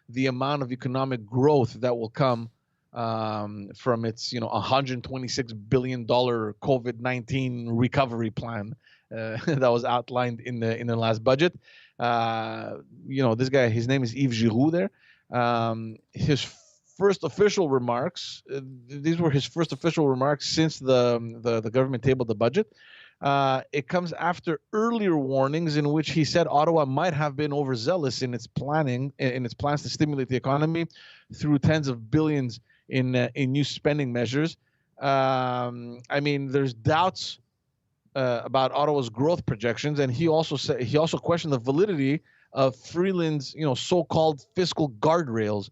the amount of economic growth that will come from its $126 billion COVID-19 recovery plan that was outlined in the last budget. This guy, his name is Yves Giroux there. His first official remarks, these were his first official remarks since the government tabled the budget. It comes after earlier warnings in which he said Ottawa might have been overzealous in its plans to stimulate the economy through tens of billions in new spending measures. I mean, there's doubts about Ottawa's growth projections, and he also questioned the validity of Freeland's so-called fiscal guardrails,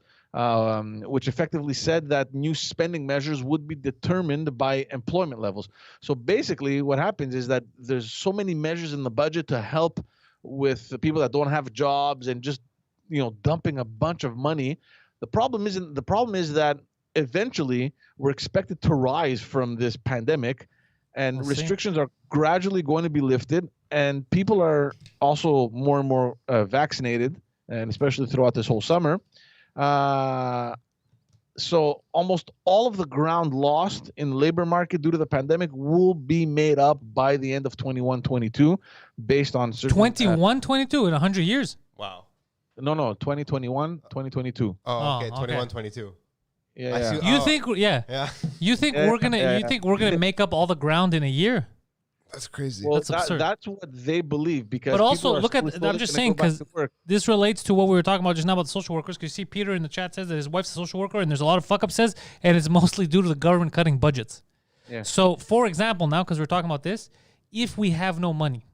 which effectively said that new spending measures would be determined by employment levels. So basically what happens is that there's so many measures in the budget to help with the people that don't have jobs, and just dumping a bunch of money. The problem is that eventually we're expected to rise from this pandemic, and restrictions are gradually going to be lifted, and people are also more and more vaccinated, and especially throughout this whole summer. So almost all of the ground lost in the labor market due to the pandemic will be made up by the end of 21-22, based on certain 21-22 in 100 years. Wow. No, 2021-2022. Oh, okay, 21-22. Yeah. You think You think we're gonna make up all the ground in a year? That's crazy. Well, that's absurd. That's what they believe, because. But also, look at. I'm just saying, because this relates to what we were talking about just now about the social workers. Because you see, Peter in the chat says that his wife's a social worker, and there's a lot of fuck up says, and it's mostly due to the government cutting budgets. Yeah. So, for example, now because we're talking about this, if we have no money,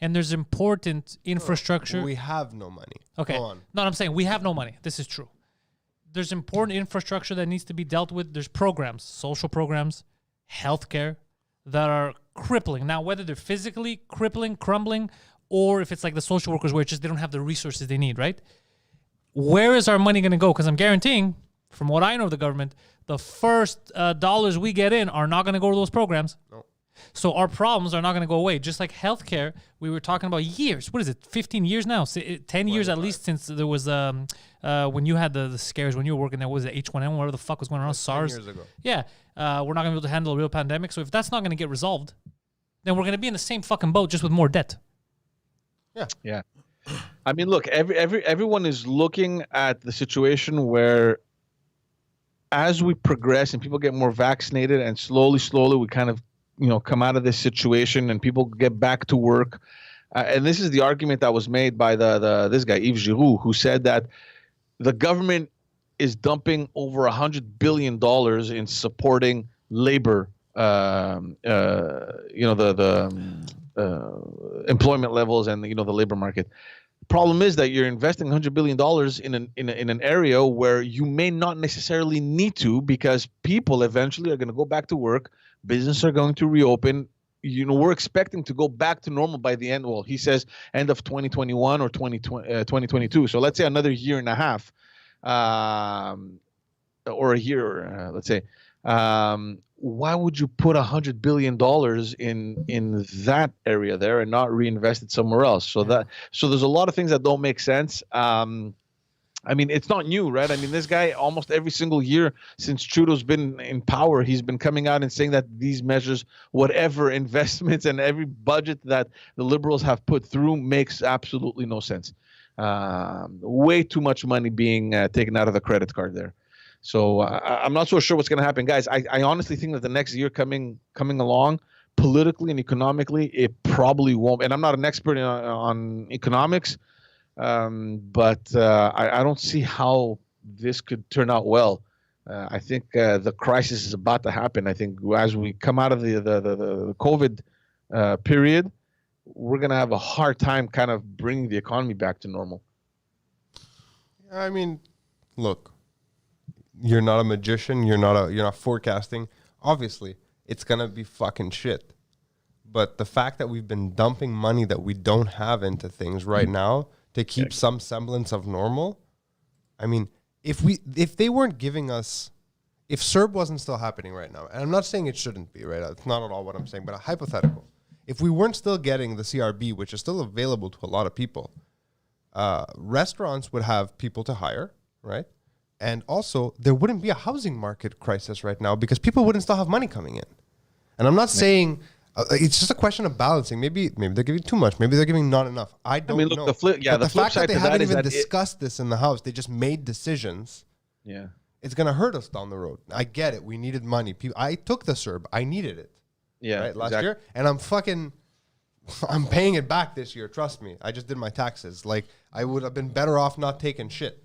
and there's important infrastructure, we have no money. Okay. Go on. No, I'm saying we have no money. This is true. There's important infrastructure that needs to be dealt with. There's programs, social programs, healthcare, that are crippling. Now, whether they're physically crippling, crumbling, or if it's like the social workers where it's just they don't have the resources they need, right? Where is our money going to go? Because I'm guaranteeing, from what I know of the government, the first dollars we get in are not going to go to those programs. No. So our problems are not going to go away. Just like healthcare, we were talking about years. What is it? 15 years now? 10 years at least since there was when you had the scares when you were working there. What was it? H1N1? Whatever the fuck was going on? SARS. 10 years ago. Yeah. We're not going to be able to handle a real pandemic. So if that's not going to get resolved, then we're going to be in the same fucking boat, just with more debt. Yeah. I mean, look, everyone is looking at the situation where, as we progress and people get more vaccinated, and slowly we kind of, come out of this situation and people get back to work. And this is the argument that was made by this guy Yves Giroux, who said that the government is dumping over $100 billion in supporting labor, employment levels and the labor market. Problem is that you're investing $100 billion in an area where you may not necessarily need to, because people eventually are going to go back to work. Businesses are going to reopen. We're expecting to go back to normal by the end. Well, he says end of 2021 or 2022. So let's say another year and a half, or a year, let's say. Why would you put $100 billion in that area there and not reinvest it somewhere else? So there's a lot of things that don't make sense. I mean, it's not new, right? I mean, this guy almost every single year since Trudeau's been in power, he's been coming out and saying that these measures, whatever investments and every budget that the Liberals have put through, makes absolutely no sense. Way too much money being taken out of the credit card there. So I'm not so sure what's going to happen, guys. I honestly think that the next year coming along, politically and economically, it probably won't. And I'm not an expert on economics, but I don't see how this could turn out well. I think the crisis is about to happen. I think as we come out of the COVID period, we're going to have a hard time kind of bringing the economy back to normal. I mean, look. You're not a magician. You're not forecasting. Obviously, it's gonna be fucking shit. But the fact that we've been dumping money that we don't have into things right now to keep some semblance of normal. I mean, if they weren't giving us, if CERB wasn't still happening right now, and I'm not saying it shouldn't be, right? That's not at all what I'm saying, but a hypothetical. If we weren't still getting the CRB, which is still available to a lot of people, restaurants would have people to hire, right? And also, there wouldn't be a housing market crisis right now because people wouldn't still have money coming in. And I'm not saying it's just a question of balancing. Maybe they're giving too much. Maybe they're giving not enough. I don't know. The flip fact side that they to that haven't is even that discussed this in the House, they just made decisions. Yeah, it's gonna hurt us down the road. I get it. We needed money. I took the CERB. I needed it. Yeah, right, last year, and I'm paying it back this year. Trust me. I just did my taxes. Like I would have been better off not taking shit.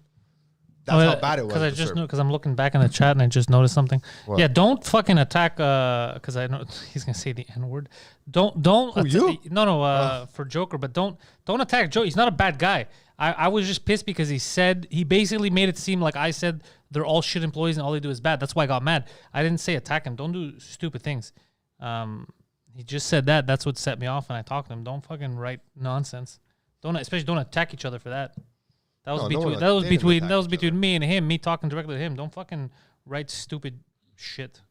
That's how bad it was. Because I just know, because I'm looking back in the chat and I just noticed something. What? Yeah, don't fucking attack. Because I know he's gonna say the N word. Don't. Who, you? No, for Joker. But don't attack Joe. He's not a bad guy. I was just pissed because he basically made it seem like I said they're all shit employees and all they do is bad. That's why I got mad. I didn't say attack him. Don't do stupid things. He just said that. That's what set me off, and I talked to him. Don't fucking write nonsense. Don't attack each other for that. That was between me and him. Me talking directly to him. Don't fucking write stupid shit.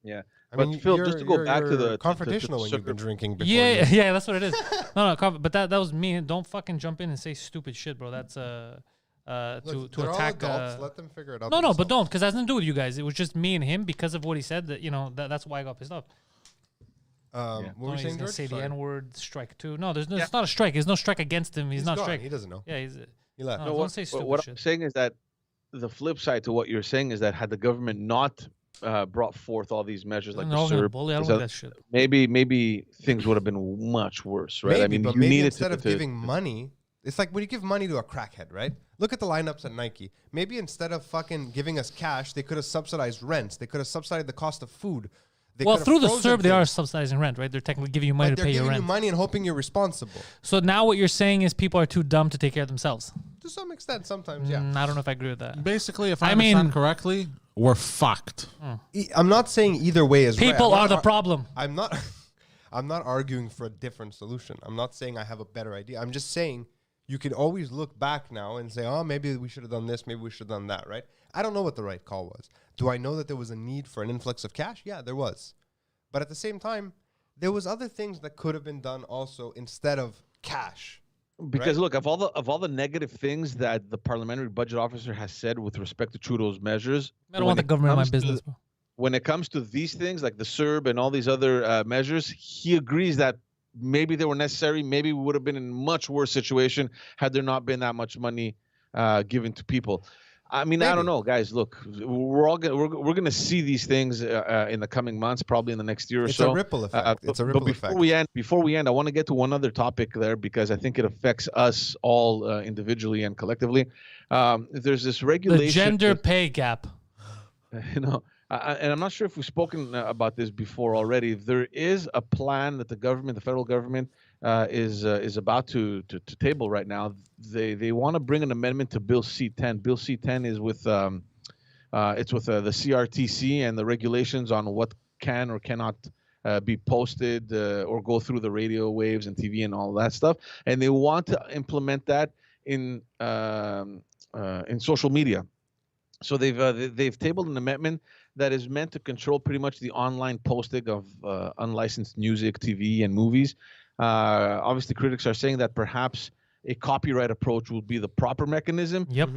Yeah. I mean, Phil, just to go back to the confrontational when you've been drinking before. Yeah, that's what it is. No, but that was me. Don't fucking jump in and say stupid shit, bro. That's to attack. Adults, let them figure it out. No, but don't, because that has nothing to do with you guys. It was just me and him because of what he said. That's why I got pissed off. What were you saying, George? Say the N word. Strike 2. No, it's not a strike. There's no strike against him. He's not gone. strike. He doesn't know. Yeah, he left. No, don't say stupid what shit. I'm saying is that the flip side to what you're saying is that had the government not brought forth all these measures like the CERB, bully. I don't like that shit. Maybe things would have been much worse, right? Maybe, you needed instead of giving money, it's like when you give money to a crackhead, right? Look at the lineups at Nike. Maybe instead of fucking giving us cash, they could have subsidized rents. They could have subsidized the cost of food. Through the CERB, they are subsidizing rent, right? They're technically giving you money to pay your rent. They're giving you money and hoping you're responsible. So now what you're saying is people are too dumb to take care of themselves. To some extent, sometimes, yeah. I don't know if I agree with that. Basically, if I understand correctly, we're fucked. I'm not saying either way is right. People are the problem. I'm not arguing for a different solution. I'm not saying I have a better idea. I'm just saying you can always look back now and say, oh, maybe we should have done this, maybe we should have done that, right? I don't know what the right call was. Do I know that there was a need for an influx of cash? Yeah, there was. But at the same time, there was other things that could have been done also instead of cash. Because look, of all the negative things that the parliamentary budget officer has said with respect to Trudeau's measures, I don't want the government in my business, bro. When it comes to these things like the CERB and all these other measures, he agrees that maybe they were necessary. Maybe we would have been in a much worse situation had there not been that much money given to people. I mean, I don't know, guys. Look, we're gonna see these things in the coming months, probably in the next year or so. It's a ripple effect. It's a ripple effect. Before we end, I want to get to one other topic there because I think it affects us all individually and collectively. There's this regulation. The gender pay gap. You know, and I'm not sure if we've spoken about this before already. There is a plan that the federal government, is about to table right now. They want to bring an amendment to Bill C-10. Bill C-10 is with it's with the CRTC and the regulations on what can or cannot be posted or go through the radio waves and TV and all that stuff. And they want to implement that in social media. So they've tabled an amendment that is meant to control pretty much the online posting of unlicensed music, TV, and movies. Obviously, critics are saying that perhaps a copyright approach will be the proper mechanism. Yep.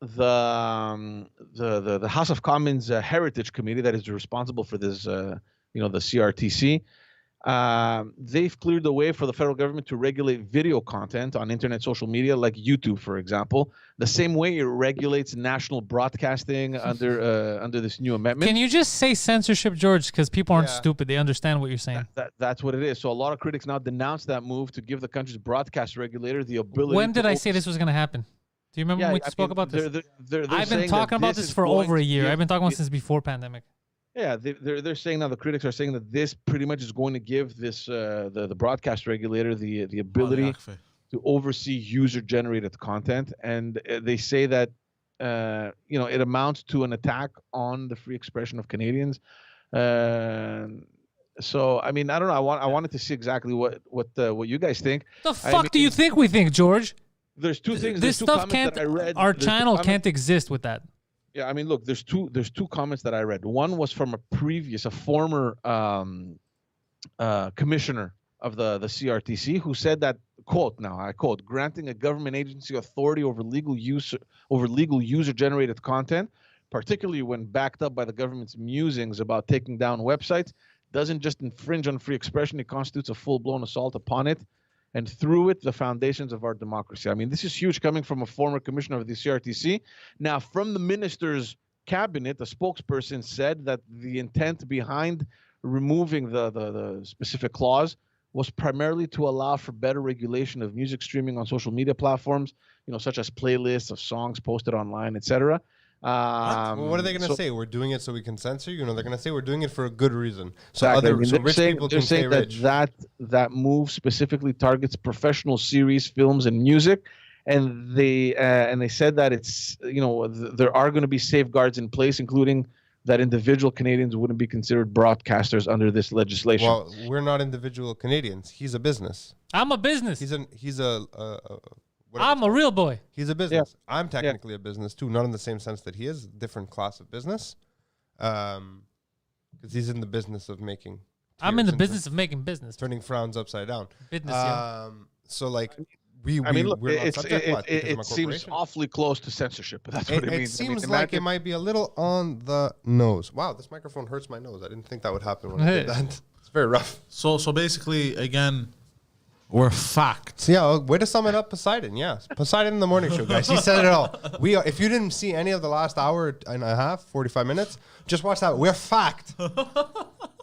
The House of Commons Heritage Committee that is responsible for this, the CRTC, they've cleared the way for the federal government to regulate video content on internet social media like YouTube, for example, the same way it regulates national broadcasting under this new amendment. Can you just say censorship, George? Because people aren't stupid. They understand what you're saying. That's what it is. So a lot of critics now denounce that move to give the country's broadcast regulator the ability. When did I say this was going to happen? Do you remember when we spoke about this? I've been talking about this for over a year. I've been talking about this since before pandemic. Yeah, they're saying now, the critics are saying that this pretty much is going to give this the broadcast regulator the ability to oversee user-generated content, and they say that it amounts to an attack on the free expression of Canadians. So I mean, I don't know. I wanted to see exactly what you guys think. The fuck do you think we think, George? There's two things. This stuff can't. Our channel can't exist with that. Yeah, I mean, look, there's two comments that I read. One was from a former commissioner of the CRTC who said that, quote, now I quote, granting a government agency authority over legal user-generated content, particularly when backed up by the government's musings about taking down websites, doesn't just infringe on free expression, it constitutes a full-blown assault upon it, and through it, the foundations of our democracy. I mean, this is huge coming from a former commissioner of the CRTC. Now, from the minister's cabinet, the spokesperson said that the intent behind removing the specific clause was primarily to allow for better regulation of music streaming on social media platforms, such as playlists of songs posted online, etc. What are they going to say? We're doing it so we can censor you? They're going to say we're doing it for a good reason. So rich people can stay rich. That move specifically targets professional series, films, and music, and they said that it's there are going to be safeguards in place, including that individual Canadians wouldn't be considered broadcasters under this legislation. Well, we're not individual Canadians. He's a business. I'm a business. I'm a real boy. He's a business. Yeah. I'm technically a business too, not in the same sense that he is. Different class of business, because he's in the business of making. I'm in the business of making business, turning frowns upside down. Business. Yeah. So like it seems awfully close to censorship. But that's what it means. It seems like it might be a little on the nose. Wow, this microphone hurts my nose. I didn't think that would happen when I did that. It's very rough. So basically, again, we're facts. Yeah, way to sum it up, Poseidon. Yeah, Poseidon in the morning show, guys. He said it all. If you didn't see any of the last hour and a half, 45 minutes, just watch that. We're fact.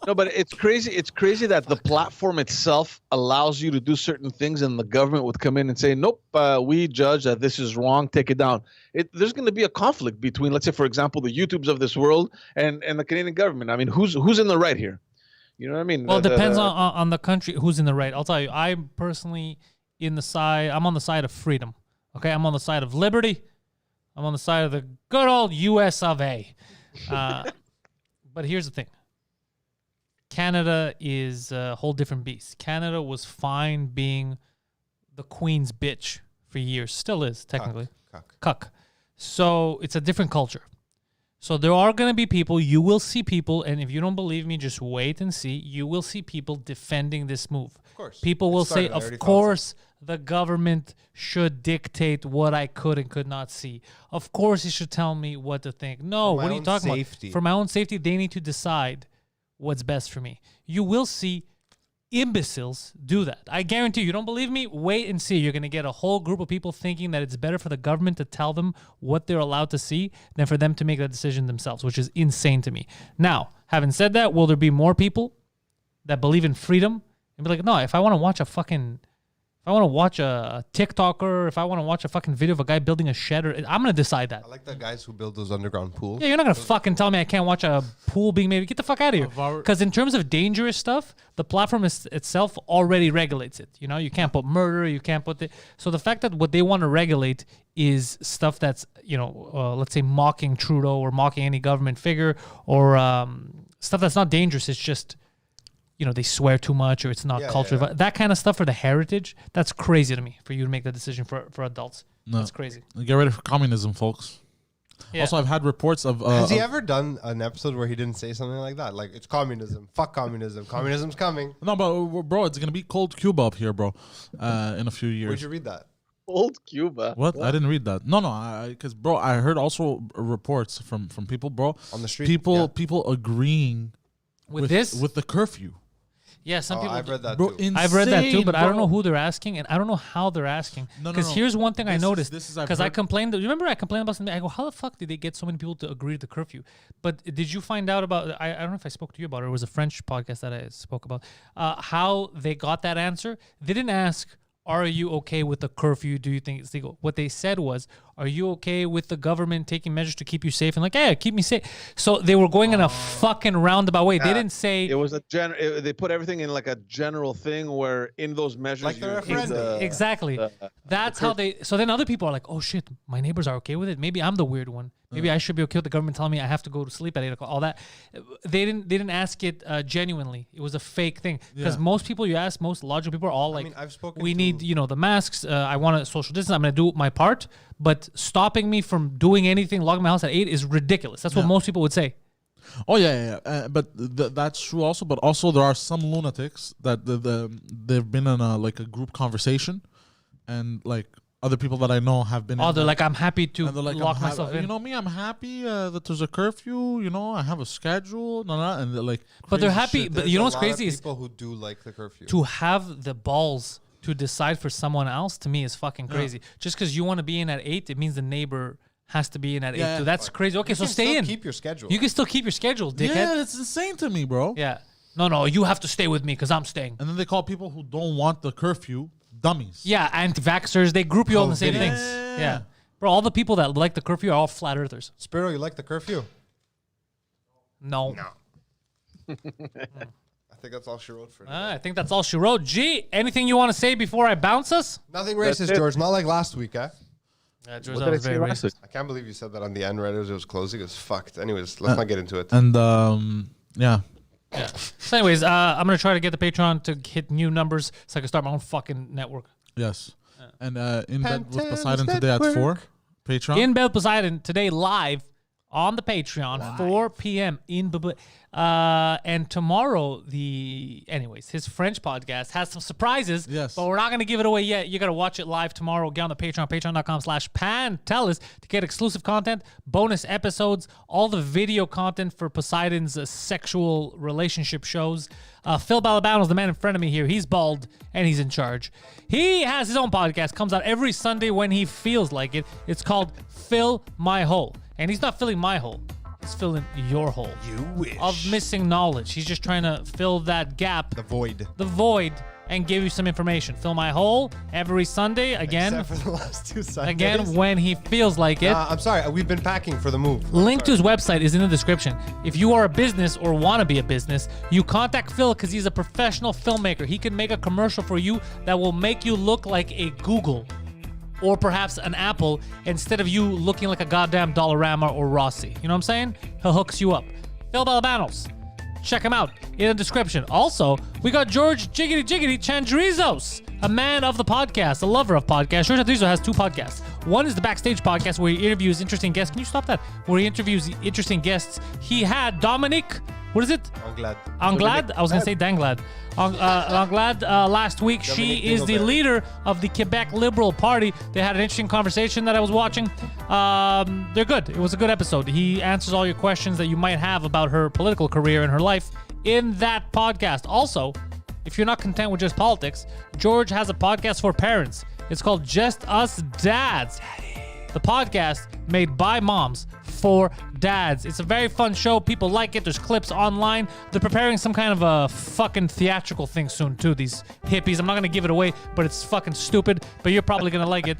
No, but it's crazy. It's crazy that the platform itself allows you to do certain things, and the government would come in and say, "Nope, we judge that this is wrong. Take it down." There's going to be a conflict between, let's say, for example, the YouTubes of this world and the Canadian government. I mean, who's in the right here? You know what I mean? Well, it depends on the country who's in the right. I'll tell you, I'm personally I'm on the side of freedom. Okay, I'm on the side of liberty. I'm on the side of the good old US of A. But here's the thing. Canada is a whole different beast. Canada was fine being the queen's bitch for years. Still is, technically. Cuck. So it's a different culture. So there are going to be people, you will see people, and if you don't believe me, just wait and see. You will see people defending this move. Of course. People will say, of course, the government should dictate what I could and could not see. Of course, he should tell me what to think. No, what are you talking about? For my own safety, they need to decide what's best for me. You will see imbeciles do that. I guarantee you don't believe me? Wait and see. You're going to get a whole group of people thinking that it's better for the government to tell them what they're allowed to see than for them to make that decision themselves, which is insane to me. Now, having said that, will there be more people that believe in freedom and be like, no, if I want to watch a TikToker, if I want to watch a fucking video of a guy building a shed, I'm going to decide that. I like the guys who build those underground pools. Yeah, you're not going to fucking tell me I can't watch a pool being made. Get the fuck out of here. Because in terms of dangerous stuff, the platform itself already regulates it. You know, you can't put murder, you can't put so the fact that what they want to regulate is stuff that's, let's say mocking Trudeau or mocking any government figure or stuff that's not dangerous. It's just, they swear too much or it's not culture. Yeah. That kind of stuff for the heritage, that's crazy to me for you to make that decision for adults. No. That's crazy. Get ready for communism, folks. Yeah. Also, I've had reports of... Has he ever done an episode where he didn't say something like that? Like, it's communism. Fuck communism. Communism's coming. No, but bro, it's going to be cold Cuba up here, bro, in a few years. Where'd you read that? Old Cuba. What? I didn't read that. No, because, bro, I heard also reports from people, bro. On the street? People agreeing with the curfew. Yeah, some people. I've read that bro, too. Insane, I've read that too, but bro. I don't know who they're asking, and I don't know how they're asking. Because here's one thing I noticed. Because I complained. Remember, I complained about something. I go, how the fuck did they get so many people to agree to the curfew? But did you find out about? I don't know if I spoke to you about it. It was a French podcast that I spoke about. How they got that answer? They didn't ask, "Are you okay with the curfew? Do you think it's legal?" What they said was, "Are you okay with the government taking measures to keep you safe?" And like, yeah, keep me safe. So they were going in a fucking roundabout way. They didn't say it was a they put everything in like a general thing where in those measures, like they're a friend. Exactly. That's how they. So then other people are like, "Oh shit, my neighbors are okay with it. Maybe I'm the weird one. Maybe I should be okay with the government telling me I have to go to sleep at 8 o'clock." All that. They didn't ask it genuinely. It was a fake thing. Because most people you ask, most logical people are all like, I've spoken we need the masks. I want a social distance. I'm going to do my part. But stopping me from doing anything, locking my house at 8 is ridiculous. That's what most people would say. Oh yeah. But that's true also. But also there are some lunatics that they've been in a group conversation, and like other people that I know have been. Oh, they're like, I'm happy to lock I'm myself in. You know me, I'm happy that there's a curfew. I have a schedule. And they're like. But they're happy. Shit. But you know what's crazy is people who do like the curfew. To have the balls to decide for someone else, to me, is fucking crazy. Just because you want to be in at 8, it means the neighbor has to be in at 8 too. That's crazy. Okay, so stay in. Keep your schedule. You can still keep your schedule, dickhead. Yeah, it's insane to me, bro. Yeah. No, you have to stay with me because I'm staying. And then they call people who don't want the curfew dummies. Yeah, anti-vaxxers. They group you all in the same things. Yeah. Yeah. Bro, all the people that like the curfew are all flat earthers. Spiro, you like the curfew? No. I think that's all she wrote for today. I think that's all she wrote. G, anything you want to say before I bounce us? Nothing racist, George. Not like last week, eh? Yeah, George, that was very racist. I can't believe you said that on the end right as it was closing. It was fucked. Anyways, let's not get into it. And yeah. So anyways, I'm going to try to get the Patreon to hit new numbers so I can start my own fucking network. Yes. And in bed with Poseidon today at 4. Patreon. In bed with Poseidon today live on the Patreon, 4 p.m. And tomorrow, his French podcast has some surprises. Yes. But we're not going to give it away yet. You got to watch it live tomorrow. Get on the Patreon, patreon.com/Pantelis to get exclusive content, bonus episodes, all the video content for Poseidon's sexual relationship shows. Phil Balabano's the man in front of me here. He's bald and he's in charge. He has his own podcast, comes out every Sunday when he feels like it. It's called Fill My Hole. And he's not filling my hole. He's filling your hole. You wish. Of missing knowledge. He's just trying to fill that gap. The void. And give you some information. Fill my hole every Sunday. Again. Except for the last 2 Sundays. Again, when he feels like it. I'm sorry. We've been packing for the move. Link to his website is in the description. If you are a business or want to be a business, you contact Phil because he's a professional filmmaker. He can make a commercial for you that will make you look like a Google or perhaps an Apple instead of you looking like a goddamn Dollarama or Rossi. You know what I'm saying? He'll hooks you up. Phil Balabanos. Check him out in the description. Also, we got George Jiggity Changerizos, a man of the podcast, a lover of podcasts. George Changerizos has 2 podcasts. One is the Backstage podcast where he interviews interesting guests. Can you stop that? Where he interviews interesting guests. He had Dominic, what is it? Anglad? I was going to say Danglad. Anglad last week. She is the leader of the Quebec Liberal Party. They had an interesting conversation that I was watching. They're good. It was a good episode. He answers all your questions that you might have about her political career and her life in that podcast. Also, if you're not content with just politics, George has a podcast for parents. It's called Just Us Dads. The podcast made by moms for dads. It's a very fun show. People like it. There's clips online. They're preparing some kind of a fucking theatrical thing soon too, these hippies. I'm not going to give it away, but it's fucking stupid, but you're probably going to like it.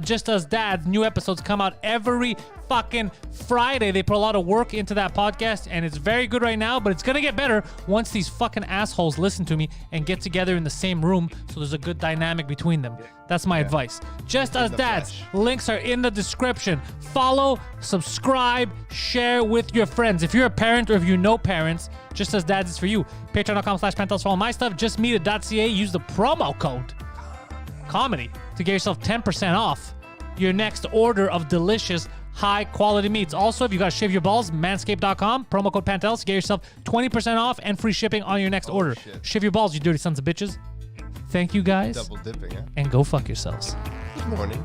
Just Us Dads, new episodes come out every fucking Friday. They put a lot of work into that podcast, and it's very good right now, but it's going to get better once these fucking assholes listen to me and get together in the same room so there's a good dynamic between them. That's my advice. Just Us Dads. Links are in the description. Follow, subscribe, share with your friends. If you're a parent or if you know parents, Just Us Dads is for you. Patreon.com/Pantelis for all my stuff. JustMeetIt.ca. Use the promo code COMEDY to get yourself 10% off your next order of delicious high quality meats. Also, if you gotta shave your balls, manscaped.com, promo code Pantelis, get yourself 20% off and free shipping on your next order. Shit. Shave your balls, you dirty sons of bitches. Thank you guys. Double dipping, huh? And go fuck yourselves. Good morning.